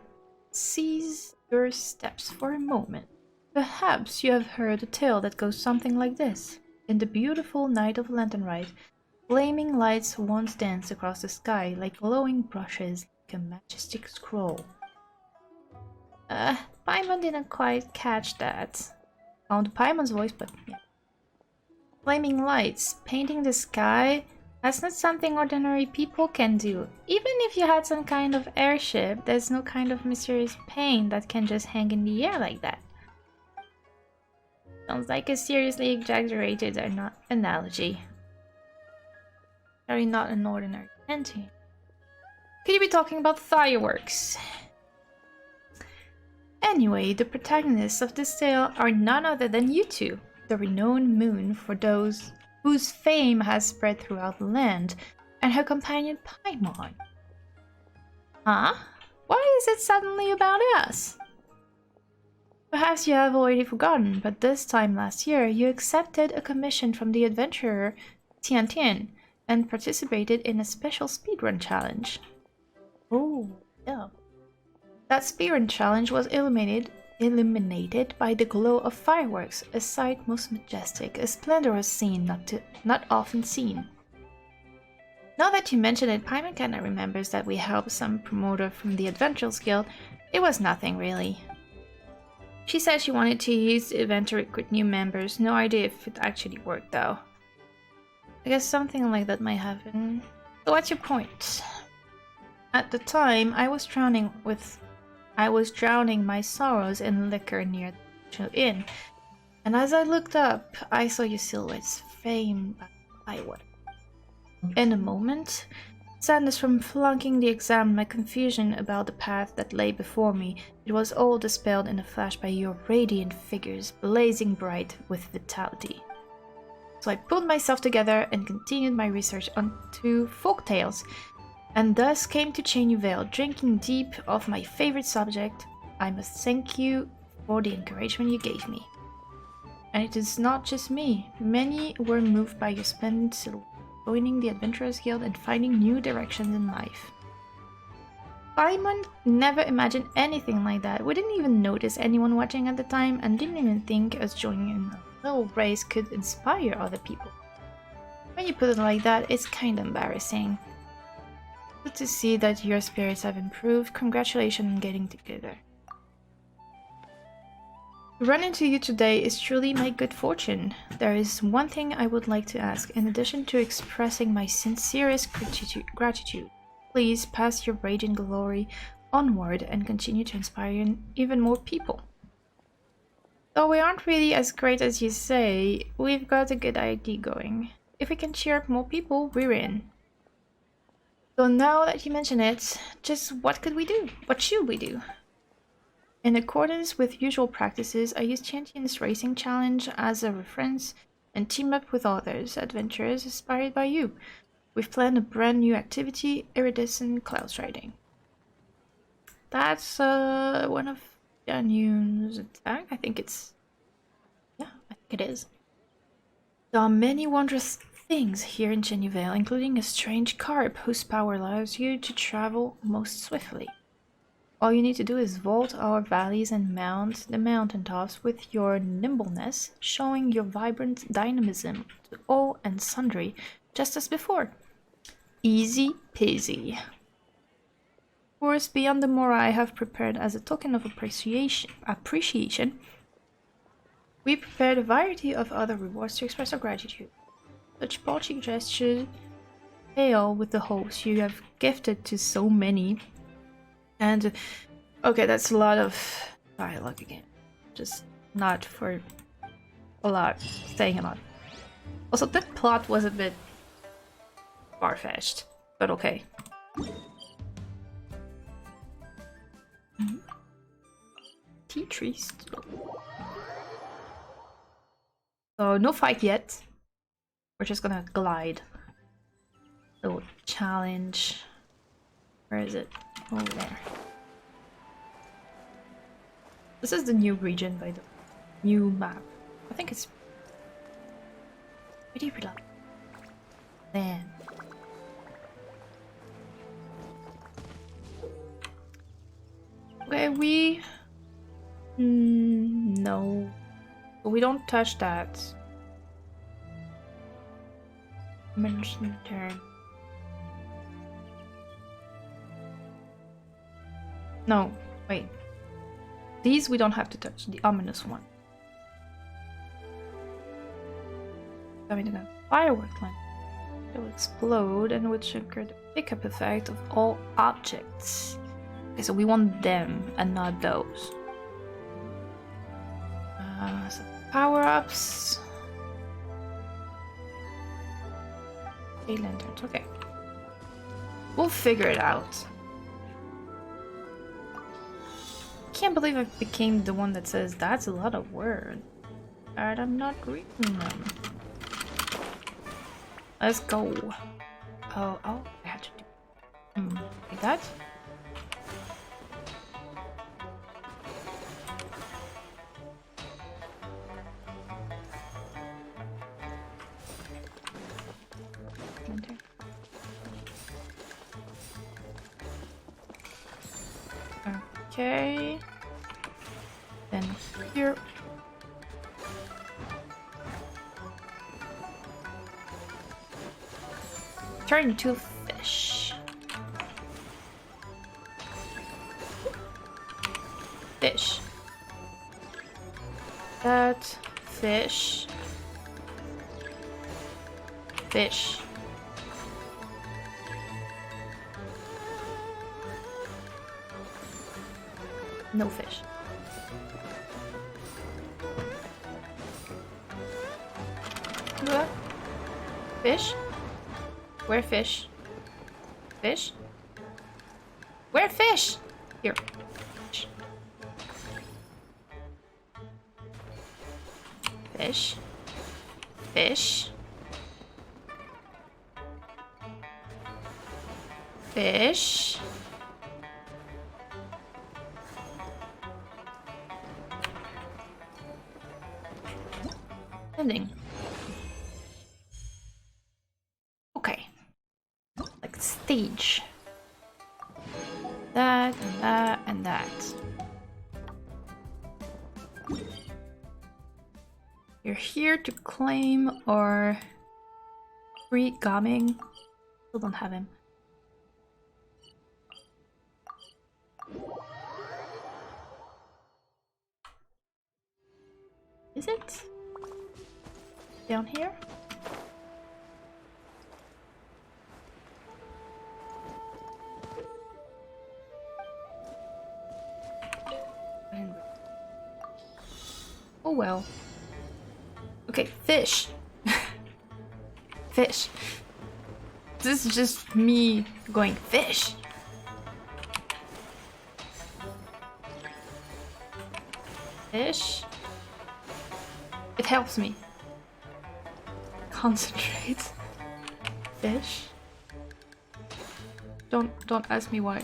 cease your steps for a moment. Perhaps you have heard a tale that goes something like this. In the beautiful night of Lantern Rite, flaming lights once danced across the sky like glowing brushes, like a majestic scroll. Paimon didn't quite catch that. Found Paimon's voice, but yeah. Flaming lights, painting the sky, that's not something ordinary people can do. Even if you had some kind of airship, there's no kind of mysterious paint that can just hang in the air like that. Sounds like a seriously exaggerated analogy. Sorry, not an ordinary painting. Could you be talking about fireworks? Anyway, the protagonists of this tale are none other than you two, the renowned Moon for those whose fame has spread throughout the land, and her companion Paimon. Huh? Why is it suddenly about us? Perhaps you have already forgotten, but this time last year you accepted a commission from the adventurer Tian Tian and participated in a special speedrun challenge. Oh, yeah. That speedrun challenge was illuminated by the glow of fireworks, a sight most majestic, a splendorous scene not often seen. Now that you mention it, Paimon kinda remembers that we helped some promoter from the Adventurers Guild. It was nothing, really. She said she wanted to use the event to recruit new members. No idea if it actually worked, though. I guess something like that might happen. So what's your point? At the time, I was drowning my sorrows in liquor near the inn, and as I looked up, I saw your silhouettes framed by water. In a moment, sadness from flunking the exam, my confusion about the path that lay before me, it was all dispelled in a flash by your radiant figures, blazing bright with vitality. So I pulled myself together and continued my research onto folktales, and thus came to Chain Vale, drinking deep of my favorite subject. I must thank you for the encouragement you gave me. And it is not just me. Many were moved by your splendid silhouette, joining the Adventurers Guild and finding new directions in life. Paimon never imagined anything like that. We didn't even notice anyone watching at the time and didn't even think us joining in a little race could inspire other people. When you put it like that, it's kinda embarrassing. Good to see that your spirits have improved. Congratulations on getting together. To run into you today is truly my good fortune. There is one thing I would like to ask. In addition to expressing my sincerest gratitude, please pass your radiant glory onward and continue to inspire even more people. Though we aren't really as great as you say, we've got a good idea going. If we can cheer up more people, we're in. So now that you mention it, just what could we do? What should we do? In accordance with usual practices, I use Champions Racing Challenge as a reference and team up with others, adventurers inspired by you. We've planned a brand new activity, iridescent cloud riding. That's one of Danyun's attack. I think it's... yeah, I think it is. There are many wondrous things here in Genuvale, including a strange carp whose power allows you to travel most swiftly. All you need to do is vault our valleys and mount the mountaintops with your nimbleness, showing your vibrant dynamism to all and sundry, just as before. Easy peasy. Of course, beyond the more I have prepared as a token of appreciation, we prepared a variety of other rewards to express our gratitude. Such paltry gestures pale with the hopes you have gifted to so many. And, okay, that's a lot of dialogue again. Just not for a lot, saying a lot. Also, that plot was a bit far-fetched, but okay. Tea trees. So, no fight yet. We're just gonna glide. So, challenge. Where is it? Over there. This is the new region by the new map. I think it's pretty relaxed. Then okay, we no, we don't touch that. Mention turn. No, wait. These we don't have to touch, the ominous one. Coming to the firework lamp. It will explode and would trigger the pickup effect of all objects. Okay, so we want them and not those. So power-ups. Okay, lanterns, okay. We'll figure it out. Can't believe I became the one that says that's a lot of words. Alright, I'm not reading them. Let's go. Oh, I have to do like that. Okay. Then here. Turn into fish. Fish. That fish. Fish. No fish. What? Fish? Where fish? Fish? Where fish? Here. Fish. Fish. Fish. Ending. Okay. Like stage. That and that and that. You're here to claim or free Gaming. Still don't have him. Is it? Down here? Oh well. Okay, fish. Fish. This is just me going fish. Fish. It helps me concentrate. Fish. Don't ask me why.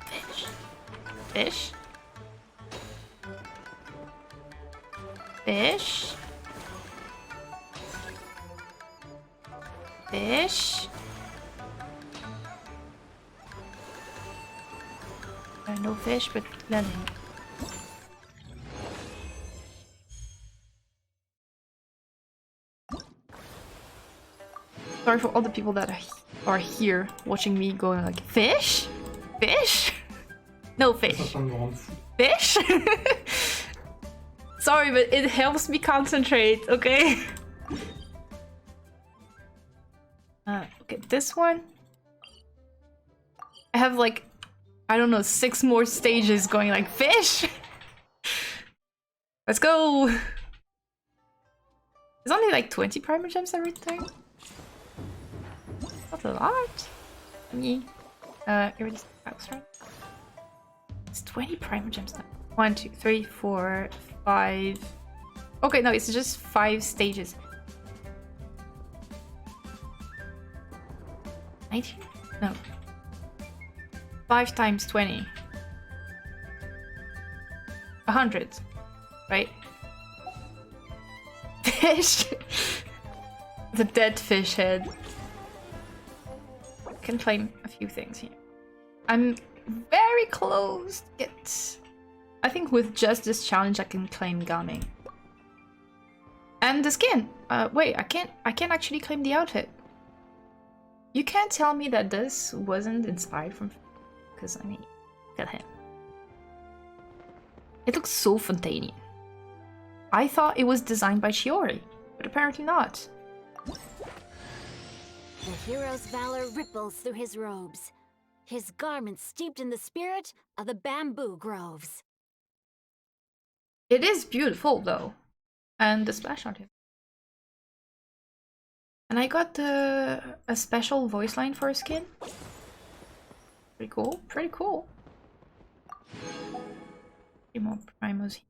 Fish. Fish. Fish. Fish. No fish, but landing. Sorry for all the people that are here watching me going like, fish? Fish? No fish. Fish? Sorry, but it helps me concentrate, okay? Okay, this one. I have like, I don't know, 6 more stages going like, fish? Let's go! There's only like 20 primer gems everything. Not a lot. Get rid of this right? It's 20 primer gems now. 1, 2, 3, 4, 5. Okay, no, it's just 5 stages. 19? No. 5 times 20. 100. Right? Fish! The dead fish head. I can claim a few things here. I'm very close to get... I think with just this challenge I can claim Gaming. And the skin! Wait, I can't actually claim the outfit. You can't tell me that this wasn't inspired from... Because, I mean, look at him. It looks so Fontanian. I thought it was designed by Shiori, but apparently not. The hero's valor ripples through his robes, his garments steeped in the spirit of the bamboo groves. It is beautiful, though. And the splash art. And I got a special voice line for a skin. Pretty cool, pretty cool. 3 more primos.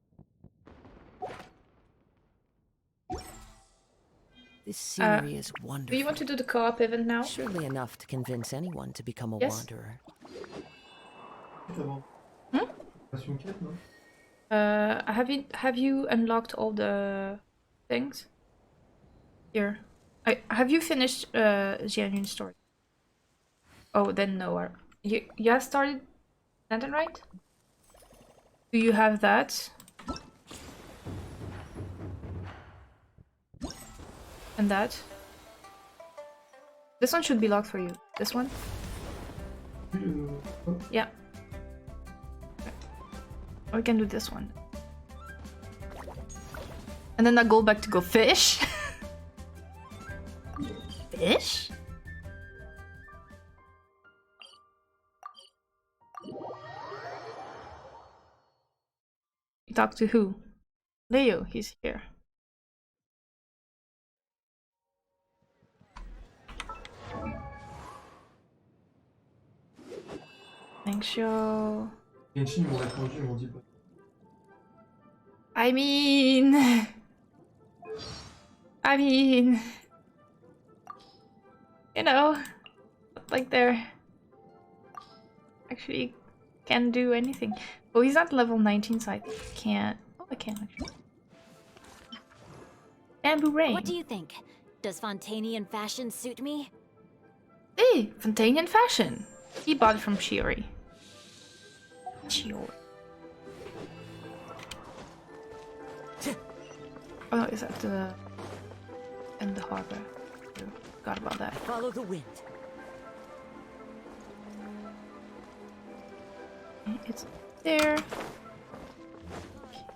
This scenery is wonderful. Do you want to do the co-op event now? Surely enough to convince anyone to become a Yes. wanderer. Have you unlocked all the things? Here. Have you finished Genuine Story? Oh, then no. You have started Lantern Rite? Do you have that? And that? This one should be locked for you. This one? Yeah. Okay. Or we can do this one. And then I go back to go fish. Fish? You talk to who? Leo, he's here. Thanks, yo. Genshin, ils m'ont répondu, ils m'ont dit pas. I mean, you know, like they're actually can't do anything. Oh, he's not level 19, so I can't. Oh, I can actually. Bamboo Rain. What do you think? Does Fontanian fashion suit me? Hey, Fontanian fashion. He bought it from Shiori. Shiori. Oh, is that the in the harbor? Forgot about that. Follow the wind. It's there.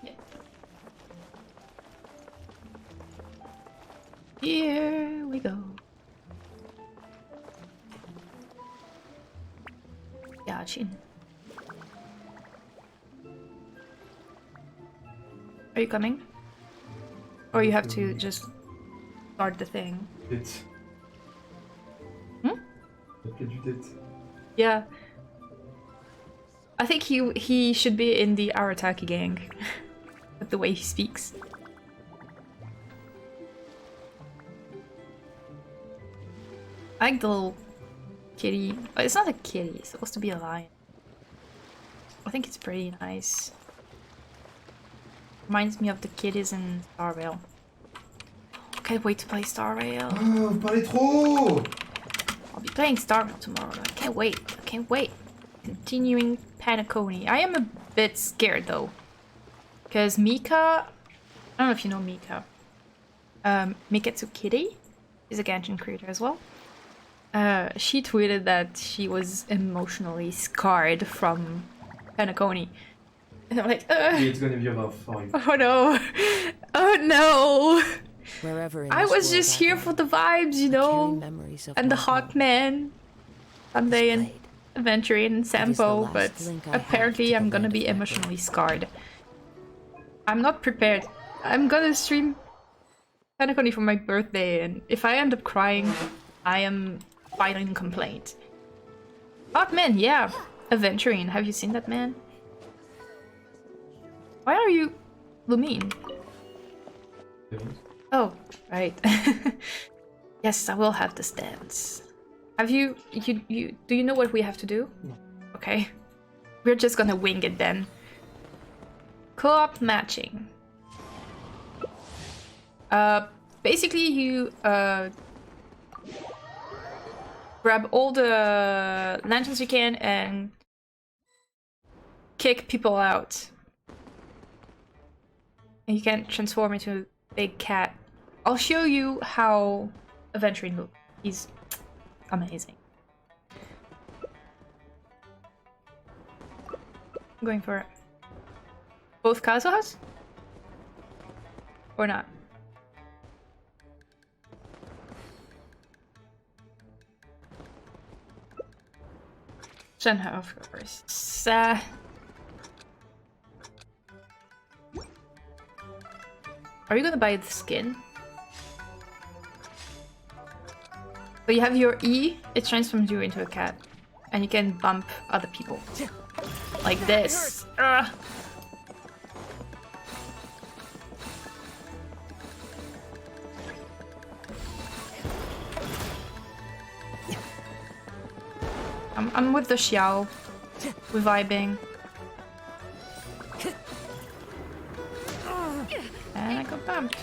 Yeah. Here we go. Genshin. Are you coming? Or you have to just start the thing? Tête. Hmm? Il y a du tête. Yeah. I think he should be in the Arataki gang. With the way he speaks. I like the little kitty. Oh, it's not a kitty, it's supposed to be a lion. I think it's pretty nice. Reminds me of the kitties in Star Rail. Can't wait to play Star Rail. Oh, vous parlez trop! I'll be playing Star Rail tomorrow. I can't wait. I can't wait. Continuing Panaconi. I am a bit scared though. Because Mika... I don't know if you know Mika. Miketsu Kitty is a Genshin creator as well. She tweeted that she was emotionally scarred from Panaconi. And I'm like, It's gonna be rough for you. oh no. Oh no. Wherever in I this was world just I here go, for the vibes, you know? memories of And the my Hawkman. Sunday and Adventuring and Sampo, but link I have apparently to I'm the gonna land be of emotionally scarred. I'm not prepared. I'm gonna stream Panaconi for my birthday, and if I end up crying, I am filing complaint. Hawkman, yeah. Adventuring, have you seen that man? Why are you Lumine? Oh, right. Yes, I will have the stance. Have you do you know what we have to do? No. Okay. We're just gonna wing it then. Co-op matching. Basically you grab all the lanterns you can and kick people out. And you can transform into a big cat. I'll show you how Adventuring looks. He's amazing. I'm going for it. Both Kazuhas? Or not? Shenhe, of course. Are you gonna buy the skin? So you have your E, it transforms you into a cat. And you can bump other people. Like this. I'm with the Xiao. We're vibing. And I got bumped.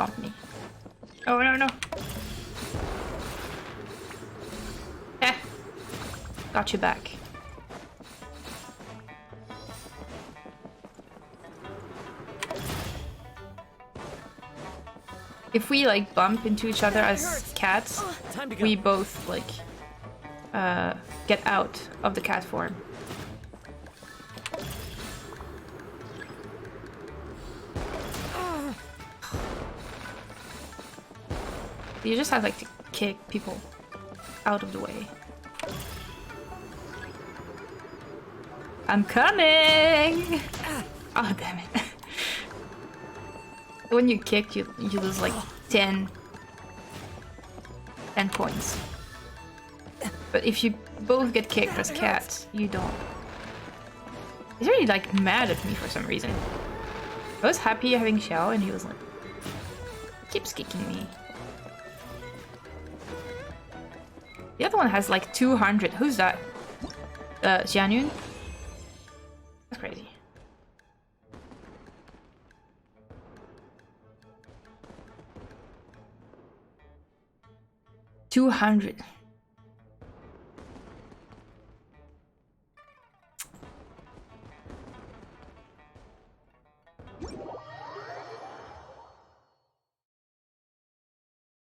bump me. Oh, no, no. Eh. Got you back. If we like bump into each other as cats, we both like get out of the cat form. You just have like to kick people out of the way. I'm coming! Oh, damn it. When you kick, you lose like 10 points. But if you both get kicked as cats, you don't. He's really like mad at me for some reason. I was happy having Xiao and he was like, keeps kicking me. The other one has like 200. Who's that? Xianyun? That's crazy. $200.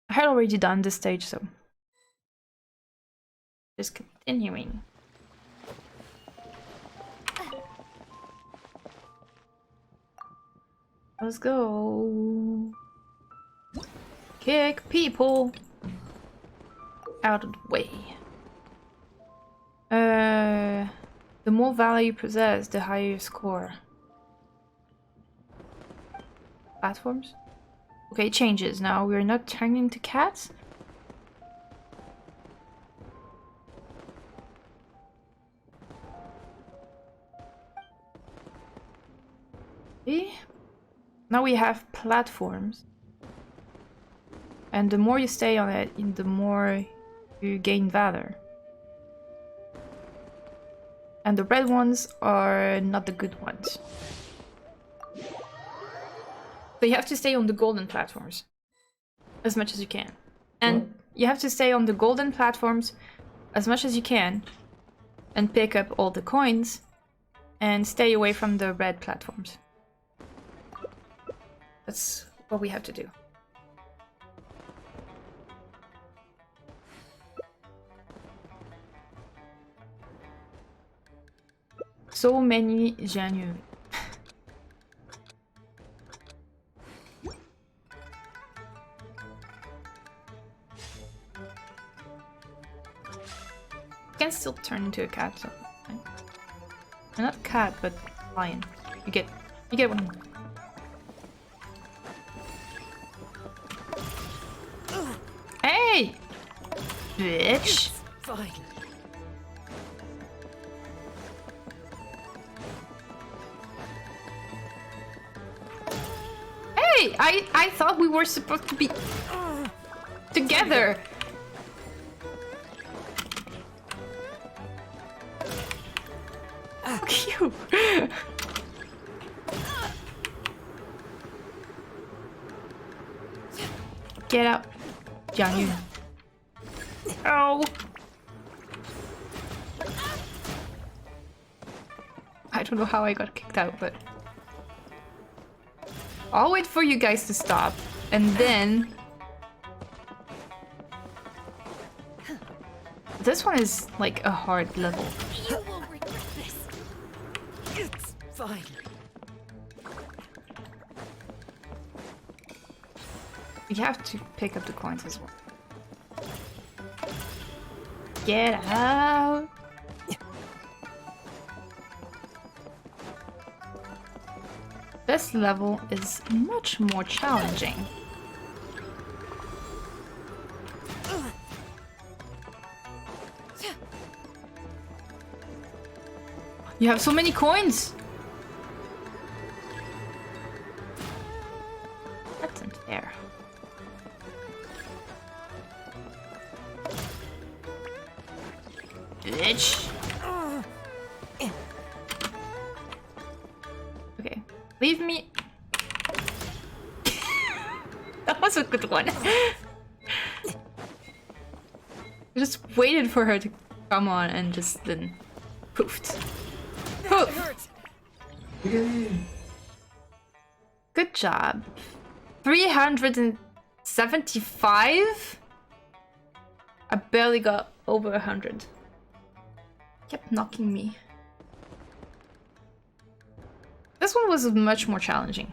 I had already done this stage, so just continuing. Let's go. Kick people out of the way. The more value you possess, the higher your score. Platforms? Okay, it changes now. We're not turning into cats. See? Now we have platforms. And the more you stay on it, the more you gain valor. And the red ones are not the good ones. So you have to stay on the golden platforms as much as you can. And you have to stay on the golden platforms as much as you can and pick up all the coins and stay away from the red platforms. That's what we have to do. So many Janu. Can still turn into a cat, so not a cat, but lion. You get what I mean. Hey, bitch! Fine. Hey, I thought we were supposed to be together. You. Get out, Jianyu. Oh. I don't know how I got kicked out, but I'll wait for you guys to stop, and then this one is like a hard level. You will regret this. It's fine. You have to pick up the coins as well. Get out! This level is much more challenging. You have so many coins! That's unfair. Bitch! Okay, leave me. No. a good one. I just waited for her to come on and just then poofed. Poof! Good job. 375? I barely got over 100. Kept knocking me. This one was much more challenging.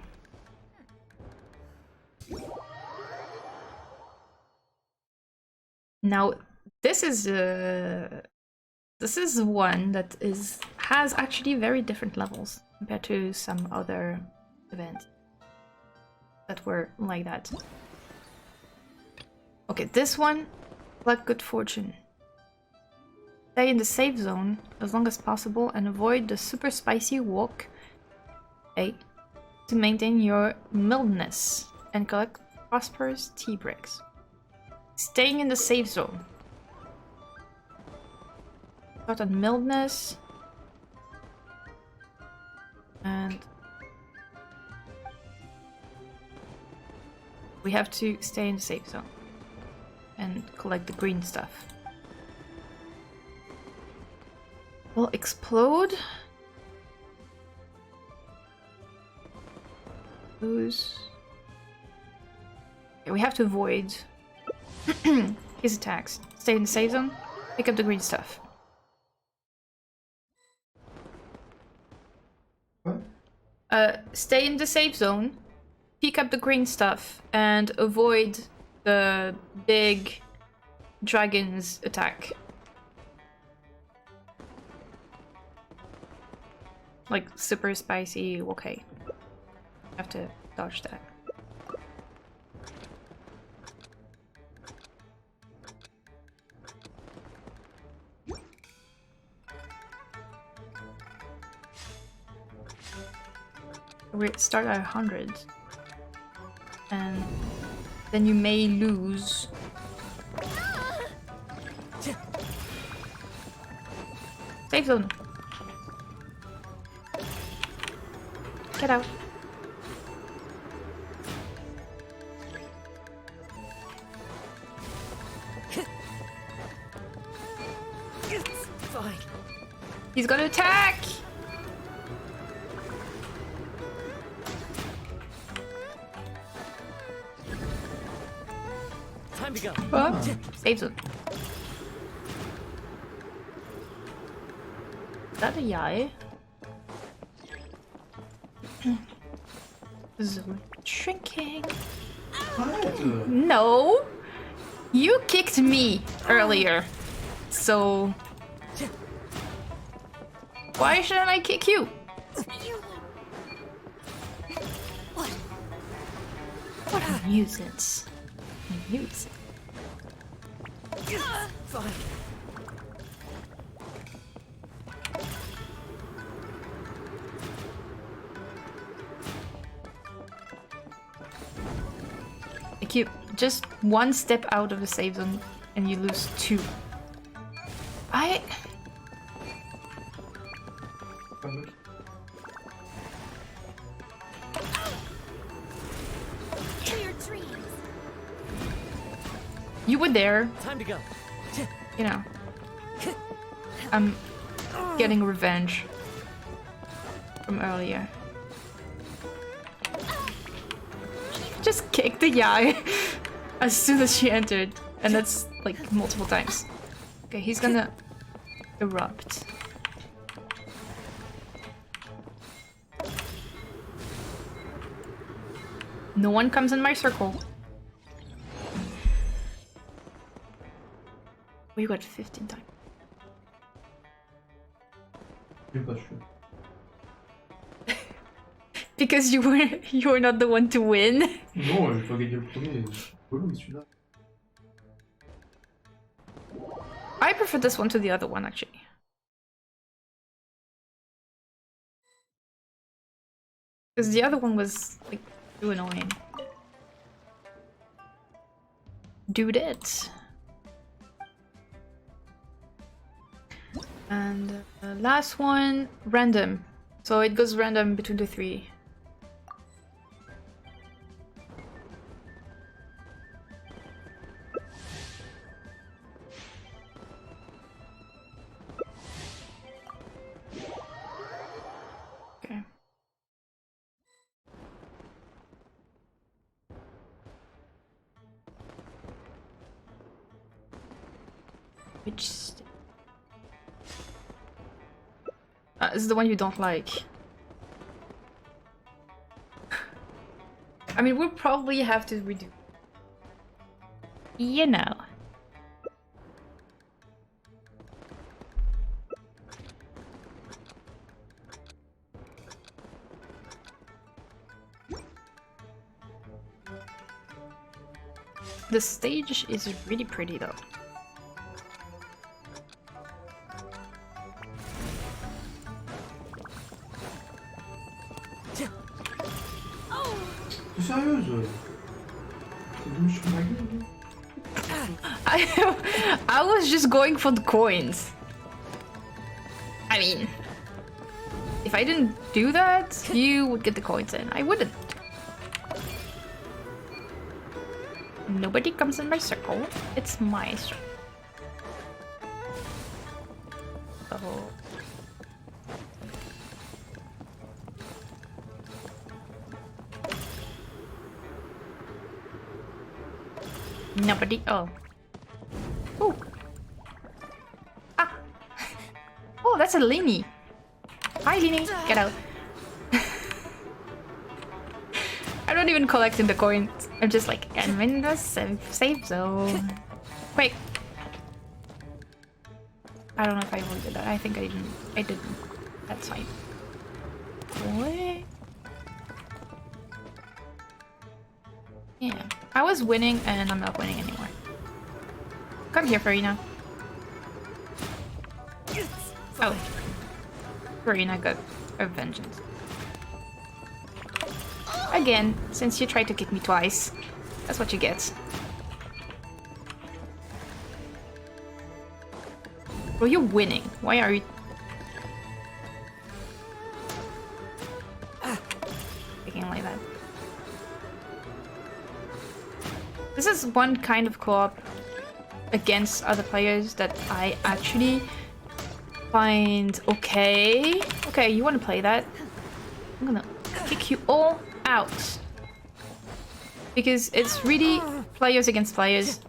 Now, this is one that has actually very different levels compared to some other events that were like that. Okay, this one, like good fortune. Stay in the safe zone as long as possible and avoid the super spicy walk to maintain your mildness and collect prosperous tea bricks. Staying in the safe zone. Got on mildness. And we have to stay in the safe zone and collect the green stuff. Will explode. Lose. Okay, we have to avoid his attacks. Stay in the safe zone. Pick up the green stuff. Stay in the safe zone. Pick up the green stuff and avoid the big dragon's attack. Like super spicy, okay. Have to dodge that. We start at 100. And then you may lose. Safe zone. Get out. Fine. He's gonna attack! Time to go. Safe zone. Is that a yai? Zone shrinking. No! You kicked me earlier. So why shouldn't I kick you? What a nuisance. A nuisance. Fine. Like you just one step out of the safe zone and you lose 2. You were there. Time to go. You know. I'm getting revenge from earlier. Just kicked the Yai as soon as she entered, and that's like multiple times. Okay, he's gonna erupt. No one comes in my circle. We got 15 times. Because you were not the one to win. Non, j'ai pas gagné le premier. Relou celui-là. I prefer this one to the other one actually. Because the other one was like too annoying. Dude it. And last one, random. So it goes random between the 3. Which is the one you don't like? I mean, we'll probably have to redo. You know. The stage is really pretty though. T'es sérieuse? C'est venu sur ma gueule, I was just going for the coins. I mean, if I didn't do that, you would get the coins and I wouldn't. Nobody comes in my circle. It's my circle. Oh. Nobody. Oh. Oh. Ah. Oh, that's a Lini. Hi, Lini. Get out. I'm not even collecting the coins. I'm just like, I'm in the safe zone. Quick. I don't know if I really did that. I think I didn't. I didn't. That's fine. What? Yeah. I was winning and I'm not winning anymore. Come here, Farina. Oh. Farina got a vengeance. Again, since you tried to kick me twice. That's what you get. Well, you're winning. Why are you... Kicking like that? This is one kind of co-op against other players that I actually find okay. Okay, you want to play that? I'm gonna kick you all out. Because it's really players against players.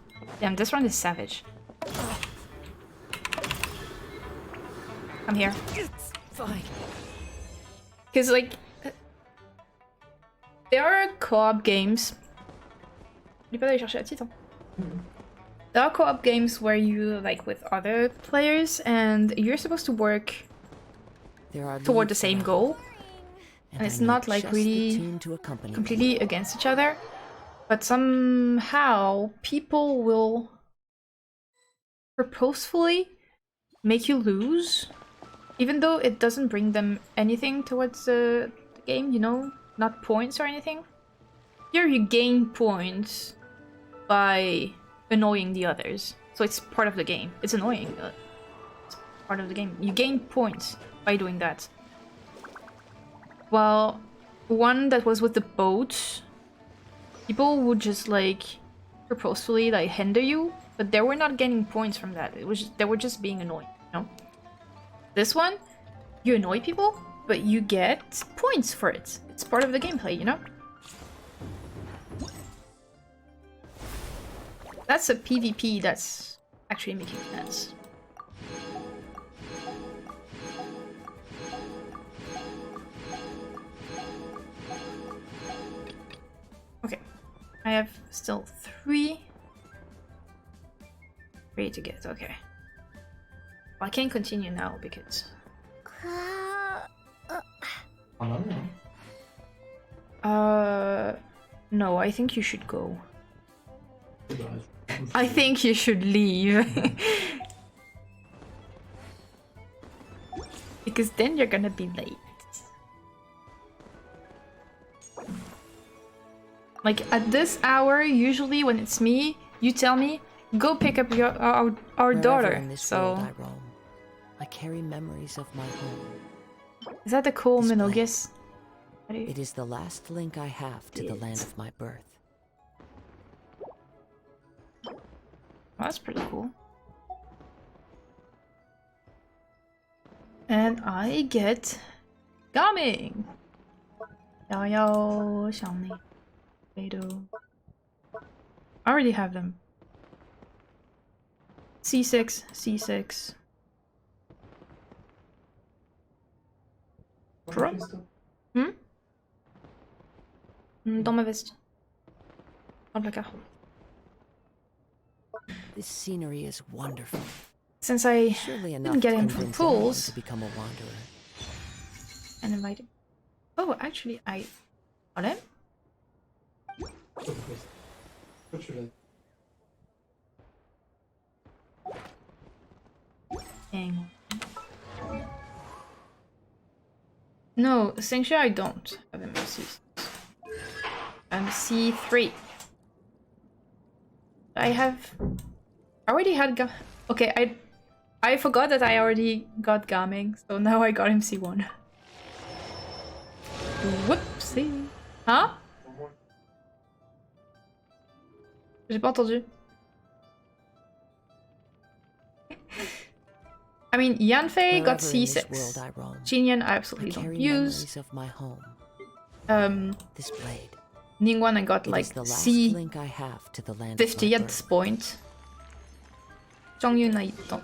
Damn, this one is savage. Come here. Fine. Because, like, there are co-op games. Tu peux aller chercher la petite, hein? There are co-op games where you, like, with other players, and you're supposed to work toward the same goal. And it's not, like, really completely against each other. But somehow, people will purposefully make you lose. Even though it doesn't bring them anything towards the game, you know? Not points or anything. Here you gain points by annoying the others. So it's part of the game. It's annoying. It's part of the game. You gain points by doing that. Well, one that was with the boat, people would just like purposefully like hinder you, but they were not getting points from that. They were just being annoying, you know? This one, you annoy people, but you get points for it. It's part of the gameplay, you know? That's a PvP that's actually making sense. Okay, I have still 3 to get, okay. Well, I can't continue now because... No, I think you should go. I think you should leave. Because then you're gonna be late. Like, at this hour, usually when it's me, you tell me, go pick up your our daughter. In this So... world I roam, I carry memories of my home. Is that the cool This Minogus? It is the last link I have to the land of my birth. That's pretty cool. And I get Gaming. Yao, Xiangli, Beidou. I already have them. C6, C6. Drop. Dans ma veste. Dans le placard. This scenery is wonderful. Since I Surely didn't enough get to him from convince anyone pools to become a wanderer. and invite him. Oh, actually, I got him. Hang on. No, essentially I don't have him C6. I'm C3. I already had okay, I forgot that I already got Gaming, so now I got him C1. Whoopsie. Huh? J'ai pas entendu. I mean, Yanfei got C6. Jinyan I absolutely don't use. Of my home. This blade. Ningguang I got like C link I have to the land 50 at this point. Zhongyun I don't.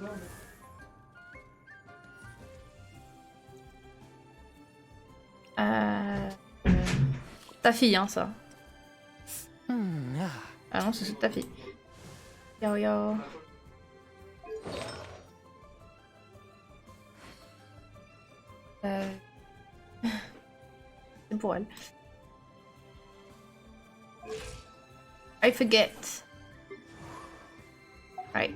Ta fille, hein, ça. Ah non, c'est ta fille. Yo yo. C'est pour elle. I forget. Right.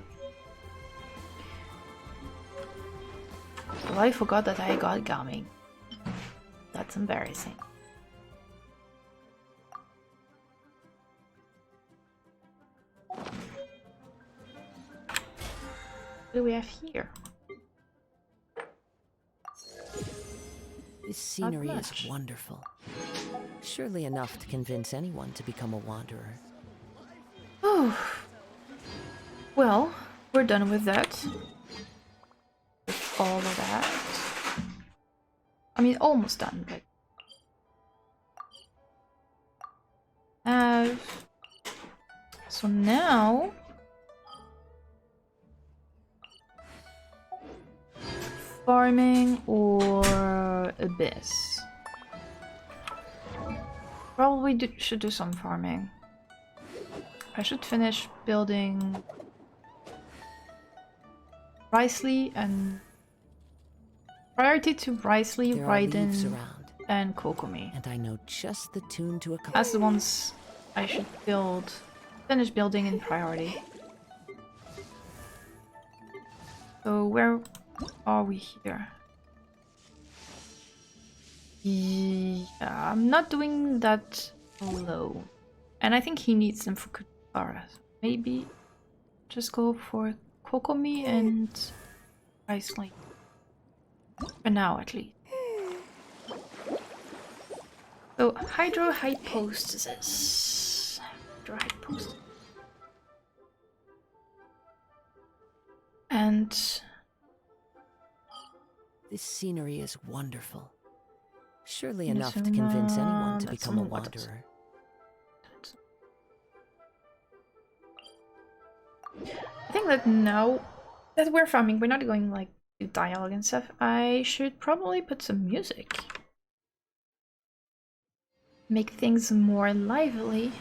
Well, I forgot that I got Gaming. That's embarrassing. What do we have here? This scenery is wonderful. Surely enough to convince anyone to become a wanderer. Oh. Well, we're done with that. With all of that. I mean, almost done, but... So now... Farming or Abyss? Probably should do some farming. I should finish building Ricely and priority to Ricely, Raiden, and Kokomi. And I know just the tune to a As the ones I should finish building in priority. So where are we here? Yeah, I'm not doing that low. And I think he needs them for Katara. Maybe just go for Kokomi and Ricely. For now, at least. So, Hydro High Post is this. Hydro High Post. And... This scenery is wonderful. Surely enough to convince anyone to become a wanderer. I think that now that we're farming, we're not going like to dialogue and stuff. I should probably put some music. Make things more lively.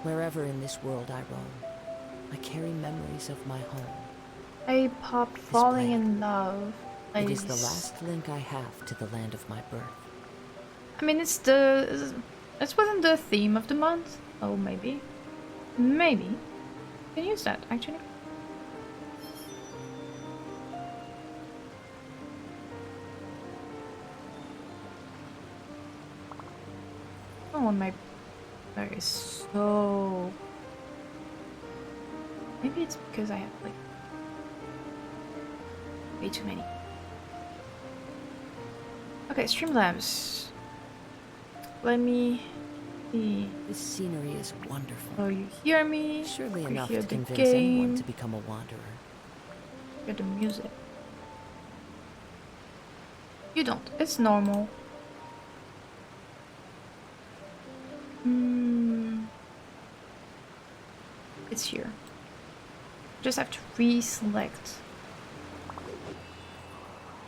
Wherever in this world I roam, I carry memories of my home. I popped Falling in Love. It is the last link I have to the land of my birth. I mean, it's within the theme of the month. Oh, maybe. Maybe. You can use that, actually. Oh, my That is so... Maybe it's because I have like way too many. Okay, Streamlabs. Let me see. This scenery is wonderful. Oh, you hear me? Surely you enough hear to the convince anyone game. to become a wanderer. Hear the music. You don't. It's normal. It's here. Just have to reselect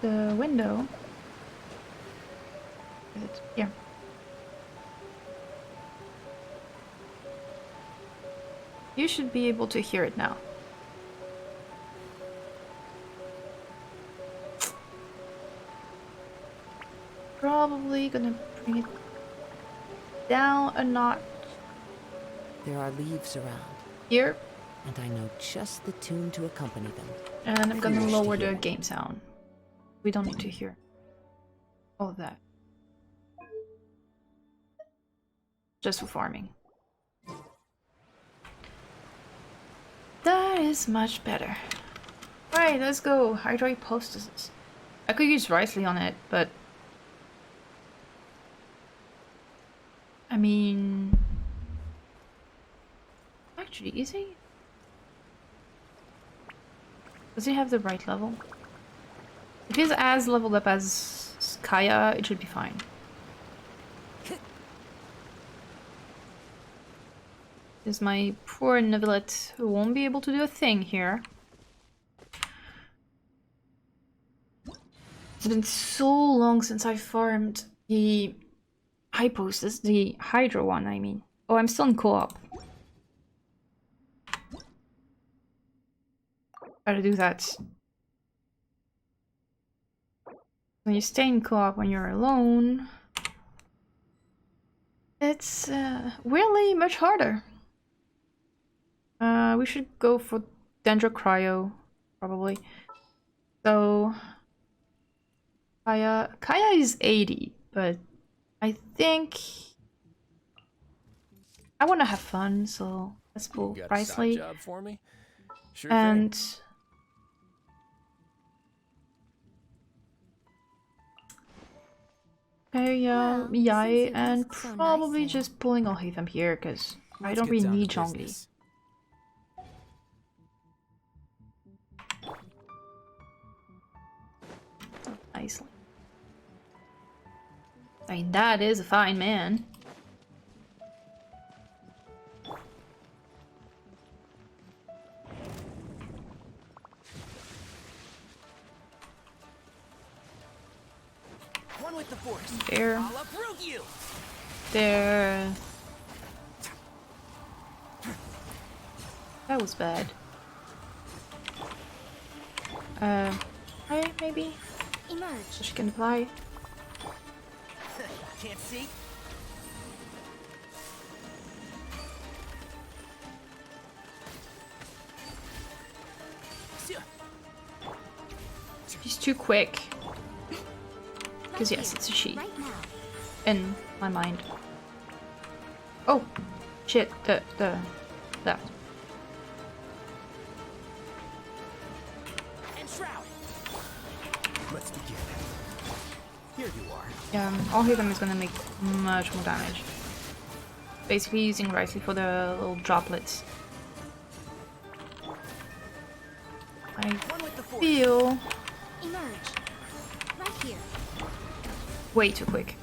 the window. Is it here? You should be able to hear it now. Probably gonna bring it down a notch. There are leaves around. Here. And I know just the tune to accompany them. And I'm gonna lower the game sound. We don't need to hear all of that. Just for farming. That is much better. Alright, let's go. How do I post this? I could use Rite on it, but... I mean... Actually, is he? Does he have the right level? If he's as leveled up as Kaya, it should be fine. Is my poor Neuvillette who won't be able to do a thing here. It's been so long since I farmed the Hyposis, the Hydro one, I mean. Oh, I'm still in co-op. Gotta do that. When you stay in co-op when you're alone, it's really much harder. We should go for Dendrocryo, probably. So, Kaya is 80, but I think I want to have fun, so let's pull Rite. Sure and thing. Kaya, Yai, and probably just pulling all of them here, because I don't really need Zhongli. Nicely. I mean, that is a fine man. One with the force. There. I'll uproot you. There. That was bad. Right, maybe? Emerge. So she can fly. Can't see. She's too quick. Because yes, it's a she. In my mind. Oh! Shit, that. Let's begin. Here you are. Yeah, all of them is gonna make much more damage. Basically using Rite for the little droplets. I feel Emerge. Right here. way too quick.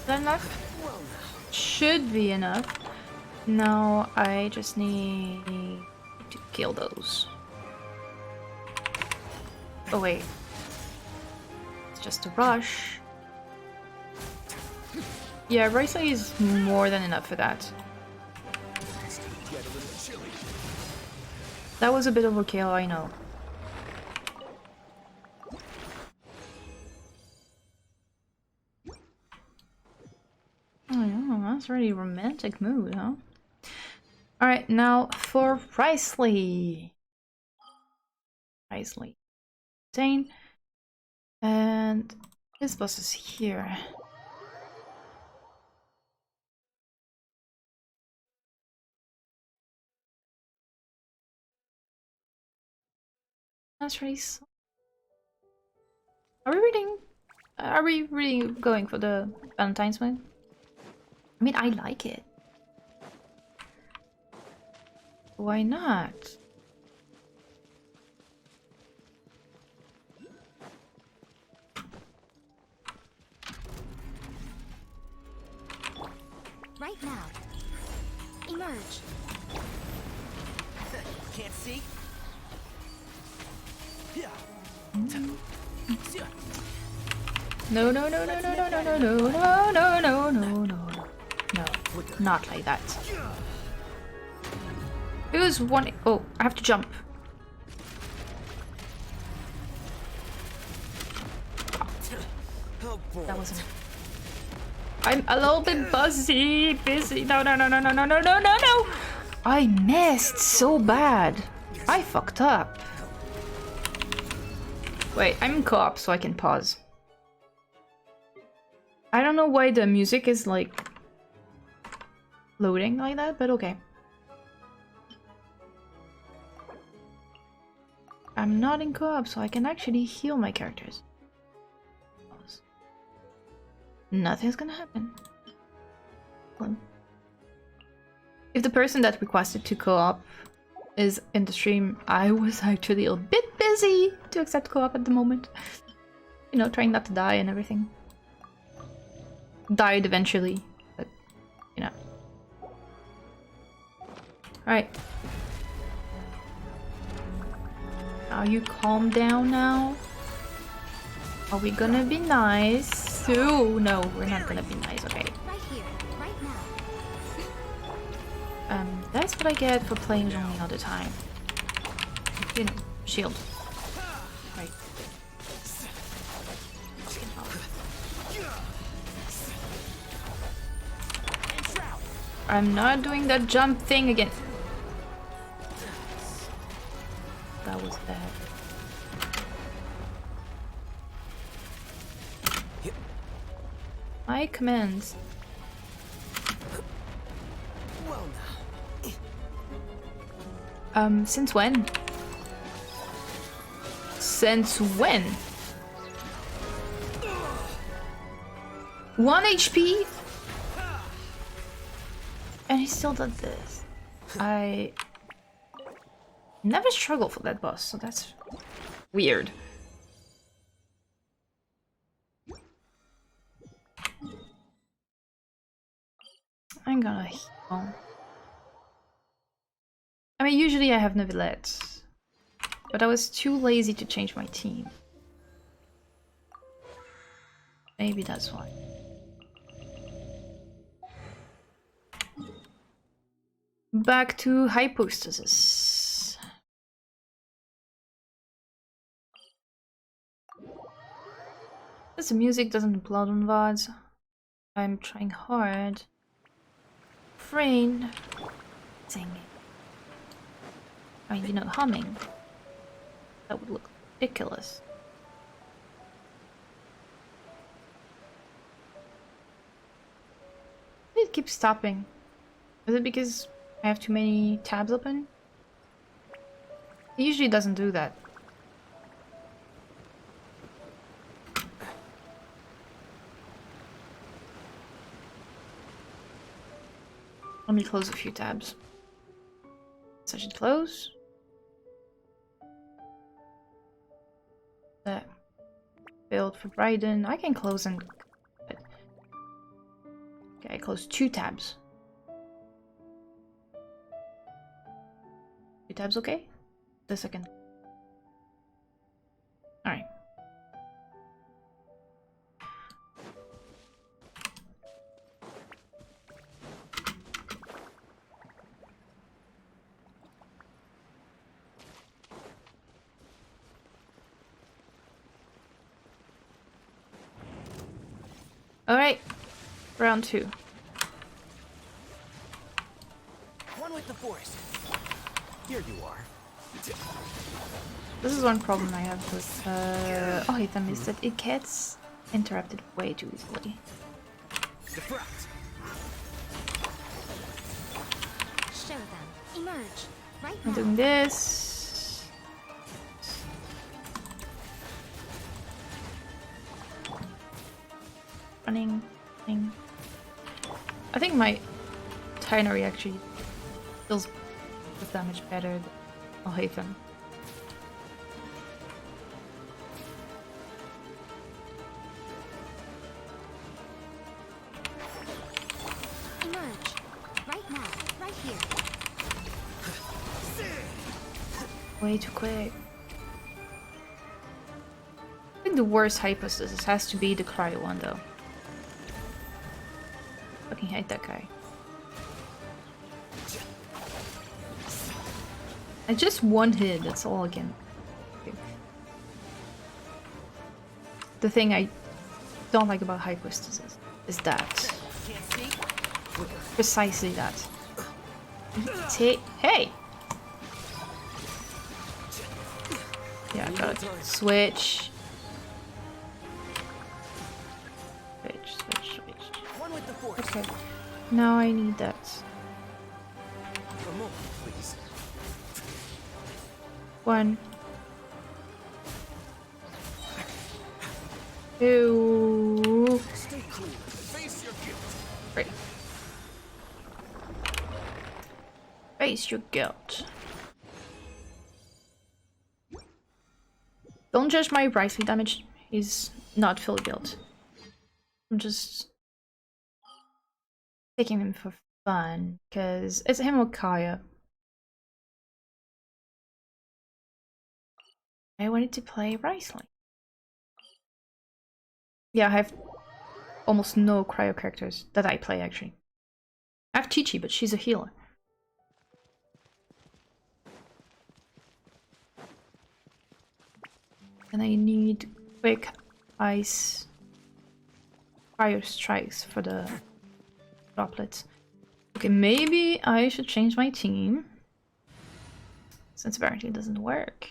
Is that enough? Should be enough. No, I just need to kill those. Oh wait. It's just a rush. Yeah, Rite is more than enough for that. That was a bit overkill, I know. Oh yeah, that's a really romantic mood, huh? Alright, now for Rite. wisely. Insane. And this boss is here. That's really. Are we really going for the Valentine's one? I mean, I like it. Why not? Right now. Emerge. Can't see? No, no, no, no, no, no, no, no, no, no, no, no, no, no. No, not like that. It was one. Oh, I have to jump. That wasn't. I'm a little bit busy. No, no, no, no, no, no, no, no, no, no. I missed so bad. I fucked up. Wait, I'm in co-op, so I can pause. I don't know why the music is like loading like that, but okay. I'm not in co-op, so I can actually heal my characters. Nothing's gonna happen. If the person that requested to co-op is in the stream, I was actually a bit busy to accept co-op at the moment. You know, trying not to die and everything. Died eventually, but you know. Alright. Now you calm down now. Are we gonna be nice? Oh no, we're not gonna be nice, okay. Right here, right now. That's what I get for playing only all the time. You know, shield. Right. I'm not doing that jump thing again. That was bad. My commands. Since when? Since when? 1 HP? And he still did this. I never struggle for that boss, so that's weird. I'm gonna heal. I mean, usually I have Neuvillette, but I was too lazy to change my team. Maybe that's why. Back to hypostasis. Because the music doesn't upload on VODs, I'm trying hard. Refrain. Singing. I mean, you know, humming. That would look ridiculous. It keeps stopping. Is it because I have too many tabs open? It usually doesn't do that. Let me close a few tabs. So I should close. That build for Bryden. I can close and. Okay, I closed 2 tabs. 2 tabs, okay? The second. All right. Alright, round 2. One with the force. Here you are. This is one problem I have with Ohitham is that it gets interrupted way too easily. Show them. Emerge. Right I'm now. doing this. Running. I think my Tinary actually deals with damage better than Ohitham. Emerge. Right now. Right here. Way too quick. I think the worst hypostasis has to be the cryo one though. Fucking hate that guy. I just one hit, that's all again. The thing I don't like about hypostasis is that. Precisely that. Hey! Yeah, I gotta switch. Switch. Okay. Now I need that. A moment, please. 1, 2, Stay cool. Face your guilt. 3. Face your guilt. Don't judge my Rite damage. He's not fully built. I'm just taking him for fun because it's him or Kaya. I wanted to play Rite. Yeah, I have almost no cryo characters that I play actually. I have Chi-Chi, but she's a healer. And I need quick ice fire strikes for the droplets. Okay, maybe I should change my team. Since apparently it doesn't work.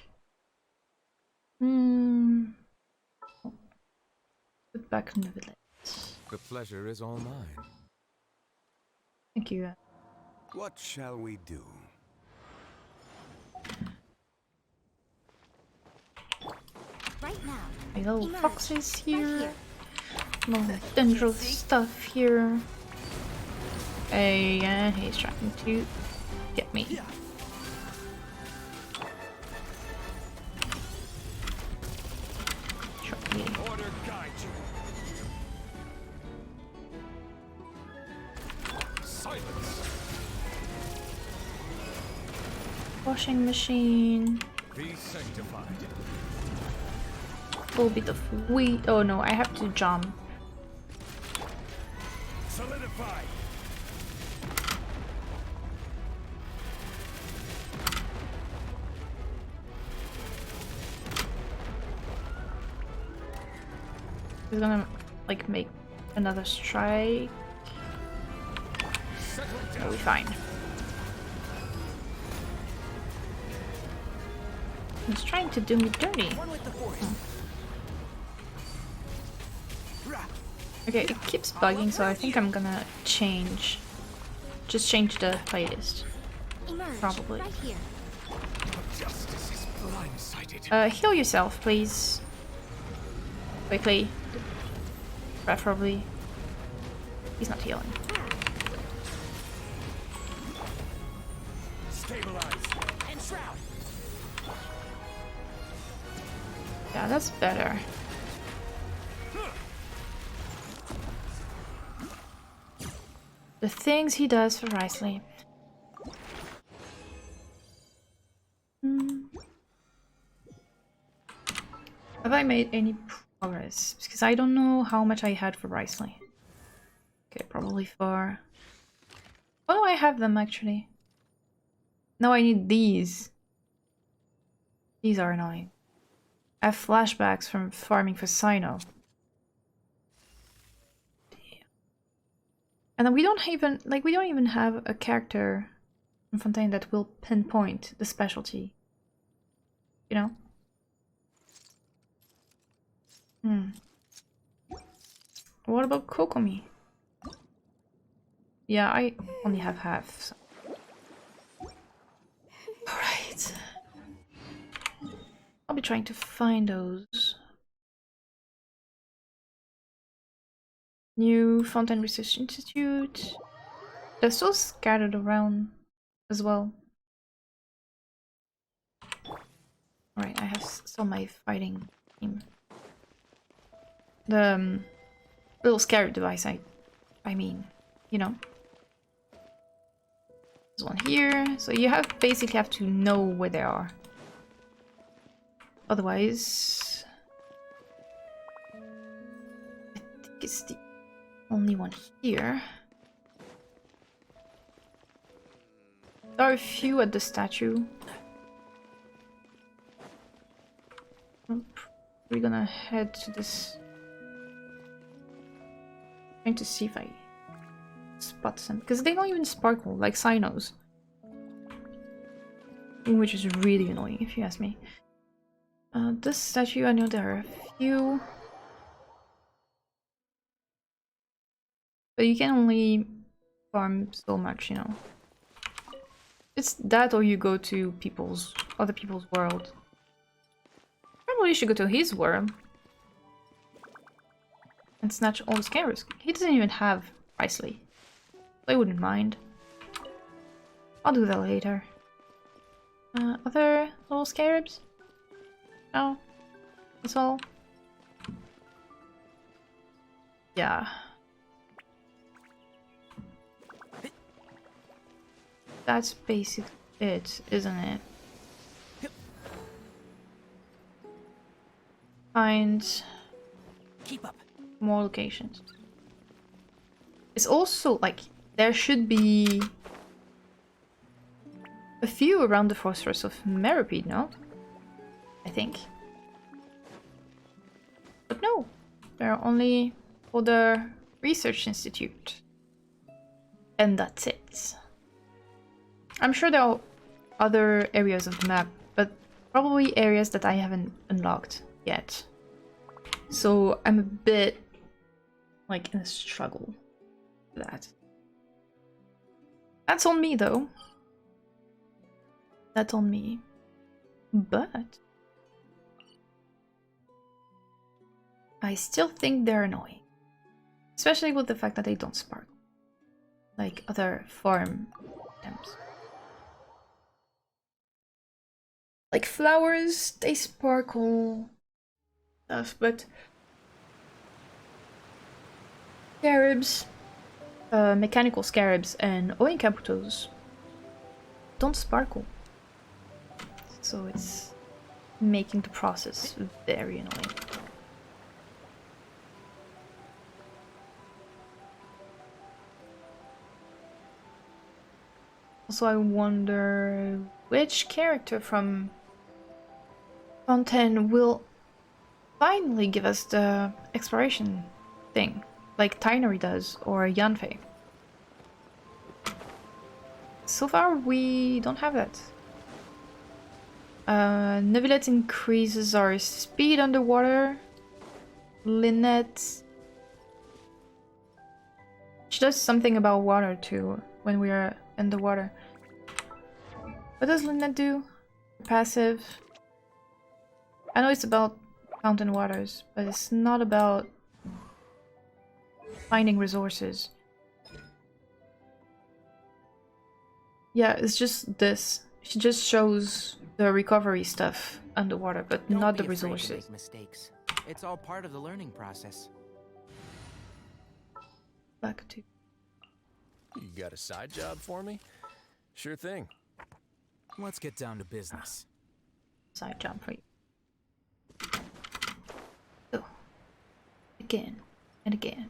Put back in the village. The pleasure is all mine. Thank you. What shall we do? Right now. My little Emerge. foxes here. Right More dangerous stuff here. Hey, he's trying to get me. Shot me. Order guide you. Silence. Washing machine. Be sanctified. Little bit of wheat. Oh no, I have to jump. Solidify. He's gonna like make another strike. We'll be fine. He's trying to do me dirty. Okay, it keeps bugging, so I think I'm gonna change. Just change the playlist. Emerge. Probably. Right here. Justice is blindsided. Heal yourself, please. Quickly. Preferably. He's not healing. Stabilize. And shroud. Yeah, that's better. The things he does for Risley. Have I made any progress? Because I don't know how much I had for Risley. Okay, probably 4. Oh, I have them actually. No, I need these. These are annoying. I have flashbacks from farming for Sino. And then we don't even have a character in Fontaine that will pinpoint the specialty you know? What about Kokomi? Yeah, I only have half. So. Alright. I'll be trying to find those. New Fountain Research Institute. They're still scattered around as well. Alright, I have still my fighting team. The little scarab device, I mean, you know. There's one here, so you basically have to know where they are. Otherwise, I think it's the only one here. There are a few at the statue. We're gonna head to this. Trying to see if I spot some, because they don't even sparkle like Cynos, which is really annoying if you ask me. This statue, I know there are a few, but you can only farm so much, you know. It's that, or you go to other people's world. Probably should go to his world and snatch all the scarabs. He doesn't even have Presley. I wouldn't mind. I'll do that later. Other little scarabs? No? That's all? Yeah. That's basically it, isn't it? Find more locations. It's also like there should be a few around the Fortress of Meripede, no? I think. But no, there are only for the Research Institute. And that's it. I'm sure there are other areas of the map, but probably areas that I haven't unlocked yet. So I'm a bit like in a struggle for that. That's on me though. That's on me. But I still think they're annoying. Especially with the fact that they don't sparkle. Like other farm items. Like flowers, they sparkle stuff, but scarabs, mechanical scarabs and oinkabutos don't sparkle. So it's making the process very annoying. Also, I wonder which character from Fontaine will finally give us the exploration thing, like Tinery does, or Yanfei. So far, we don't have that. Neuvillette increases our speed underwater. Lynette... she does something about water too, when we are in the water. What does Lynette do? Passive. I know it's about fountain waters, but it's not about finding resources. Yeah, it's just this. She just shows the recovery stuff underwater, but not the resources. Don't be afraid to make mistakes. It's all part of the learning process. Back to. You got a side job for me? Sure thing. Let's get down to business. Side job for you. Oh. Again and again.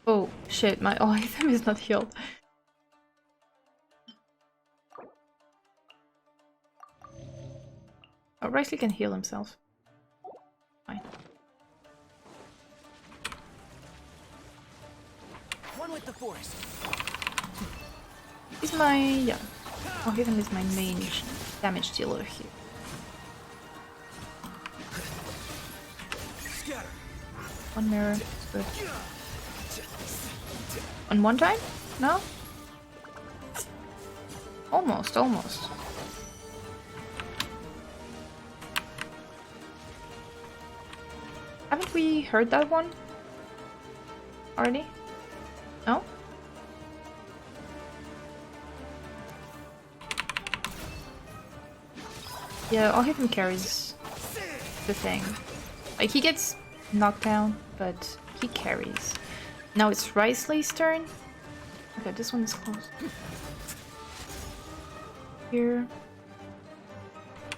Oh shit, my item is not healed. Oh, Risley can heal himself. Fine. One with the force. He's my, yeah. I'll give him as my main damage dealer here. One mirror, good. On one time? No? Almost, almost. Haven't we heard that one already? No? Yeah, all him carries the thing. Like, he gets knocked down, but he carries. Now it's Risley's turn. Okay, this one is close. Here.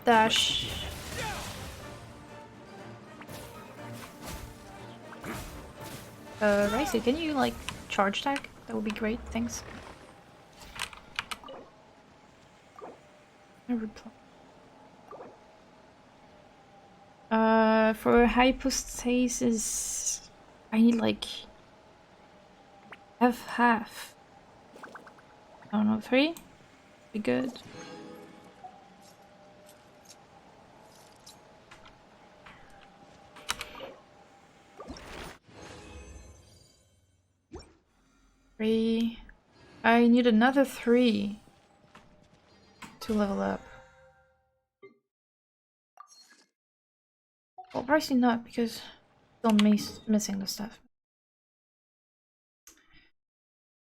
Dash. Risley, can you, like, charge tag? That would be great, thanks. No reply. For hypostasis, I need like half. I don't know, 3? Be good. Three. I need another 3 to level up. Well, probably not, because still missing the stuff.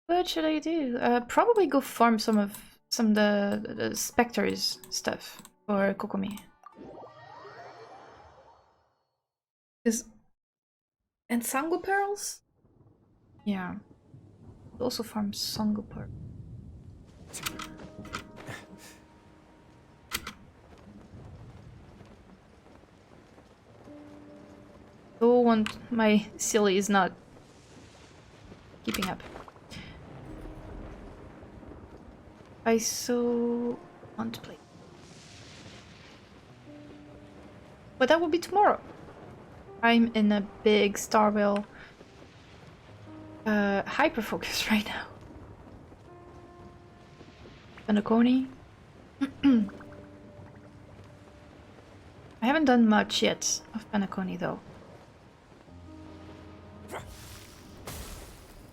What should I do? Probably go farm some of the Spectre's stuff for Kokomi. And Sangu Pearls? Yeah. Also farm Sangu Pearls. Don't want my silly is not keeping up. I so want to play. But that will be tomorrow. I'm in a big Star Wheel hyper focus right now. Penacony. I haven't done much yet of Penacony though.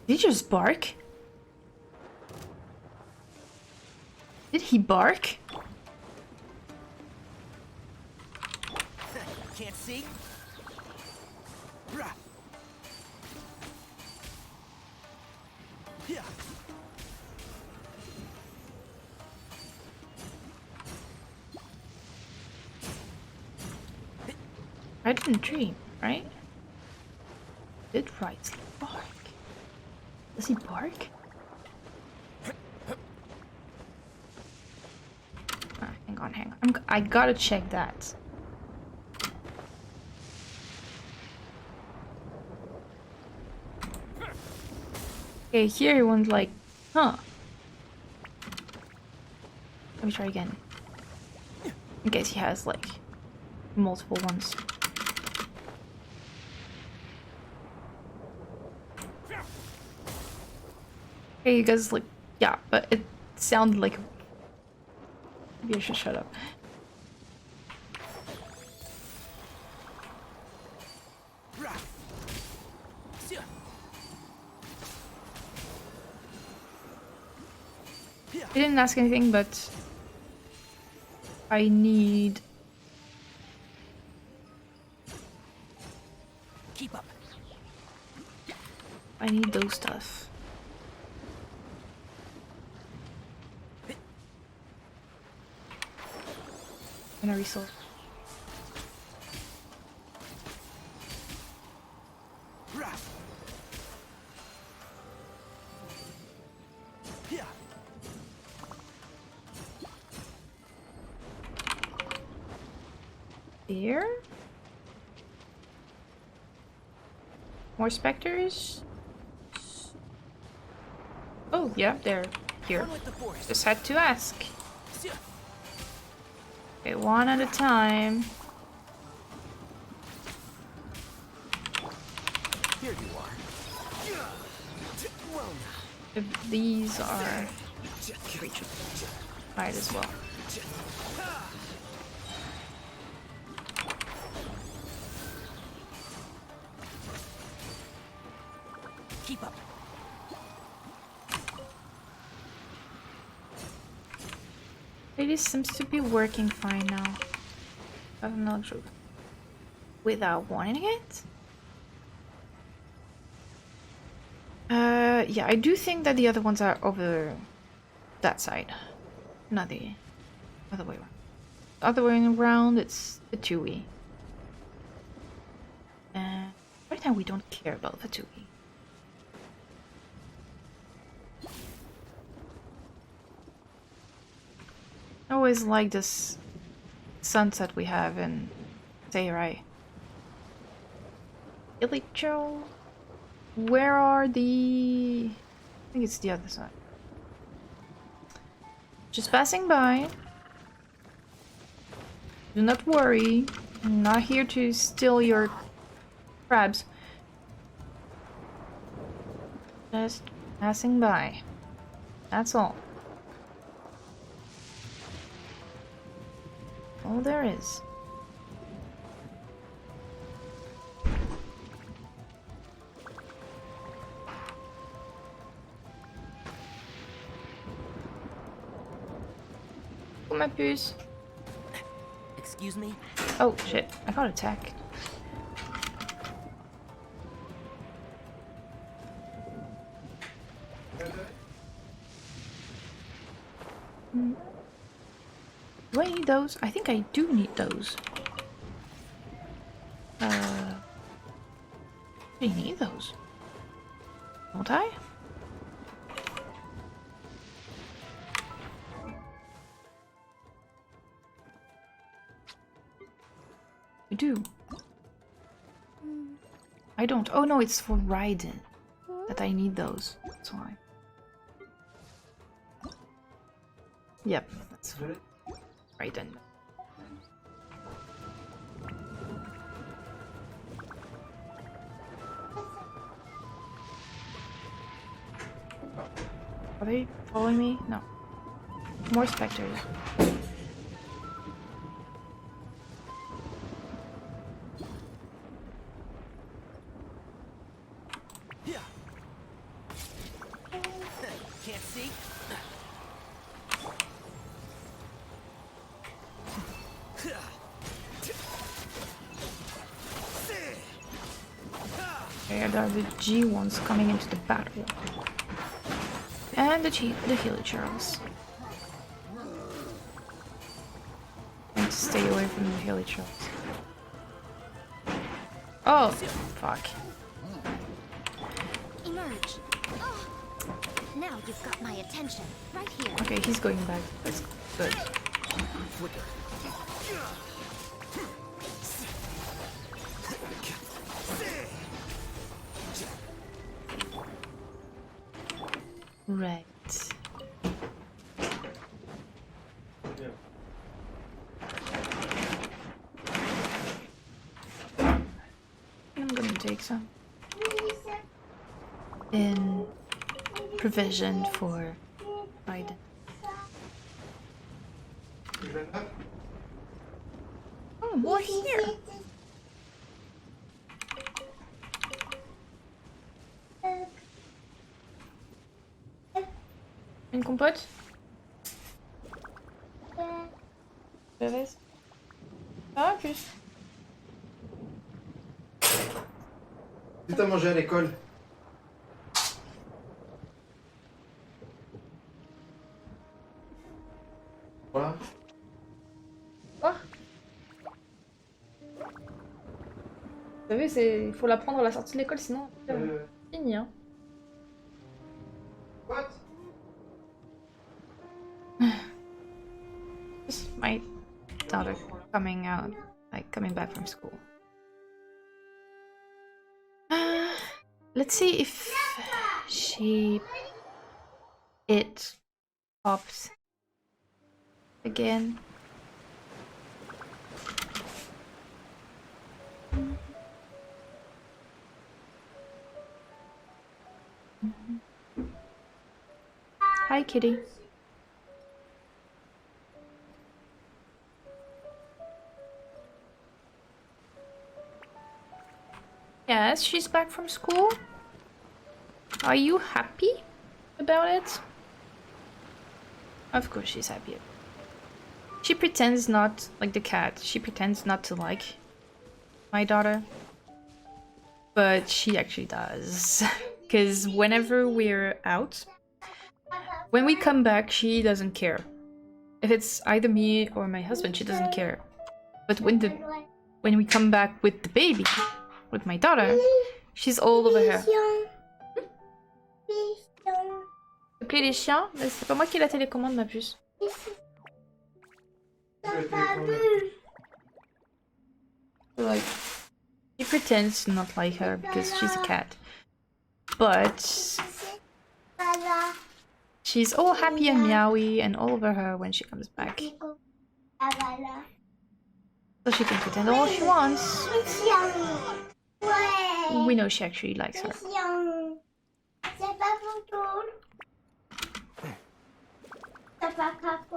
Did he just bark? Did he bark? Can't see? Yeah. I didn't dream, right? Did Rite bark? Does he bark? Hang on. I gotta check that. Okay, here he went like, huh. Let me try again. In case he has like multiple ones. Okay, you guys like, yeah, but it sounded like. Maybe I should shut up. He didn't ask anything, but I need. Keep up. I need those stuff. And a resource. Here? More specters? Oh, yeah, they're here. Just had to ask. Okay, one at a time. Here you are. If these are creature. Might as well. Keep up. It seems to be working fine now. I'm not sure. Without wanting it? Yeah, I do think that the other ones are over that side. Not the other way around. The other way around, it's the Tui. Right now we don't care about the Tui. I always like this sunset we have in Rite. Illicho? Where are the... I think it's the other side. Just passing by. Do not worry. I'm not here to steal your crabs. Just passing by. That's all. All there is. Oh, my puce. Excuse me? Oh shit, I got attacked. Do I need those? I think I do need those. I need those. Don't I? I do. I don't. Oh no, it's for riding that I need those. That's why. Yep, that's right then. Are they following me? No. More specters. Can't see? Okay, there are the G ones coming into the battle. And the Healy Charles. I need to stay away from the Healy Charles. Oh, fuck. Emerge. Oh. Now you've got my attention. Right here. Okay, he's going back. That's good. Right. I'm gonna take some in provision for Biden. Oh, we're here. Une compote? Mauvaise? Ah, plus. Si t'as mangé à l'école. Voilà. Quoi? Vous savez, il faut l'apprendre à la sortie de l'école, sinon fini, hein. What? Just my daughter coming out, like coming back from school. Let's see if it pops again. Hi, kitty. Yes, she's back from school. Are you happy about it? Of course she's happy. She pretends not, like the cat, she pretends not to like my daughter. But she actually does. Because whenever we're out, when we come back, she doesn't care. If it's either me or my husband, she doesn't care. But when we come back with the baby, with my daughter, she's all over her. Appeler les chiens? C'est pas moi qui ai la télécommande, ma puce. Like, she pretends to not like her because she's a cat. But she's all happy and meowy and all over her when she comes back. So she can pretend all she wants. We know she actually likes her.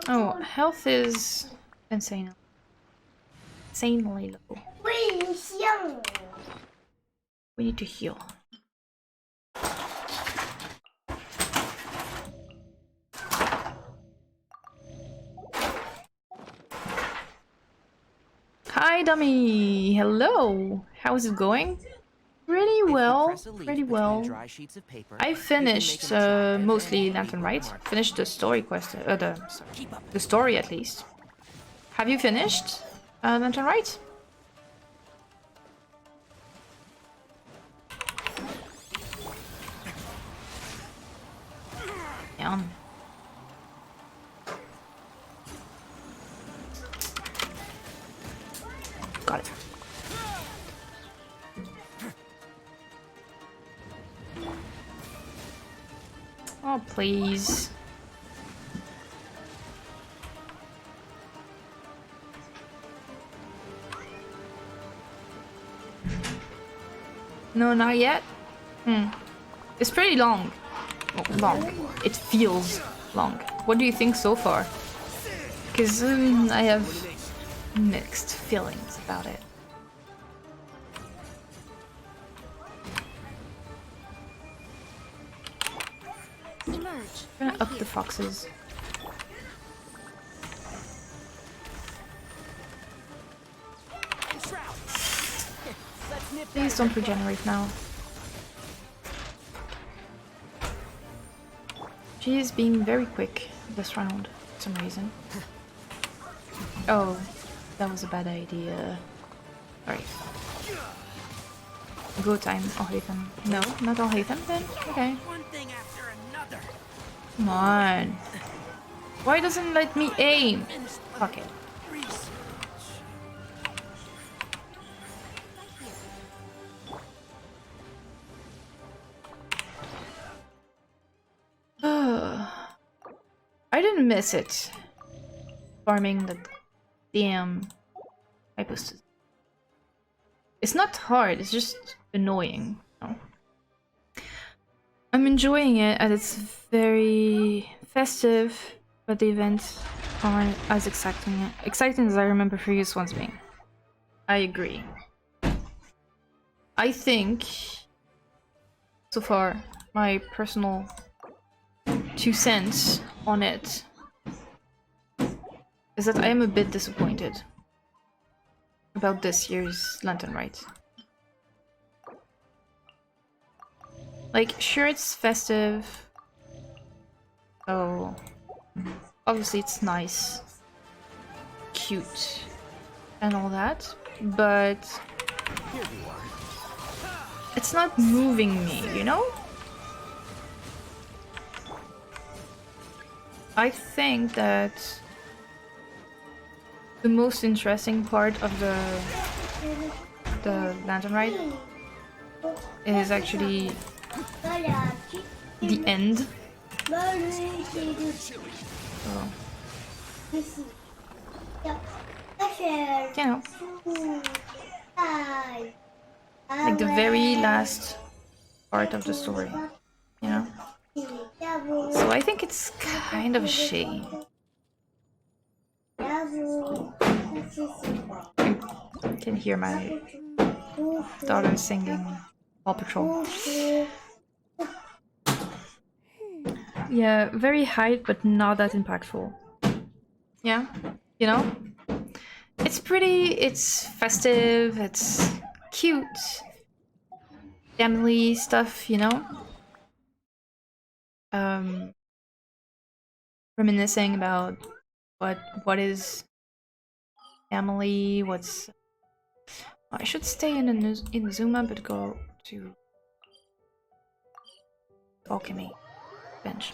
Oh, health is insane. Insanely low. We need to heal. Hi, dummy. Hello. How's it going? Pretty well. Pretty well. I finished mostly Lantern Rite. Finished the story quest. The story at least. Have you finished Lantern Rite? Yeah. Got it. Oh, please. No, not yet. It's pretty long. Oh, long. It feels long. What do you think so far? Because I have mixed feelings about it. Emerge. I'm gonna up the foxes. Please don't regenerate now. She is being very quick this round for some reason. Oh, that was a bad idea. Sorry. Go time, Alhaitham. No, not Alhaitham then? Okay. Come on. Why doesn't it let me aim? Fuck it. I didn't miss it. Farming the damn hypostas. It's not hard, it's just annoying. No. I'm enjoying it and it's very festive, but the events aren't as exciting as I remember previous ones being. I agree. I think, so far, my personal 2 cents on it is that I am a bit disappointed about this year's Lantern Rite. Like, sure, it's festive, so obviously it's nice, cute, and all that, but it's not moving me, you know? I think that the most interesting part of the Lantern Rite is actually the end. Oh. You know, like the very last part of the story, you know? So I think it's kind of a shame. I can hear my daughter singing Paw Patrol. Yeah, very hype, but not that impactful. Yeah, you know? It's pretty, it's festive, it's cute. Family stuff, you know? Reminiscing about what is family, what's... I should stay in Zuma, but go to alchemy bench.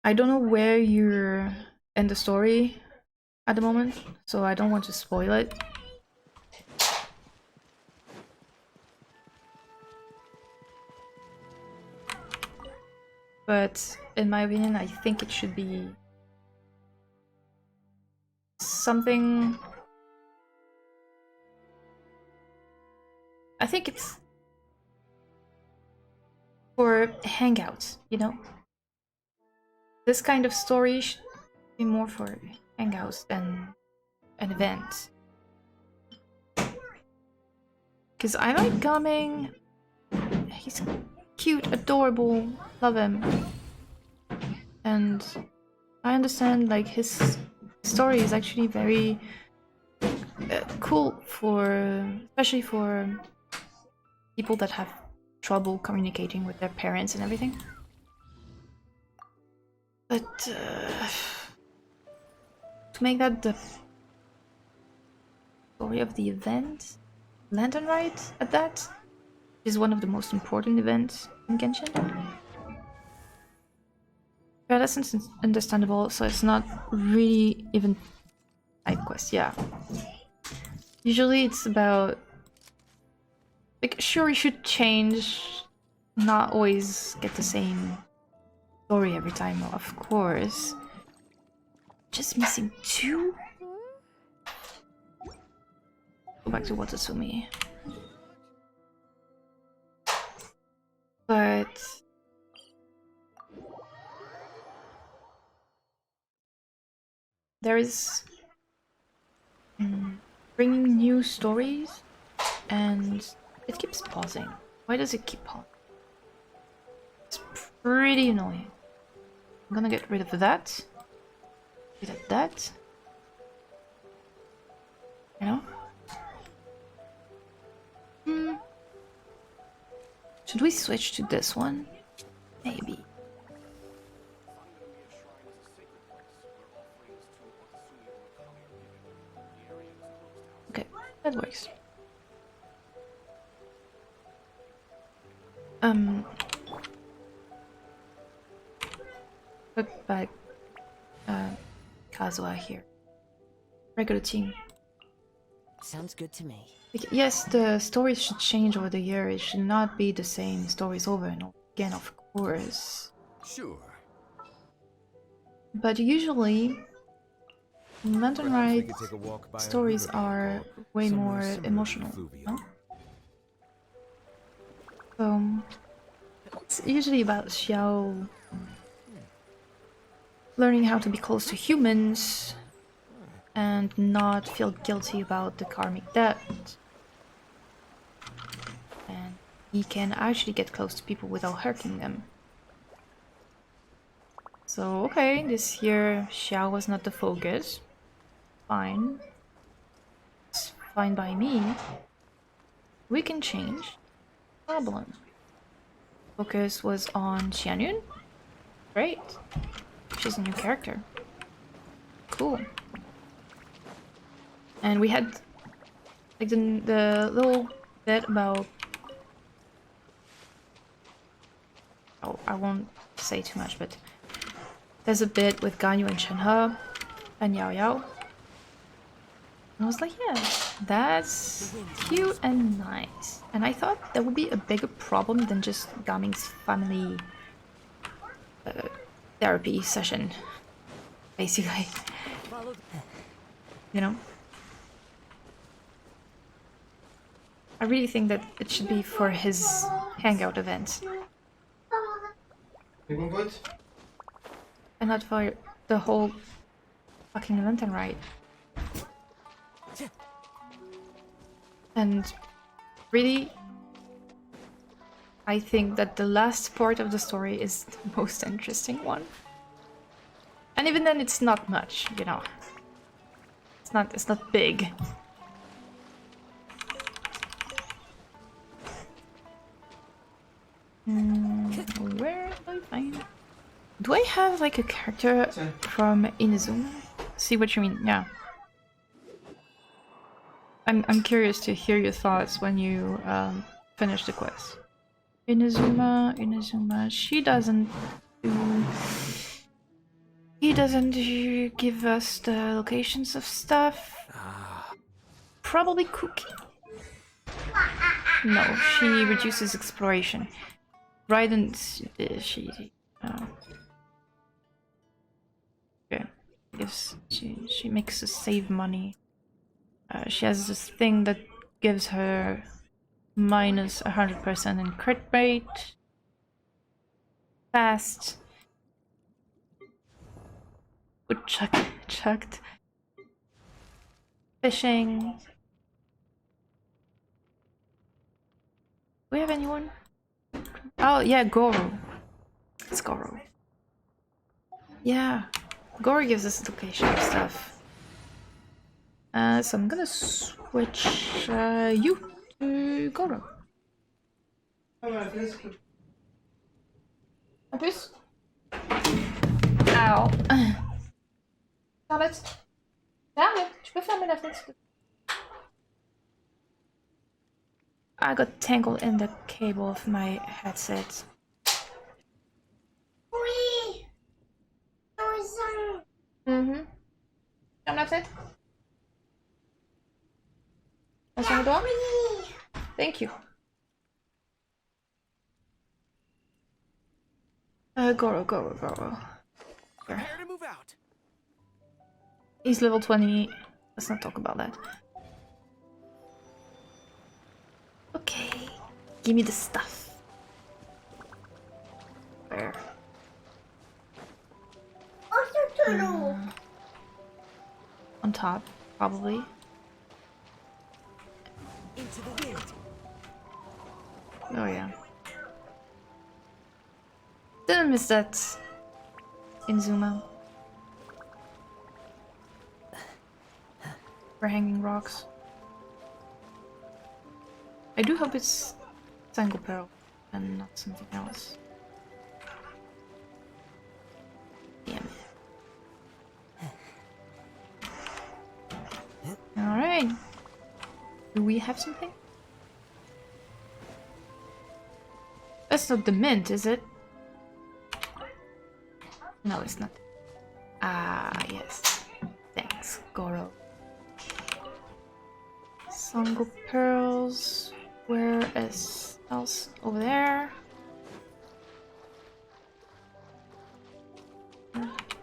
I don't know where you're in the story at the moment, so I don't want to spoil it. But in my opinion, I think it should be something... I think it's for hangouts, you know? This kind of story should be more for hangouts than an event. Because I like Gaming. He's cute, adorable, love him. And I understand like his story is actually very cool for, especially for people that have trouble communicating with their parents and everything. But to make that the story of the event, Lantern Rite at that, is one of the most important events in Genshin. Yeah, that's understandable, so it's not really even side quest, yeah. Usually it's about... like, sure, you should change, not always get the same story every time, of course. Just missing 2? Go back to Watasumi. But... there is... bringing new stories, and it keeps pausing. Why does it keep pausing? It's pretty annoying. I'm gonna get rid of that. Rid of that. You know? Should we switch to this one? Maybe. Okay, that works. Put back Kazuha here. Regular team. Sounds good to me. Like, yes, the stories should change over the year. It should not be the same stories over and over again, of course. Sure. But usually, Lantern Rite stories are way more emotional. No? So, it's usually about Xiao learning how to be close to humans and not feel guilty about the karmic debt. And he can actually get close to people without hurting them. So, okay, this year Xiao was not the focus. Fine. It's fine by me. We can change. Problem. Focus was on Xianyun. Great. She's a new character. Cool. And we had like the little bit about... oh, I won't say too much, but there's a bit with Ganyu and Shenhe and Yao Yao. And I was like, yeah, that's cute and nice. And I thought there would be a bigger problem than just Gaming's family therapy session, basically. You know? I really think that it should be for his hangout event. And not for the whole fucking Lantern Rite. And really, I think that the last part of the story is the most interesting one. And even then, it's not much, you know. It's not big. Where do I find? Do I have like a character from Inazuma? See what you mean? Yeah. I'm curious to hear your thoughts when you finish the quest. Inazuma. She doesn't do. He doesn't give us the locations of stuff. Probably Cookie. No, she reduces exploration. Rite and she yeah, gives she makes us save money. She has this thing that gives her minus 100% in crit rate. Fast. Wood chucked. Fishing. Do we have anyone? Oh yeah, Goro. It's Goro. Yeah. Goro gives us location stuff. So I'm gonna switch you to Goro. En plus. Ow. Charlotte. Charlotte, tu peux fermer la fenêtre? I got tangled in the cable of my headset. Oui. Mhm. Ferme la fenêtre. Attention le doigt. Thank you. Goro. Here. He's level 20. Let's not talk about that. Okay. Give me the stuff. Where? On top, probably. Into the wind. Oh yeah. Didn't miss that in Zuma. For hanging rocks. I do hope it's Tangle Pearl and not something else. Damn it. Alright. Do we have something? That's not the mint, is it? No, it's not. Ah, yes. Thanks, Goro. Sango pearls. Where is else? Over there.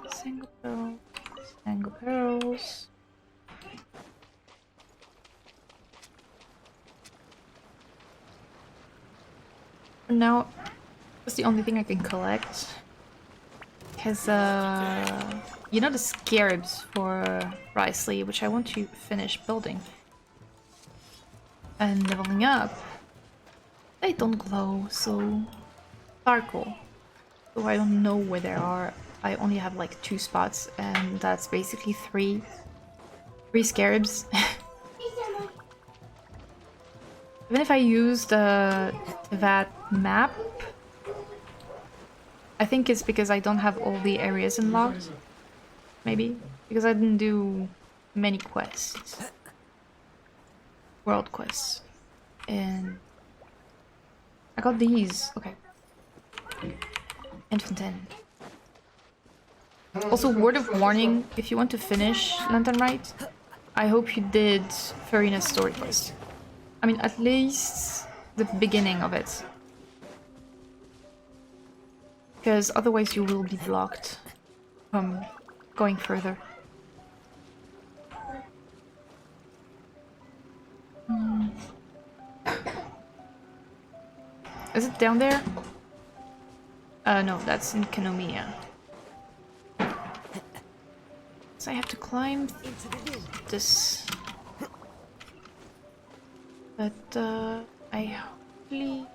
Sango pearls. Sango pearls. For now, that's the only thing I can collect. Because, you know the scarabs for Risley, which I want to finish building and leveling up. They don't glow, so sparkle. So I don't know where they are. I only have like 2 spots, and that's basically three scarabs. Even if I use that map, I think it's because I don't have all the areas unlocked. Maybe because I didn't do many quests, world quests, and I got these. Okay, Infantine. Also, word of warning: if you want to finish Lantern Rite, I hope you did Farina's story quest. I mean, at least the beginning of it. Because otherwise you will be blocked from going further. Is it down there? No, that's in Kanomiya. So I have to climb this. But I hopefully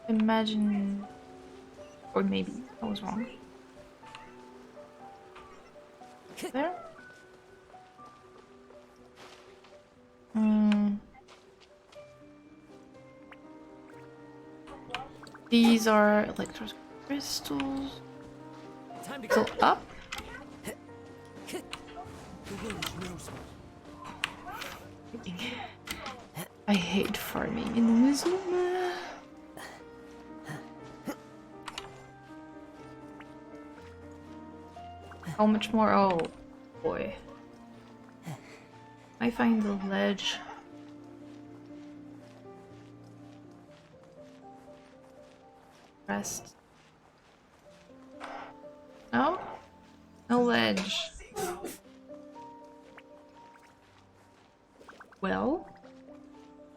imagine, or maybe I was wrong. There. These are electro crystals. Go up. I hate farming in Wisdom. How much more? Oh boy. I find the ledge. Rest. No? No ledge. Well,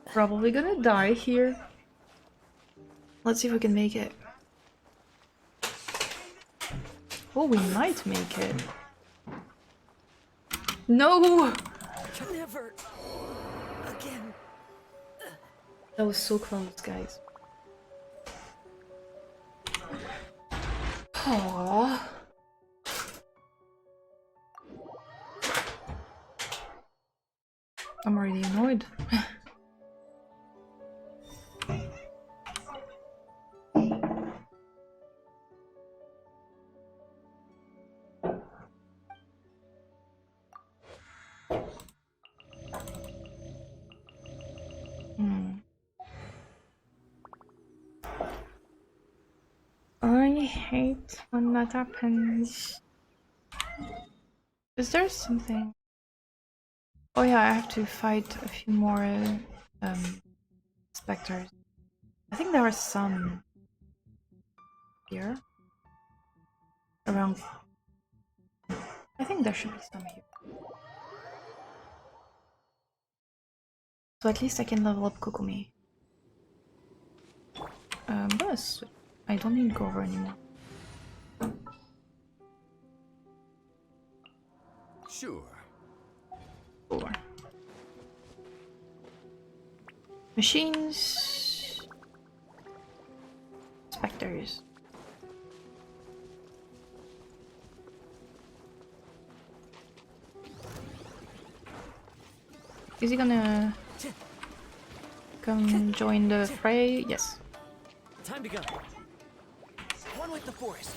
probably gonna die here. Let's see if we can make it. Oh, we might make it. No! Never again. That was so close, guys. Aww. I'm already annoyed. I hate when that happens. Is there something? Oh yeah, I have to fight a few more specters. I think there are some here. Around. I think there should be some here. So at least I can level up Kokumi. But I don't need Grover anymore. Sure. Sure. Machines. Specters. Is he gonna come join the fray? Yes. Time to go. One with the forest.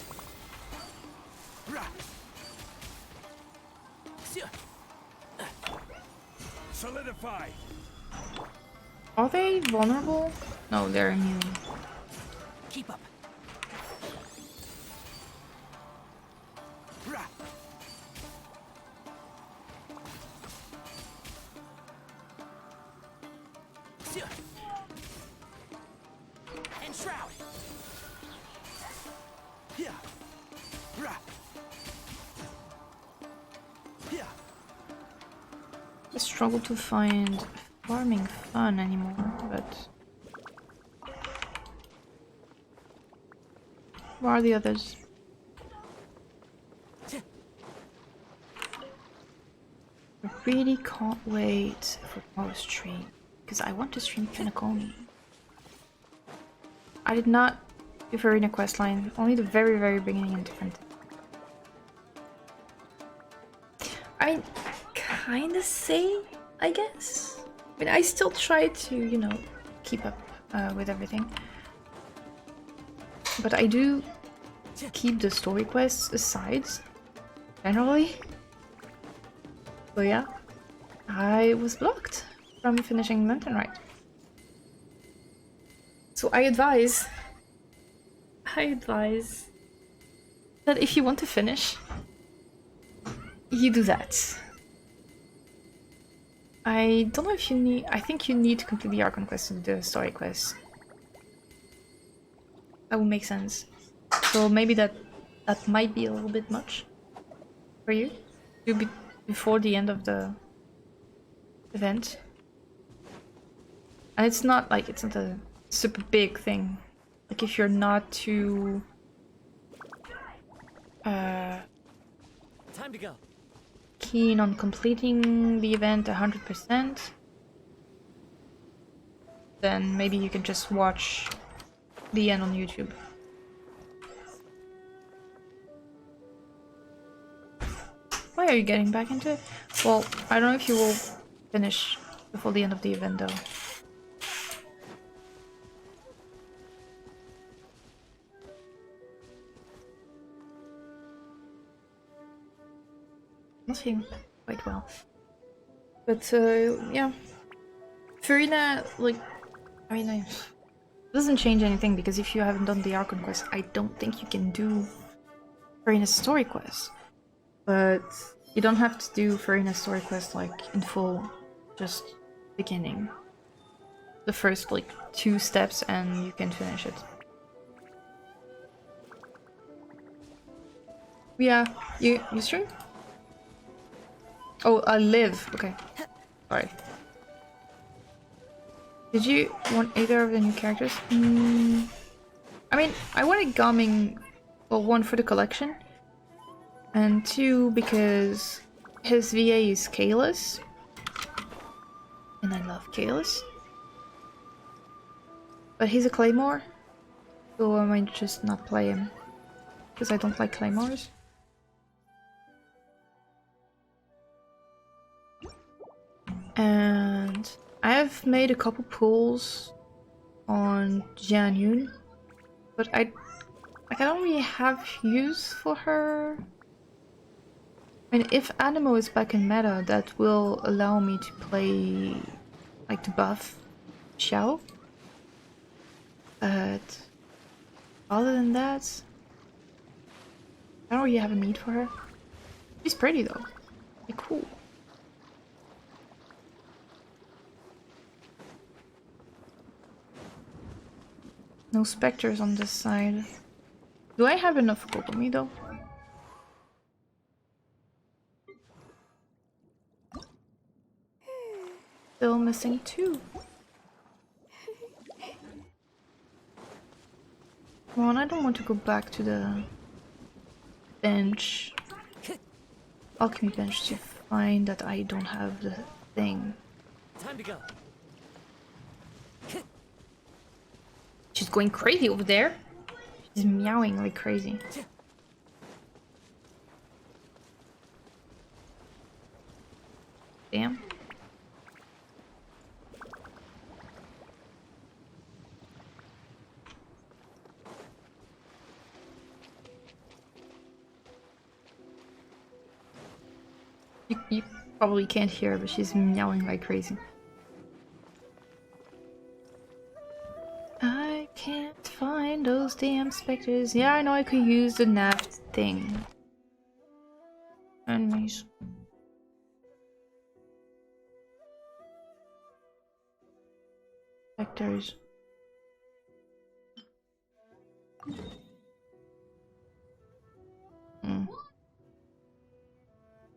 Solidify. Are they vulnerable? No, they're immune. Keep up. And shroud. I struggle to find farming fun anymore, but where are the others? I really can't wait for tomorrow's stream because I want to stream Pinnacomi. I did not do Farina questline, only the very beginning and different. I kinda say, I guess. I mean, I still try to, you know, keep up with everything. But I do keep the story quests aside, generally. So yeah, I was blocked from finishing Mountain Rite. So I advise that if you want to finish, you do that. I don't know if you need... I think you need to complete the Archon quest and the story quest. That would make sense. So maybe that might be a little bit much for you. To be before the end of the event. And it's not like, it's not a super big thing. Like if you're not too... Time to go. keen on completing the event 100%, then maybe you can just watch the end on YouTube. Why are you getting back into it? Well, I don't know if you will finish before the end of the event though. Not feeling quite well. But yeah. Farina, like, I mean, it doesn't change anything because if you haven't done the Archon quest, I don't think you can do Farina's story quest. But you don't have to do Farina's story quest like in full, just beginning. The first like 2 steps and you can finish it. Yeah, you stream? Oh, I live. Okay. Sorry. Did you want either of the new characters? I mean, I wanted Gaming, well, 1 for the collection, and 2 because his VA is Kalis, and I love Kalis. But he's a Claymore, so I might just not play him, because I don't like Claymores. And I have made a couple pulls on Jianyun, but I don't really have use for her. I mean, if Animo is back in meta, that will allow me to play, like, to buff Xiao. But other than that, I don't really have a need for her. She's pretty though. Like, cool. No specters on this side. Do I have enough Kokomi though? Still missing 2. Come on, I don't want to go back to the bench. Alchemy bench to find that I don't have the thing. Time to go. She's going crazy over there. She's meowing like crazy. Damn. You probably can't hear, but she's meowing like crazy. I can't find those damn specters. Yeah, I know I could use the Naft thing. Enemies. Specters.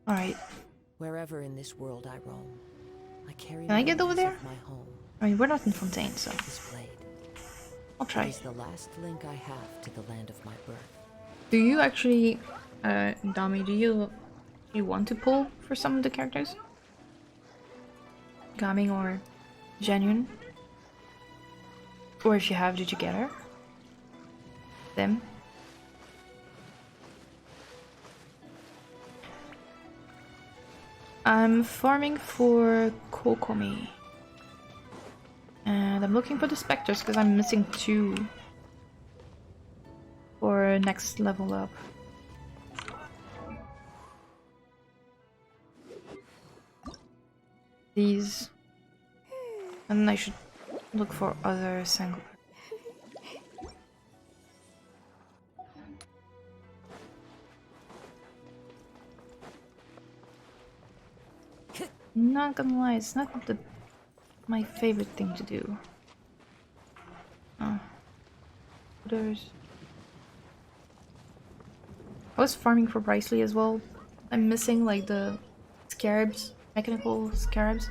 Alright. Wherever in this world I roam, I carry. Can I get over there? My home. I mean, we're not in Fontaine, so. I'll try. It is the last link I have to the land of my birth. Do you actually, Dami, do you want to pull for some of the characters? Gaming or Genuine? Or if you have, did you get her? Them? I'm farming for Kokomi. And I'm looking for the specters because I'm missing 2 for next level up. These. And then I should look for other Sanguine. Not gonna lie, it's not my favorite thing to do. Oh. There's... I was farming for Bryceley as well. I'm missing like the scarabs, mechanical scarabs,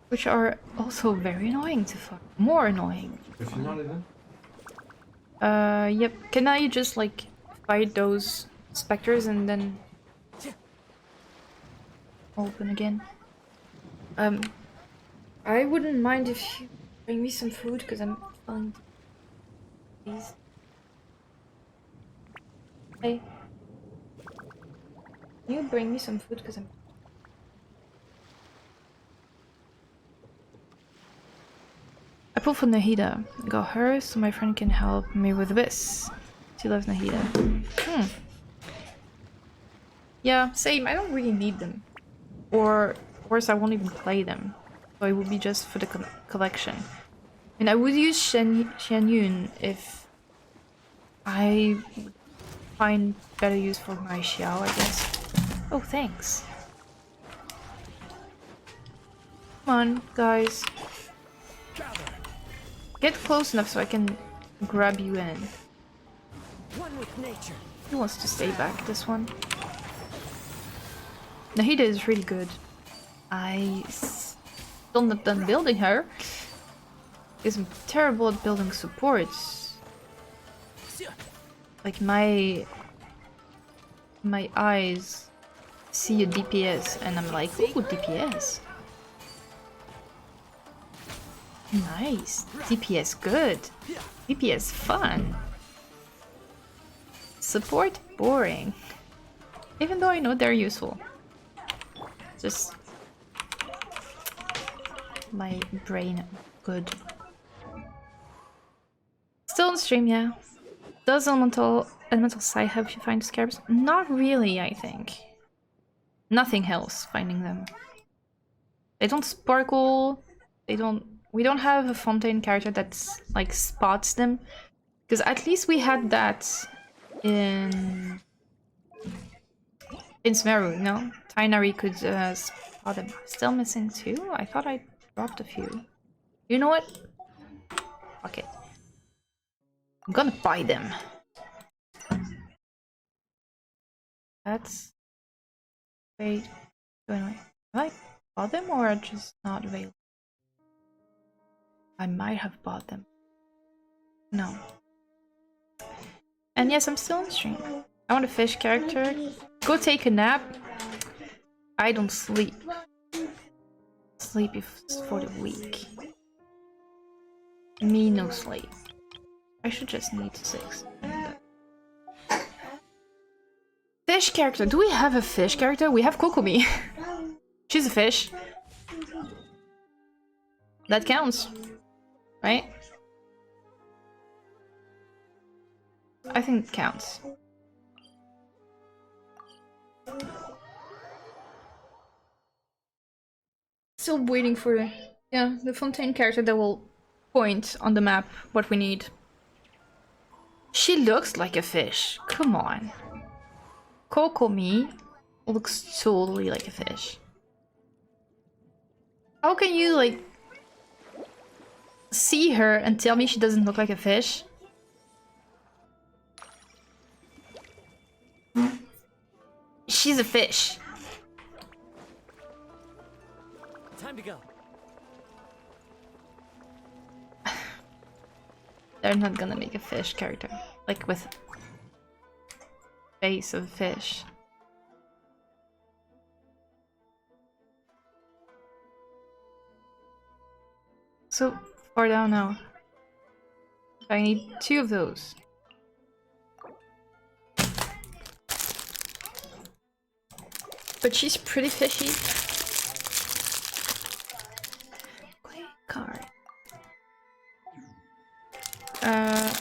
which are also very annoying to fuck. More annoying. Yep. Can I just like fight those specters and then open again? I wouldn't mind if you Bring me some food because I'm feeling. Please. Hey. Can you bring me some food because I'm. I pulled for Nahida. Got her so my friend can help me with this. She loves Nahida. Yeah, same. I don't really need them. Or worse, I won't even play them. So it would be just for the collection. And I would use Xianyun if I would find better use for my Xiao, I guess. Oh, thanks. Come on, guys. Get close enough so I can grab you in. One with nature. He wants to stay back, this one. Nahida is really good. I still not done building her. Because I'm terrible at building supports. Like my eyes see a DPS and I'm like, ooh, DPS. Nice. DPS good. DPS fun. Support boring. Even though I know they're useful. Just my brain good. Still on stream, yeah. Does elemental side help you find scarabs? Not really, I think. Nothing helps finding them. They don't sparkle. We don't have a Fontaine character that's like spots them. Because at least we had that in Smeru, no? Tainari could spot them. Still missing 2? I thought I dropped a few. You know what? Fuck it. I'm gonna buy them. That's... Wait. Anyway, have I bought them or are just not available? I might have bought them. No. And yes, I'm still on stream. I want a fish character. Go take a nap. I don't sleep. Sleep is for the weak. Me no sleep. I should just need 6. Fish character. Do we have a fish character? We have Kokomi. She's a fish. That counts. Right? I think it counts. Still waiting for the Fontaine character that will point on the map what we need. She looks like a fish. Come on. Kokomi looks totally like a fish. How can you like see her and tell me she doesn't look like a fish? She's a fish. Time to go. They're not gonna make a fish character. Like with face of fish. So far down now. I need 2 of those. But she's pretty fishy. Great card.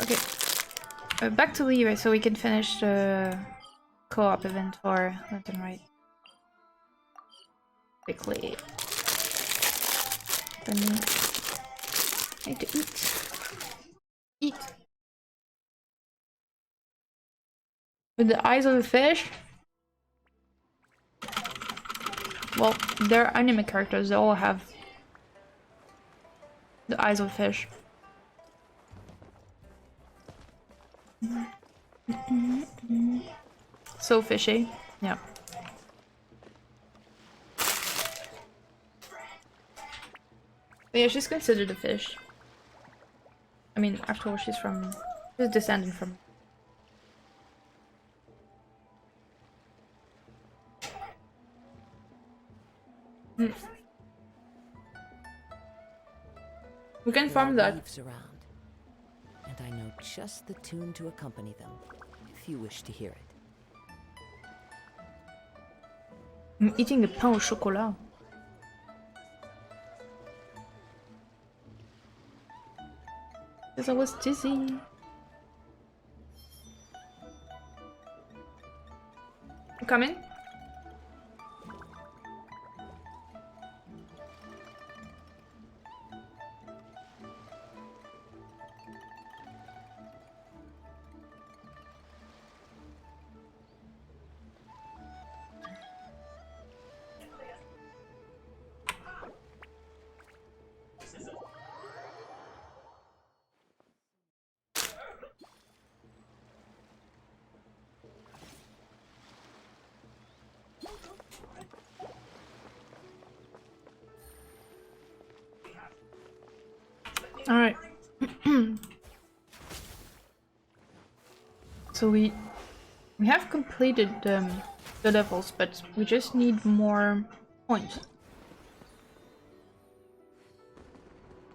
Okay. Back to Leeway so we can finish the co-op event for left and right. Quickly. I need to eat. Eat. With the eyes of a fish? Well, they're anime characters, they all have the eyes of a fish. So fishy, yeah. But yeah, she's considered a fish. I mean, after all, she's descended from. We can There farm are that. leaves around, and I know just the tune to accompany them, if you wish to hear it. I'm eating a pain au chocolat. Because I was dizzy. You coming? All right. So we have completed the levels, but we just need more points.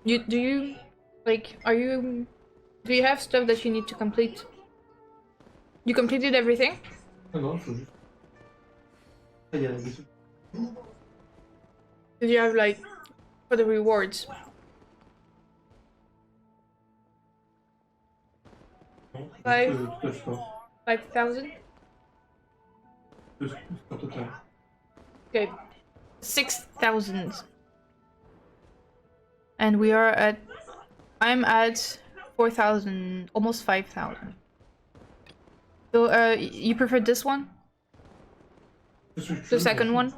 Do you like? Do you have stuff that you need to complete? You completed everything? Ah non, faut juste. Ah, il y a des trucs. Did you have like for the rewards? Non, Five. tout le score. 5,000? Le score total. Okay. 6,000. And we are at... I'm at 4,000, almost 5,000. So, you prefer this one? The second one?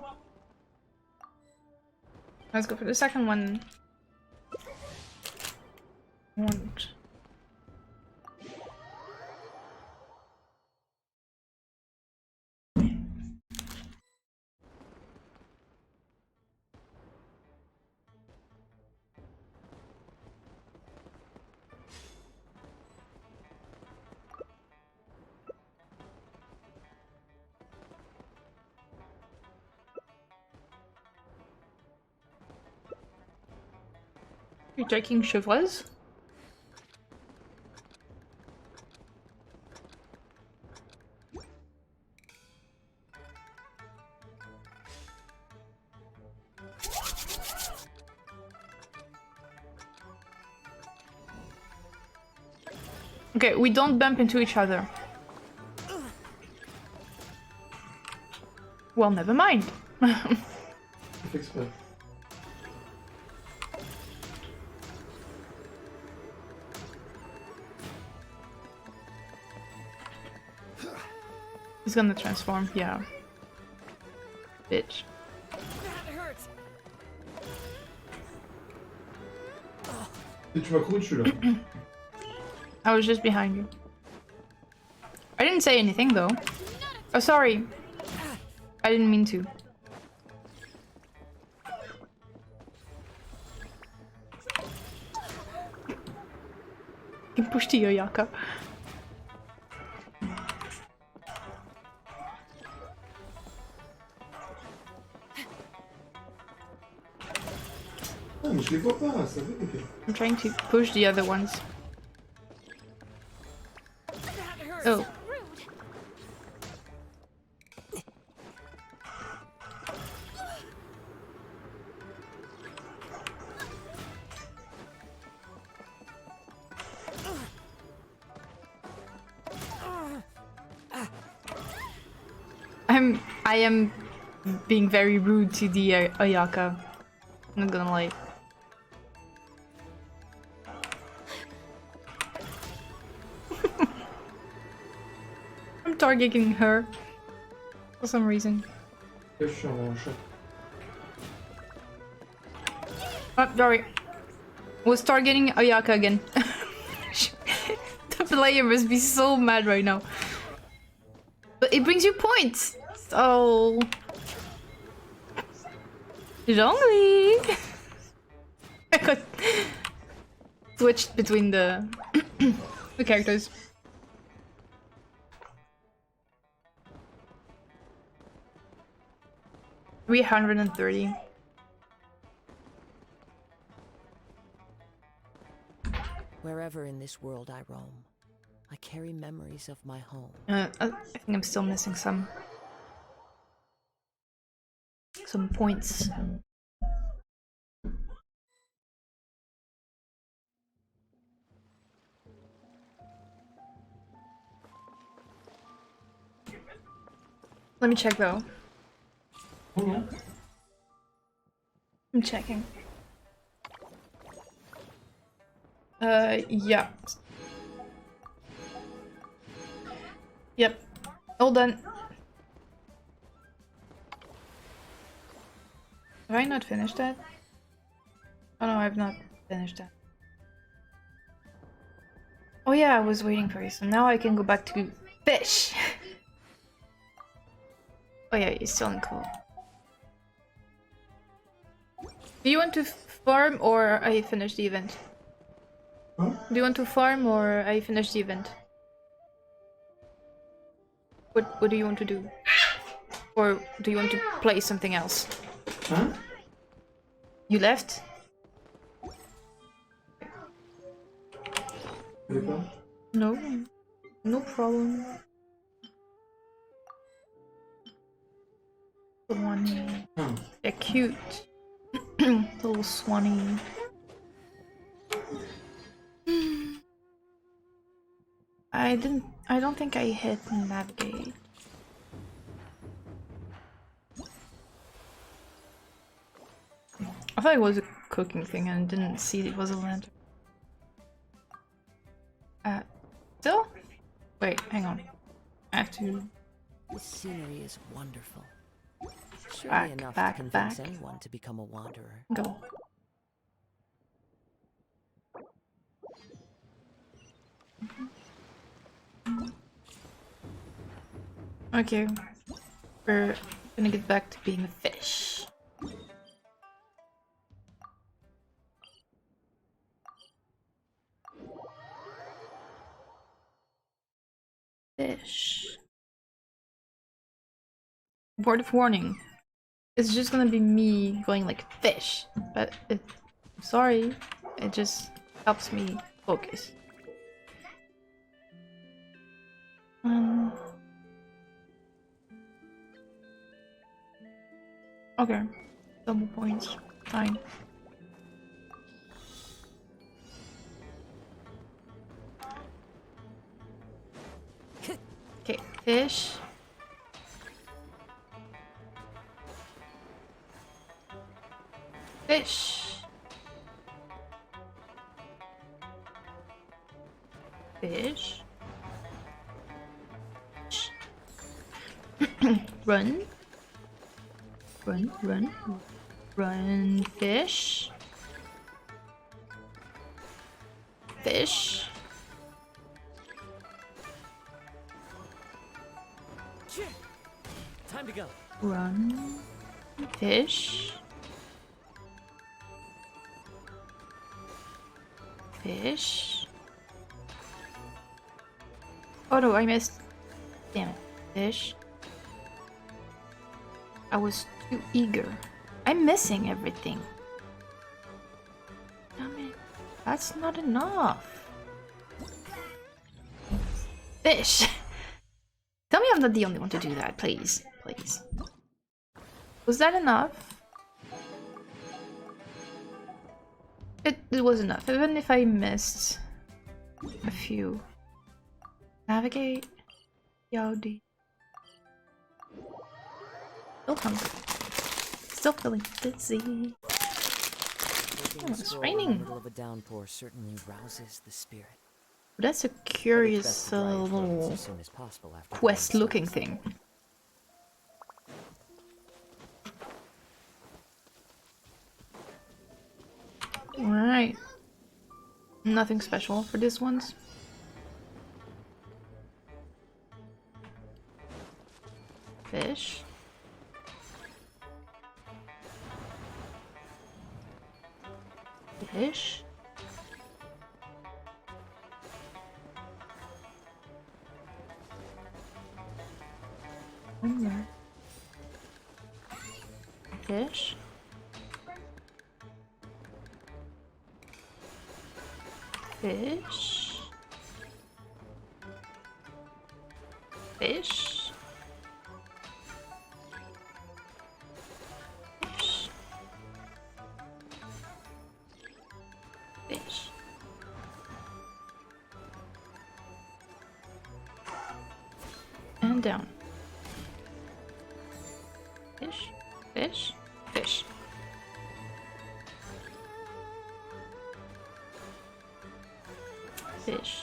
Let's go for the second one. Want. You're taking chevreuse? Okay, we don't bump into each other. Well, never mind. He's gonna transform, yeah. Bitch. Et tu m'as couru dessus là. I was just behind you. I didn't say anything though. Oh, sorry. I didn't mean to. You pushed the Yoyaka. Ah, mais je les vois pas, ça veut que... I'm trying to push the other ones. Oh. I am being very rude to the Ayaka. I'm not gonna lie. I'm targeting her for some reason. Oh, sorry. Was targeting Ayaka again. The player must be so mad right now. But it brings you points! So... Zhongli! I got switched between the the characters. $330. Wherever in this world I roam, I carry memories of my home. I think I'm still missing some points. Let me check though. I'm checking. Yeah. Yep. All done. Have I not finished that? Oh no, I've not finished that. Oh yeah, I was waiting for you, so now I can go back to fish! Oh yeah, you're still in cool. Do you want to farm or I finish the event? Huh? Do you want to farm or I finish the event? What do you want to do? Or do you want to play something else? Huh? You left? No. No problem. Swanee. They're cute. Little Swanee. I don't think I hit navigate. I thought it was a cooking thing and didn't see it was a lantern. Still? Wait, hang on. I have to... This scenery is wonderful. Surely enough to convince anyone to become a wanderer. Go. Okay. We're gonna get back to being a fish. Fish. Word of warning. It's just gonna be me going like fish, but I'm sorry, it just helps me focus. Okay, double points, fine. Okay, fish. Fish. Fish. Run. Run, run. Run, fish. Fish. Time to go. Run. Fish. Fish. Oh no, I missed. Damn it. Fish. I was too eager. I'm missing everything. Damn it. That's not enough. Fish. Tell me I'm not the only one to do that, please. Please. Was that enough? It was enough, even if I missed a few. Navigate. Yowdy. Still hungry. Still feeling dizzy. Oh, it's raining. In the middle of a downpour certainly rouses the spirit. That's a curious little quest-looking thing. Alright. Nothing special for this ones. Fish. Fish. One more. Fish. Fish. Fish. Fish. Fish. And down. Fish. Fish. Fish. Fish.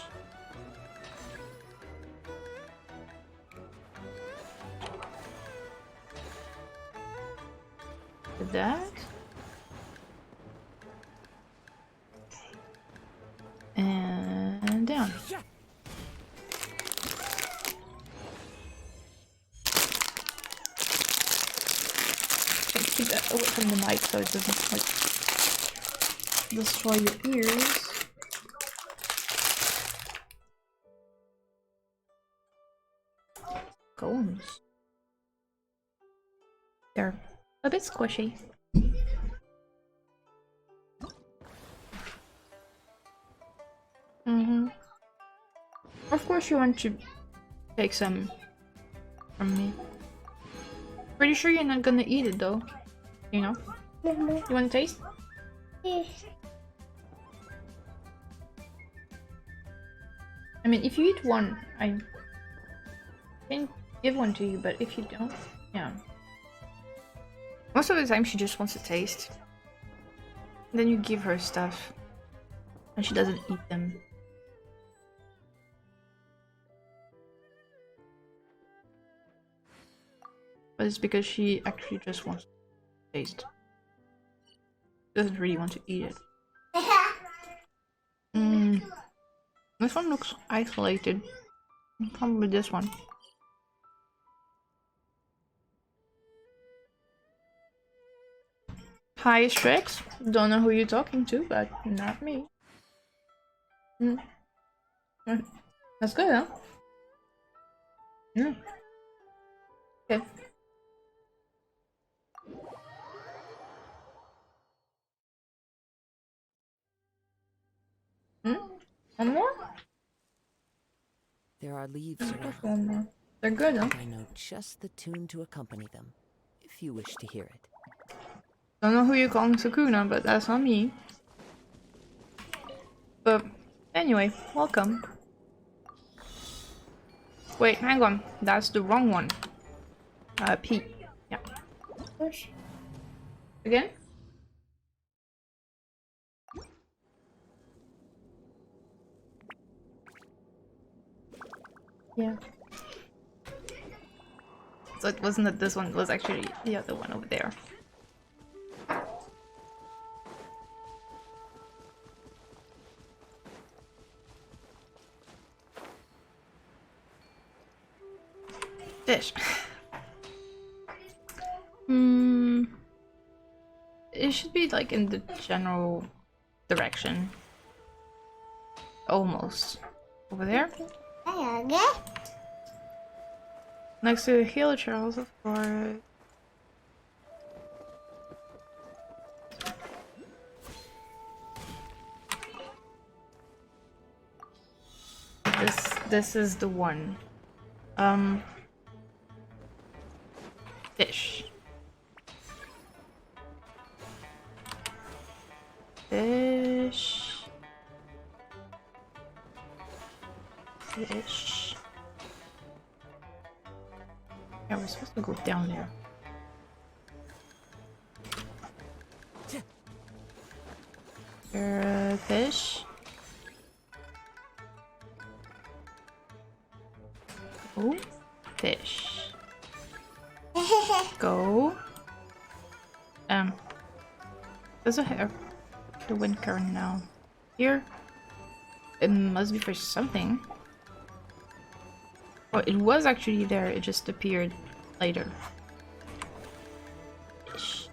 Did that. And down. Keep that away from the mic so it doesn't like destroy your ears. Cones. They're a bit squishy. Of course you want to take some from me. Pretty sure you're not gonna eat it though. You know? You wanna taste? I mean, if you eat one, I can give one to you, but if you don't, yeah. Most of the time she just wants to taste. Then you give her stuff. And she doesn't eat them. But it's because she actually just wants to taste. Doesn't really want to eat it. This one looks isolated. Probably this one. Hi, Strix. Don't know who you're talking to, but not me. That's good, huh? Okay. One more? There are leaves around. One more. They're good, huh? I know just the tune to accompany them, if you wish to hear it. Don't know who you're calling Sakuna, but that's not me. But anyway, welcome. Wait, hang on. That's the wrong one. P. Yeah. Push. Again? Yeah. So it wasn't that this one was actually the other one over there. Fish. It should be like in the general direction. Almost. Over there? Next to the healer Charles, of course. This is the one. Fish. Fish. Fish. Yeah, we're supposed to go down there. Fish. Oh, fish. Go. There's a hair. The wind current now. Here. It must be for something. Oh, it was actually there, it just appeared later. Fish.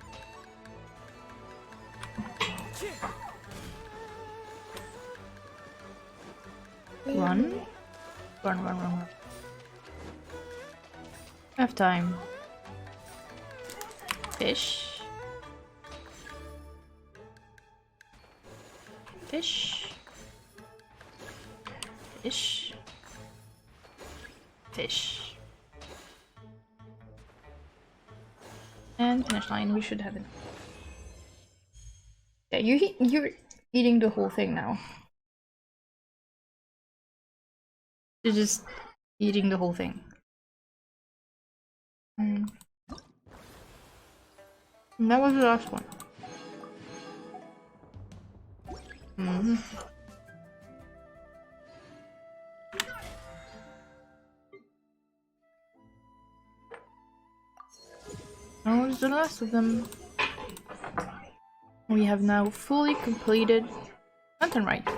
Run. Run, run, run, run. Have time. Fish. Fish. Fish. Fish. And finish line, we should have it. Yeah, you're eating the whole thing now. You're just eating the whole thing. And that was the last one. That was the last of them. We have now fully completed Rite.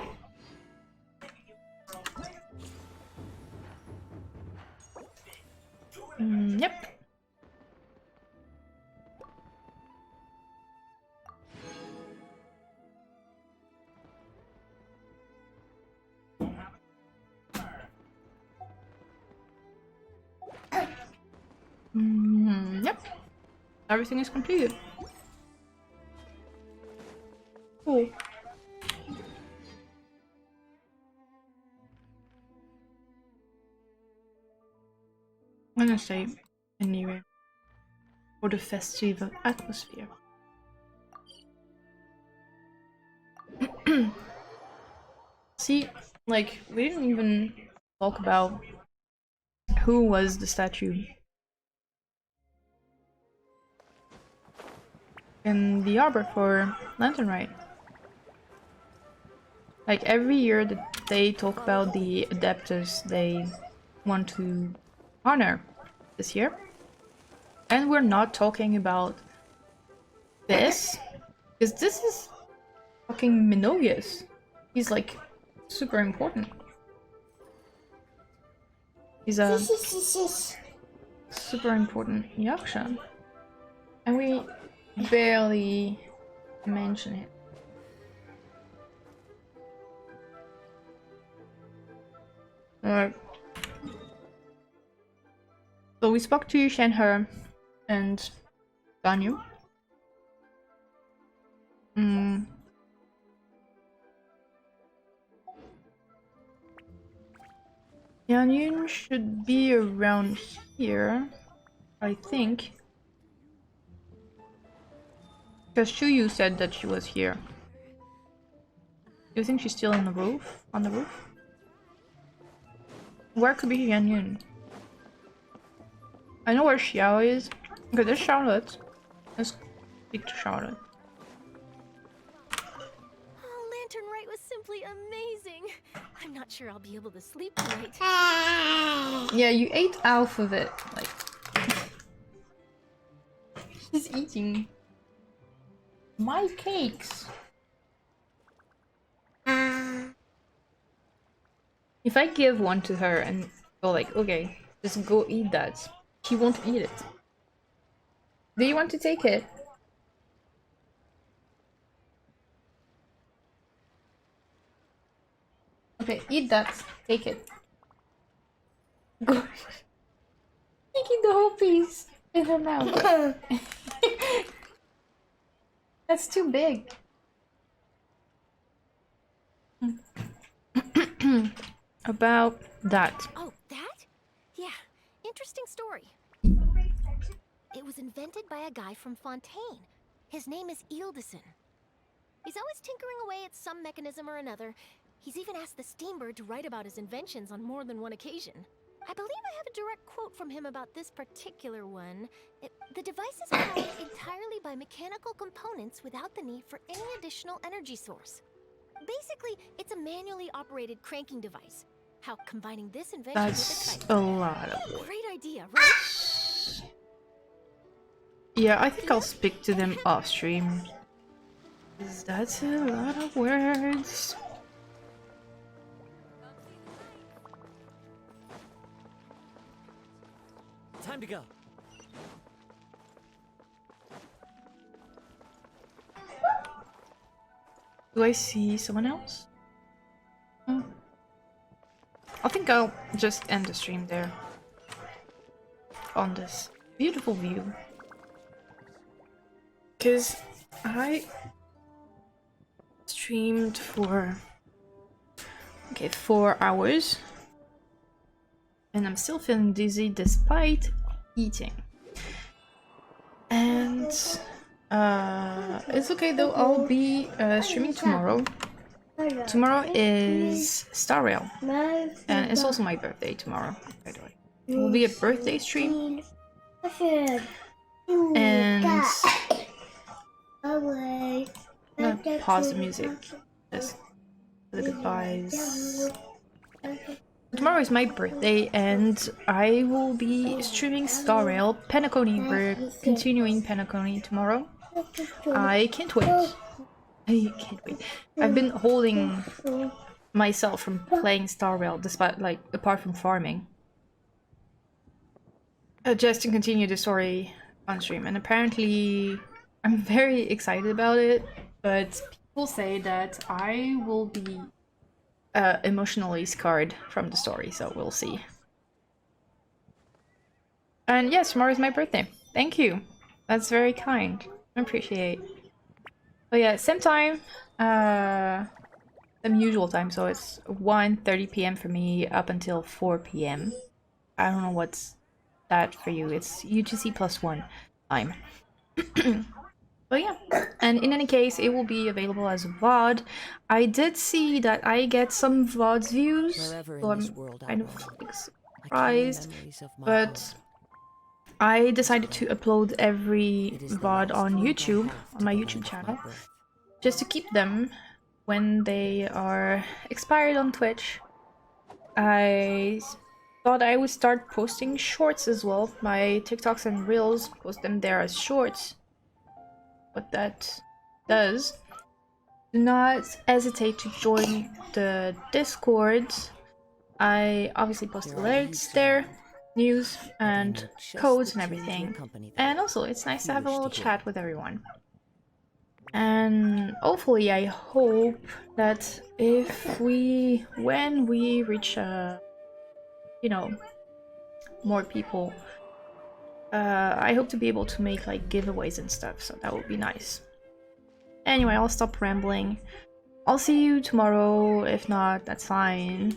Yep. Yep. Everything is completed. Cool. I'm gonna say anyway for the festive atmosphere. See, like, we didn't even talk about who was the statue in the arbor for Lantern Rite. Like, every year that they talk about the adeptus they want to honor this year. And we're not talking about this, because this is fucking Minogius. He's like super important. He's a super important Yaksha. And we barely mention it. Alright. So we spoke to Shenhe and Ganyu. Yanun should be around here, I think. Because Shuyu said that she was here. Do you think she's still on the roof? On the roof? Where could be Yanun? I know where Xiao is. Okay, there's Charlotte. Let's speak to Charlotte. Oh, Lantern Rite was simply amazing. I'm not sure I'll be able to sleep tonight. Yeah, you ate half of it. Like, she's eating my cakes. If I give one to her and go like, okay, just go eat that, she won't eat it. Do you want to take it? Okay, eat that. Take it. Go. Taking the whole piece in her mouth. That's too big. About that. Oh, that? Yeah, interesting story. It was invented by a guy from Fontaine. His name is Ildison. He's always tinkering away at some mechanism or another. He's even asked the Steambird to write about his inventions on more than one occasion. I believe I have a direct quote from him about this particular one. The device is powered entirely by mechanical components without the need for any additional energy source. Basically, it's a manually operated cranking device. How combining this invention That's with a lot of work. Great idea, right? Yeah, I think I'll speak to them off stream. That's a lot of words. Time to go. Do I see someone else? I think I'll just end the stream there. On this beautiful view. Because I streamed for Okay, 4 hours. And I'm still feeling dizzy despite eating. And it's okay though, I'll be streaming tomorrow. Tomorrow is Star Rail. And it's also my birthday tomorrow, by the way. It will be a birthday stream. And I'm gonna pause the music just for the goodbyes. Tomorrow is my birthday and I will be streaming Star Rail Penacony. We're continuing Penacony tomorrow. I can't wait. I can't wait. I've been holding myself from playing Star Rail despite, like, apart from farming. Just to continue the story on stream, and apparently I'm very excited about it, but people say that I will be emotionally scarred from the story, so we'll see. And yes, tomorrow is my birthday. Thank you. That's very kind. I appreciate. Oh yeah, same time, same usual time, so it's 1:30 p.m. for me up until 4 p.m. I don't know what's that for you. It's UTC +1 time. But yeah, and in any case, it will be available as a VOD. I did see that I get some VODs views, so I'm kind of like, surprised, but I decided to upload every VOD on YouTube, on my YouTube channel, just to keep them when they are expired on Twitch. I thought I would start posting shorts as well. My TikToks and Reels, post them there as shorts. What that does, do not hesitate to join the Discord. I obviously post alerts there, news and codes and everything. And also, it's nice to have a little chat with everyone. And hopefully, I hope that when we reach, you know, more people, I hope to be able to make like giveaways and stuff, so that would be nice. Anyway, I'll stop rambling. I'll see you tomorrow. If not, that's fine.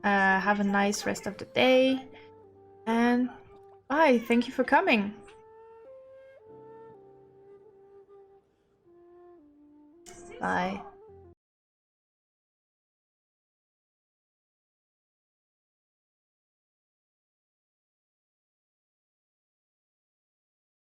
Have a nice rest of the day. And bye. Thank you for coming. Bye.